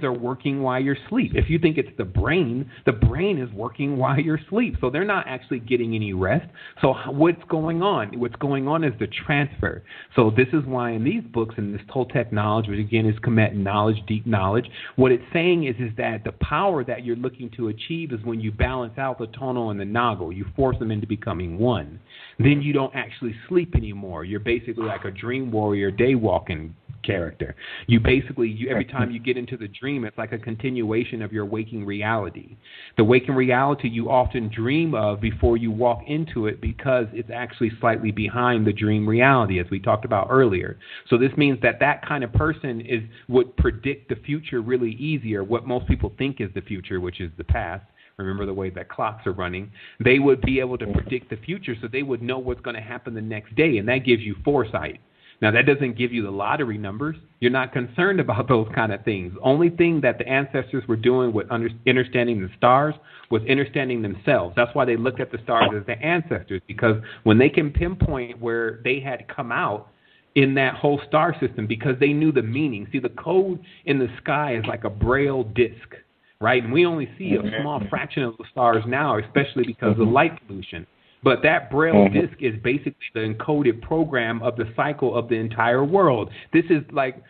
are working while you're asleep. If you think it's the brain is working while you're asleep. So they're not actually getting any rest. So what's going on? What's going on is the transfer. So this is why in these books and this Toltec knowledge, which again is Kemet knowledge, deep knowledge, what it's saying is that the power that you're looking to achieve is when you balance out the tonal and the nagu. You force them into becoming one. Then you don't actually sleep anymore. You're basically like a dream warrior, day walking character. Every time you get into the dream, it's like a continuation of your waking reality. The waking reality you often dream of before you walk into it because it's actually slightly behind the dream reality, as we talked about earlier. So this means that kind of person would predict the future really easier, what most people think is the future, which is the past. Remember the way that clocks are running. They would be able to predict the future, so they would know what's going to happen the next day, and that gives you foresight. Now, that doesn't give you the lottery numbers. You're not concerned about those kind of things. The only thing that the ancestors were doing with understanding the stars was understanding themselves. That's why they looked at the stars as the ancestors, because when they can pinpoint where they had come out in that whole star system, because they knew the meaning. See, the code in the sky is like a braille disc, right? And we only see a small fraction of the stars now, especially because of light pollution. But that braille disc is basically the encoded program of the cycle of the entire world. This is like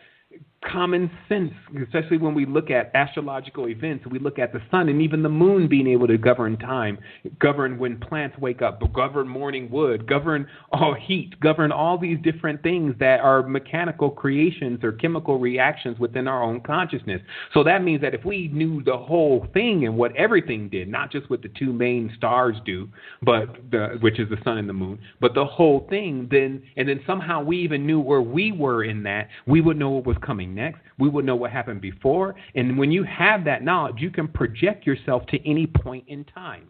common sense, especially when we look at astrological events. We look at the sun and even the moon being able to govern time, govern when plants wake up, govern morning wood, govern all heat, govern all these different things that are mechanical creations or chemical reactions within our own consciousness. So that means that if we knew the whole thing and what everything did, not just what the two main stars do, which is the sun and the moon, but the whole thing, then somehow we even knew where we were in that, we would know what was coming next. We would know what happened before. And when you have that knowledge, you can project yourself to any point in time.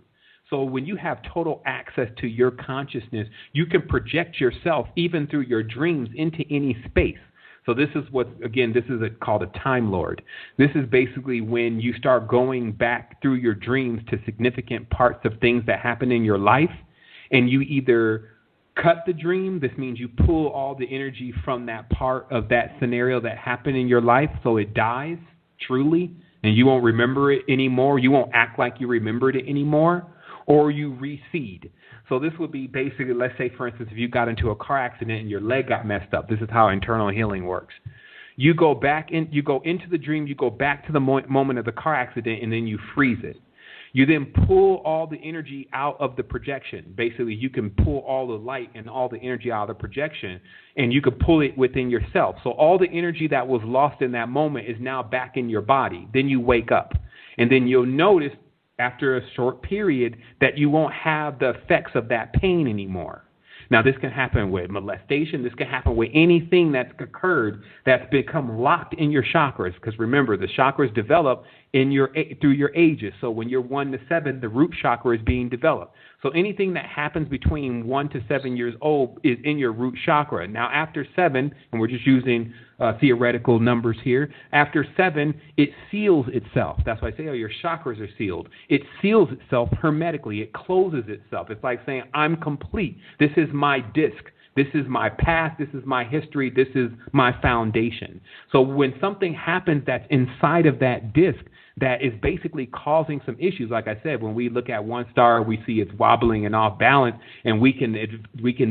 So when you have total access to your consciousness, you can project yourself even through your dreams into any space. So this is called a Time Lord. This is basically when you start going back through your dreams to significant parts of things that happen in your life, and you either cut the dream. This means you pull all the energy from that part of that scenario that happened in your life, so it dies truly, and you won't remember it anymore. You won't act like you remembered it anymore, or you reseed. So this would be basically, let's say, for instance, if you got into a car accident and your leg got messed up. This is how internal healing works. You go into the dream, you go back to the moment of the car accident, and then you freeze it. You then pull all the energy out of the projection. Basically, you can pull all the light and all the energy out of the projection, and you can pull it within yourself. So all the energy that was lost in that moment is now back in your body. Then you wake up, and then you'll notice after a short period that you won't have the effects of that pain anymore. Now, this can happen with molestation. This can happen with anything that's occurred that's become locked in your chakras. Because remember, the chakras develop through your ages. So when you're 1 to 7, the root chakra is being developed. So anything that happens between 1 to 7 years old is in your root chakra. Now, after 7, and we're just using theoretical numbers here, after 7, it seals itself. That's why I say, your chakras are sealed. It seals itself hermetically. It closes itself. It's like saying, I'm complete. This is my disc. This is my past. This is my history. This is my foundation. So when something happens that's inside of that disk that is basically causing some issues, like I said, when we look at one star, we see it's wobbling and off balance, and we can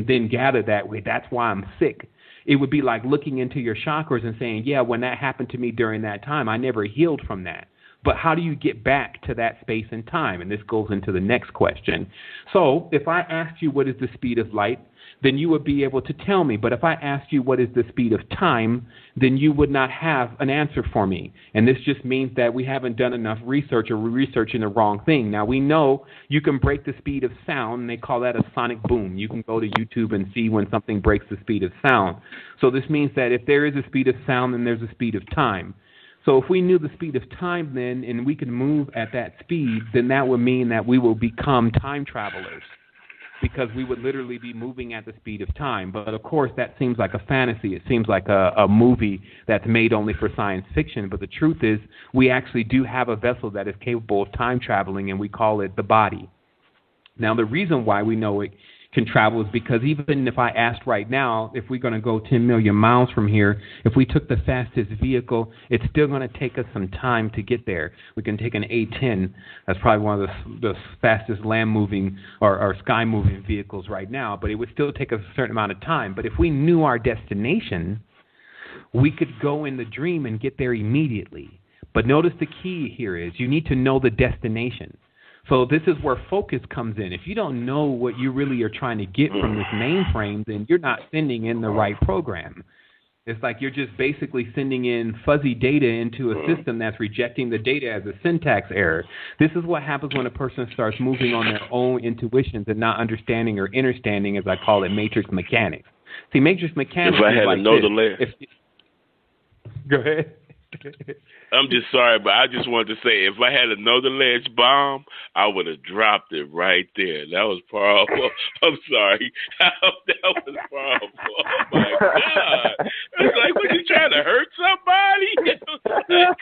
then gather that way. That's why I'm sick. It would be like looking into your chakras and saying, yeah, when that happened to me during that time, I never healed from that. But how do you get back to that space and time? And this goes into the next question. So if I asked you what is the speed of light, then you would be able to tell me. But if I asked you what is the speed of time, then you would not have an answer for me. And this just means that we haven't done enough research, or we're researching the wrong thing. Now, we know you can break the speed of sound, and they call that a sonic boom. You can go to YouTube and see when something breaks the speed of sound. So this means that if there is a speed of sound, then there's a speed of time. So if we knew the speed of time then, and we could move at that speed, then that would mean that we will become time travelers, because we would literally be moving at the speed of time. But, of course, that seems like a fantasy. It seems like a movie that's made only for science fiction. But the truth is we actually do have a vessel that is capable of time traveling, and we call it the body. Now, the reason why we know it can travel is because even if I asked right now, if we're going to go 10 million miles from here, if we took the fastest vehicle, it's still going to take us some time to get there. We can take an A-10. That's probably one of the fastest land-moving or sky-moving vehicles right now, but it would still take us a certain amount of time. But if we knew our destination, we could go in the dream and get there immediately. But notice the key here is you need to know the destination. So this is where focus comes in. If you don't know what you really are trying to get from this mainframe, then you're not sending in the right program. It's like you're just basically sending in fuzzy data into a system that's rejecting the data as a syntax error. This is what happens when a person starts moving on their own intuitions and not understanding, or understanding, as I call it, matrix mechanics. See, matrix mechanics if I had is like to know this. the ledge. Go ahead. I'm just sorry, but I just wanted to say, if I had another ledge bomb, I would have dropped it right there. That was powerful. I'm sorry. That was powerful. Oh, my God. It's like, what, you trying to hurt somebody? Oh,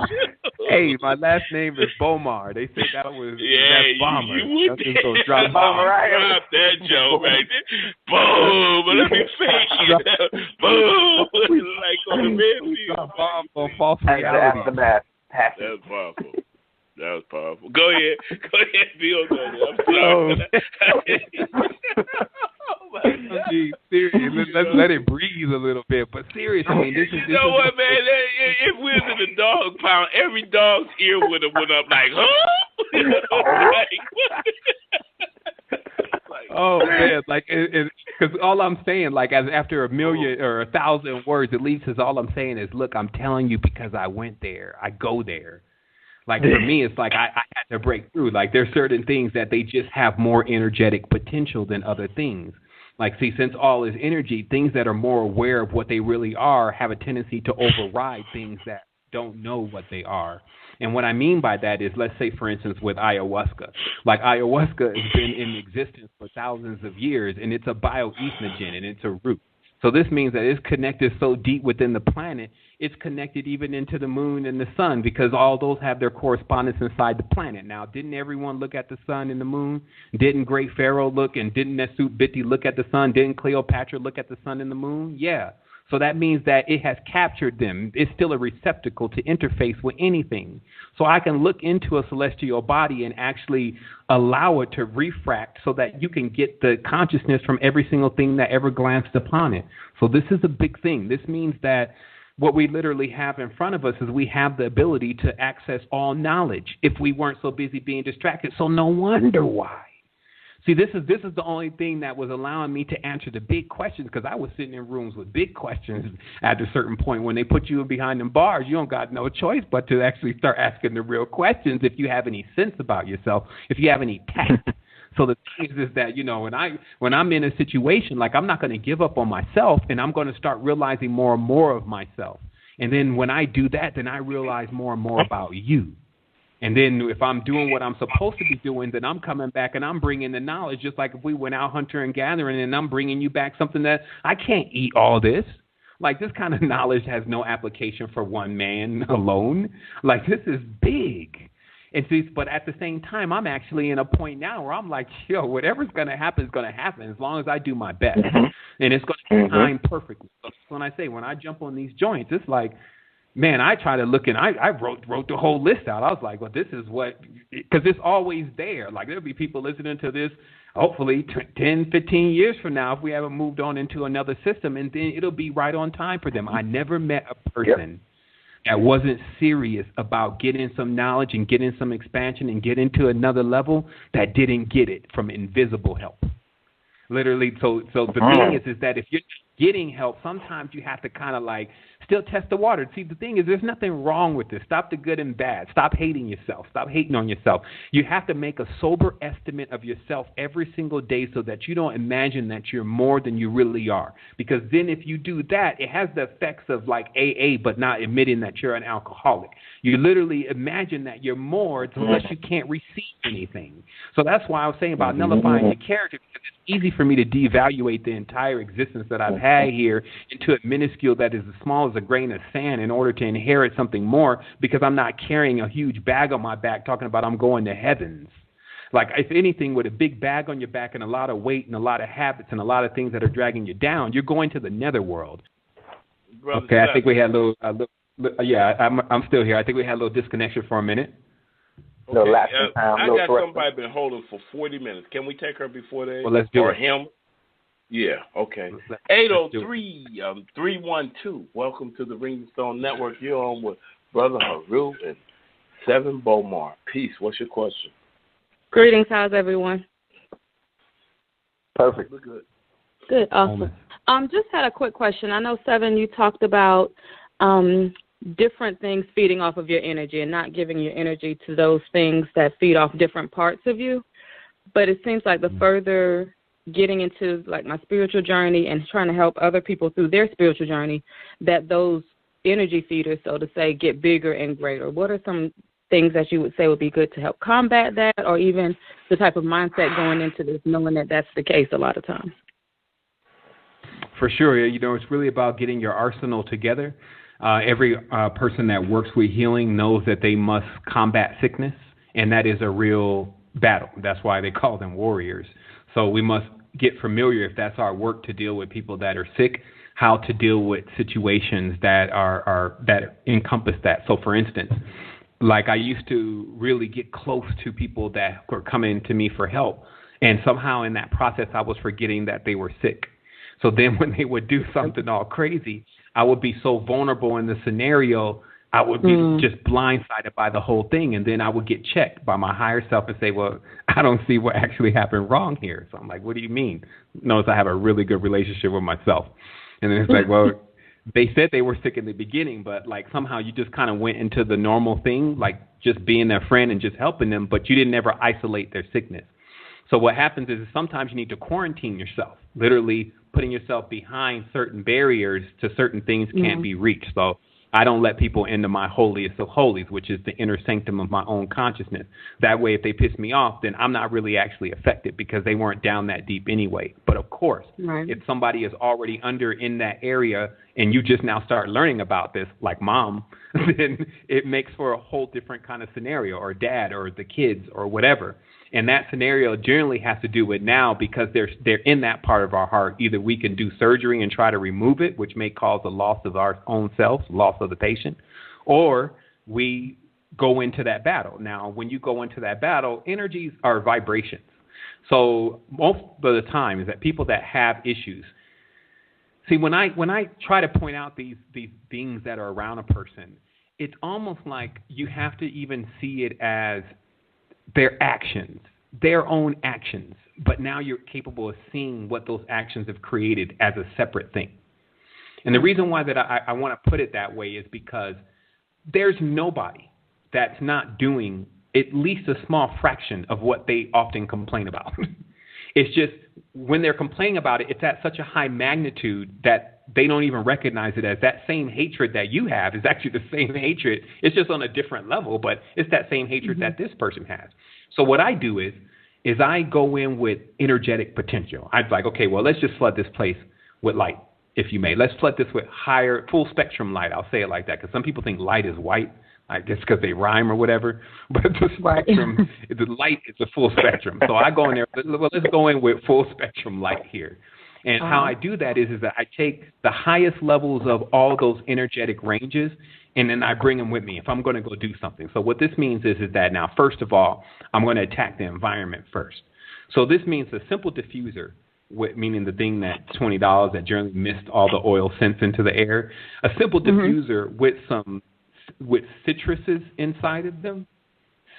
shit. Hey, my last name is Bomar. They said that was that bomber. You would drop bomb. Drop that joke right there. Boom. But let me fake it. Boom. Like on the red field. Bomb on false reality. Aftermath. That was powerful. That was powerful. Go ahead, Bill. I'm sorry. Oh my God. Seriously, let's let it breathe a little bit. But seriously, I mean, this is. You know what, man? If we was in the dog pound, every dog's ear would have went up like, huh? Oh man, like, because all I'm saying, like, as after a million or 1,000 words, at least is all I'm saying is, look, I'm telling you because I went there, I go there. Like, for me, it's like I had to break through. Like, there's certain things that they just have more energetic potential than other things. Like, see, since all is energy, things that are more aware of what they really are have a tendency to override things that don't know what they are. And what I mean by that is, let's say, for instance, with ayahuasca. Like, ayahuasca has been in existence for thousands of years, and it's a bioethnogen, and it's a root. So this means that it's connected so deep within the planet, it's connected even into the moon and the sun, because all those have their correspondence inside the planet. Now, didn't everyone look at the sun and the moon? Didn't Great Pharaoh look, and didn't Nesut-Biti look at the sun? Didn't Cleopatra look at the sun and the moon? Yeah. So that means that it has captured them. It's still a receptacle to interface with anything. So I can look into a celestial body and actually allow it to refract so that you can get the consciousness from every single thing that ever glanced upon it. So this is a big thing. This means that what we literally have in front of us is we have the ability to access all knowledge if we weren't so busy being distracted. So no wonder why. See, this is the only thing that was allowing me to answer the big questions, because I was sitting in rooms with big questions at a certain point. When they put you behind them bars, you don't got no choice but to actually start asking the real questions if you have any sense about yourself, if you have any tact. So the thing is that, you know, when I'm in a situation, like, I'm not going to give up on myself, and I'm going to start realizing more and more of myself. And then when I do that, then I realize more and more about you. And then if I'm doing what I'm supposed to be doing, then I'm coming back and I'm bringing the knowledge, just like if we went out hunting and gathering, and I'm bringing you back something that I can't eat all this. Like, this kind of knowledge has no application for one man alone. Like, this is big. And so, but at the same time, I'm actually in a point now where I'm like, yo, whatever's going to happen is going to happen as long as I do my best. And it's going to be timed perfectly. So when I say, when I jump on these joints, it's like, man, I try to look, and I wrote the whole list out. I was like, well, this is what, because it's always there. Like, there'll be people listening to this, hopefully 10, 15 years from now, if we haven't moved on into another system, and then it'll be right on time for them. I never met a person that wasn't serious about getting some knowledge and getting some expansion and getting to another level that didn't get it from invisible help. Literally, so the thing is that if you're getting help, sometimes you have to kind of like still test the water. See, the thing is, there's nothing wrong with this. Stop the good and bad. Stop hating yourself. Stop hating on yourself. You have to make a sober estimate of yourself every single day so that you don't imagine that you're more than you really are. Because then if you do that, it has the effects of like AA, but not admitting that you're an alcoholic. You literally imagine that you're more unless you can't receive anything. So that's why I was saying about nullifying your character, because it's easy for me to devaluate the entire existence that I've had here into a minuscule that is as small as a grain of sand in order to inherit something more, because I'm not carrying a huge bag on my back talking about I'm going to heavens. Like, if anything, with a big bag on your back and a lot of weight and a lot of habits and a lot of things that are dragging you down, you're going to the netherworld. Brother okay, I think we had a little I'm still here. I think we had a little disconnection for a minute. Okay. I got somebody been holding for 40 minutes. Can we take her before they? Well, let's do or it. him? Yeah, okay. 803-312. Welcome to the Ring Stone Network. You're on with Brother Haru and Seven Bomar. Peace. What's your question? Greetings. How's everyone? Perfect. We're good. Good. Awesome. Just had a quick question. I know, Seven, you talked about different things feeding off of your energy and not giving your energy to those things that feed off different parts of you. But it seems like the further getting into like my spiritual journey and trying to help other people through their spiritual journey, that those energy feeders, so to say, get bigger and greater. What are some things that you would say would be good to help combat that, or even the type of mindset going into this, knowing that that's the case a lot of times? For sure. You know, it's really about getting your arsenal together. Every person that works with healing knows that they must combat sickness, and that is a real battle. That's why they call them warriors. So we must get familiar, if that's our work, to deal with people that are sick, how to deal with situations that are that encompass that. So, for instance, like I used to really get close to people that were coming to me for help, and somehow in that process I was forgetting that they were sick. So then when they would do something all crazy, I would be so vulnerable in the scenario, I would be just blindsided by the whole thing. And then I would get checked by my higher self and say, well, I don't see what actually happened wrong here. So I'm like, what do you mean? Notice I have a really good relationship with myself. And then it's like, well, they said they were sick in the beginning, but like somehow you just kind of went into the normal thing, like just being their friend and just helping them, but you didn't ever isolate their sickness. So what happens is sometimes you need to quarantine yourself, literally putting yourself behind certain barriers to certain things can't be reached. So I don't let people into my holiest of holies, which is the inner sanctum of my own consciousness. That way, if they piss me off, then I'm not really actually affected because they weren't down that deep anyway. But of course, if somebody is already under in that area and you just now start learning about this, like mom, then it makes for a whole different kind of scenario, or dad, or the kids, or whatever. And that scenario generally has to do with now, because they're in that part of our heart. Either we can do surgery and try to remove it, which may cause a loss of our own self, loss of the patient, or we go into that battle. Now, when you go into that battle, energies are vibrations. So most of the time is that people that have issues, see, when I try to point out these things that are around a person, it's almost like you have to even see it as their actions, their own actions, but now you're capable of seeing what those actions have created as a separate thing. And the reason why that I want to put it that way is because there's nobody that's not doing at least a small fraction of what they often complain about. It's just when they're complaining about it, it's at such a high magnitude that they don't even recognize it as that same hatred that you have is actually the same hatred. It's just on a different level, but it's that same hatred that this person has. So what I do is I go in with energetic potential. I'm like, okay, well, let's just flood this place with light, if you may. Let's flood this with higher, full spectrum light. I'll say it like that, because some people think light is white. I guess because they rhyme or whatever. But the spectrum, the light is a full spectrum. So I go in there. Well, let's go in with full spectrum light here. And how I do that is that I take the highest levels of all those energetic ranges, and then I bring them with me if I'm going to go do something. So what this means is that now, first of all, I'm going to attack the environment first. So this means a simple diffuser, meaning the thing that's $20 that generally missed all the oil scents into the air. A simple diffuser with citruses inside of them.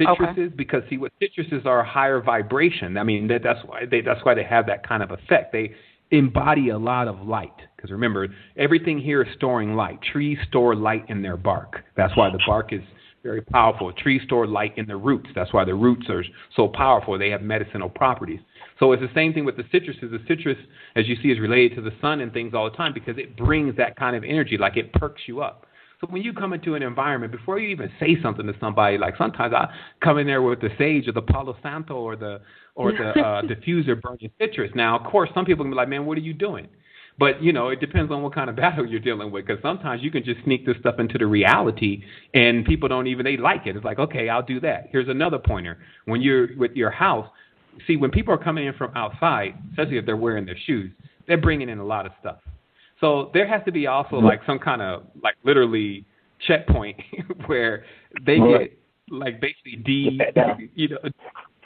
Citruses, because see, what citruses are higher vibration. I mean, that's why they have that kind of effect. They embody a lot of light. Because remember, everything here is storing light. Trees store light in their bark. That's why the bark is very powerful. Trees store light in the roots. That's why the roots are so powerful. They have medicinal properties. So it's the same thing with the citruses. The citrus, as you see, is related to the sun and things all the time because it brings that kind of energy, like it perks you up. So when you come into an environment, before you even say something to somebody, like sometimes I come in there with the sage or the Palo Santo or the diffuser burning citrus. Now, of course, some people can be like, man, what are you doing? But, it depends on what kind of battle you're dealing with, because sometimes you can just sneak this stuff into the reality and people they like it. It's like, okay, I'll do that. Here's another pointer. When you're with your house, see, when people are coming in from outside, especially if they're wearing their shoes, they're bringing in a lot of stuff. So there has to be also like some kind of like literally checkpoint where they get like basically debugged.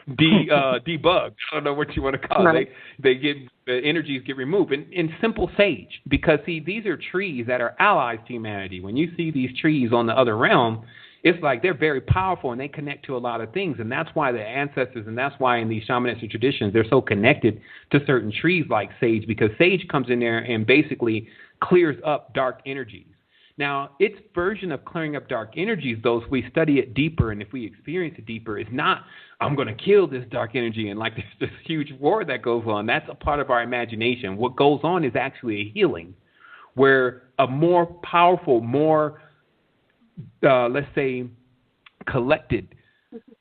I don't know what you want to call it. They get the energies get removed in simple sage, because see, these are trees that are allies to humanity. When you see these trees on the other realm, it's like they're very powerful and they connect to a lot of things, and that's why the ancestors, and that's why in these shamanistic traditions they're so connected to certain trees like sage, because sage comes in there and basically clears up dark energies. Now, its version of clearing up dark energies, though, if we study it deeper and if we experience it deeper, is not, I'm going to kill this dark energy and like there's this huge war that goes on. That's a part of our imagination. What goes on is actually a healing, where a more powerful, more, let's say, collected,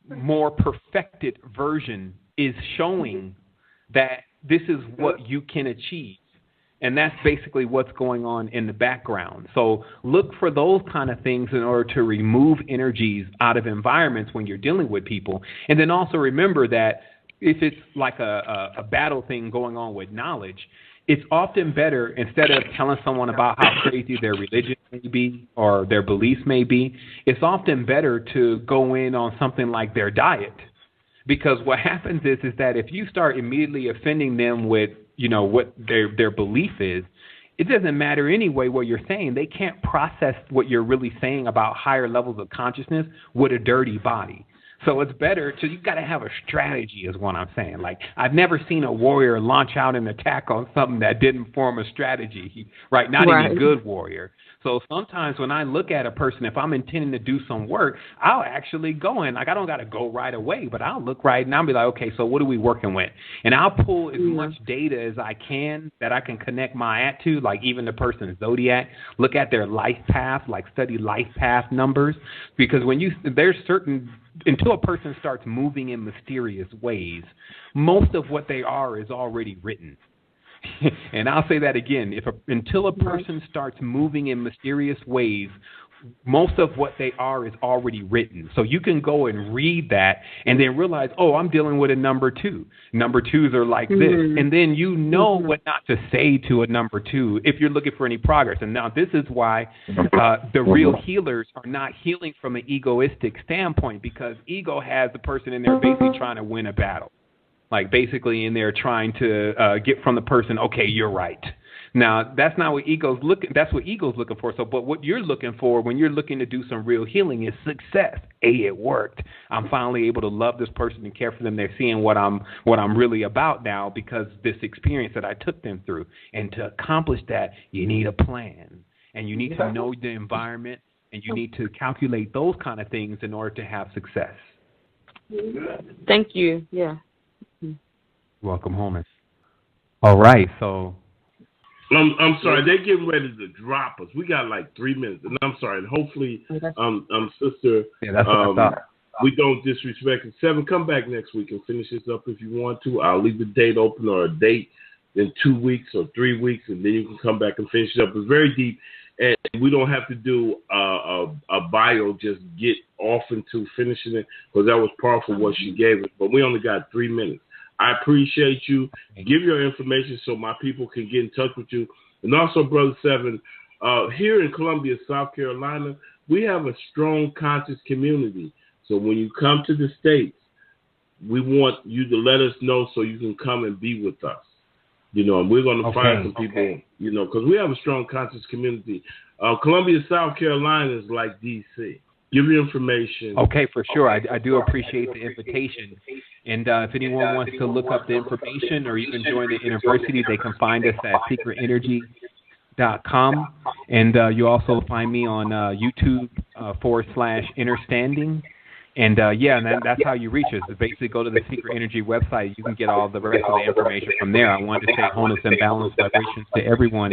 more perfected version is showing that this is what you can achieve. And that's basically what's going on in the background. So look for those kind of things in order to remove energies out of environments when you're dealing with people. And then also remember that if it's like a battle thing going on with knowledge, it's often better, instead of telling someone about how crazy their religion may be or their beliefs may be, it's often better to go in on something like their diet. Because what happens is that if you start immediately offending them with, what their belief is, it doesn't matter anyway what you're saying. They can't process what you're really saying about higher levels of consciousness with a dirty body. So it's better to, you've got to have a strategy is what I'm saying. Like, I've never seen a warrior launch out an attack on something that didn't form a strategy, right? Not any good warrior. So sometimes when I look at a person, if I'm intending to do some work, I'll actually go in. Like, I don't got to go right away, but I'll look right and I'll be like, okay, so what are we working with? And I'll pull as much data as I can that I can connect my at to, like even the person's zodiac, look at their life path, like study life path numbers. Because there's certain, until a person starts moving in mysterious ways, most of what they are is already written. And I'll say that again. Until a person starts moving in mysterious ways, most of what they are is already written. So you can go and read that and then realize, oh, I'm dealing with a number 2. Number 2s are like this. And then you know what not to say to a number 2 if you're looking for any progress. And now this is why the real healers are not healing from an egoistic standpoint, because ego has the person in there basically trying to win a battle. Like basically in there trying to get from the person, okay, you're right. Now, that's not what ego's looking. That's what ego's looking for. So, but what you're looking for when you're looking to do some real healing is success. It worked. I'm finally able to love this person and care for them. They're seeing what I'm really about now because this experience that I took them through. And to accomplish that, you need a plan, and you need to know the environment, and you need to calculate those kind of things in order to have success. Thank you. Yeah. Welcome home. All right, so. I'm sorry, they're getting ready to drop us. We got like 3 minutes, and I'm sorry. And hopefully, sister, that's what I thought. We don't disrespect it. 7, come back next week and finish this up if you want to. I'll leave the date open, or a date in 2 weeks or 3 weeks, and then you can come back and finish it up. It's very deep. and we don't have to do a bio, just get off into finishing it, because that was powerful what she gave us. But we only got 3 minutes. I appreciate you. Give your information so my people can get in touch with you. And also, Brother Seven, here in Columbia, South Carolina, we have a strong conscious community. So when you come to the States, we want you to let us know so you can come and be with us. And we're going to find some people, because we have a strong conscious community. Columbia, South Carolina is like D.C. Give your information. Okay, for sure. I do appreciate the invitation. And if anyone wants to look up the information or even join the university, they can find us at secretenergy.com. And you also find me on YouTube /Innerstanding. And, and that's how you reach us. Basically, go to the Secret Energy website. You can get all the rest of the information from there. I wanted to say wholeness and balance vibrations to everyone.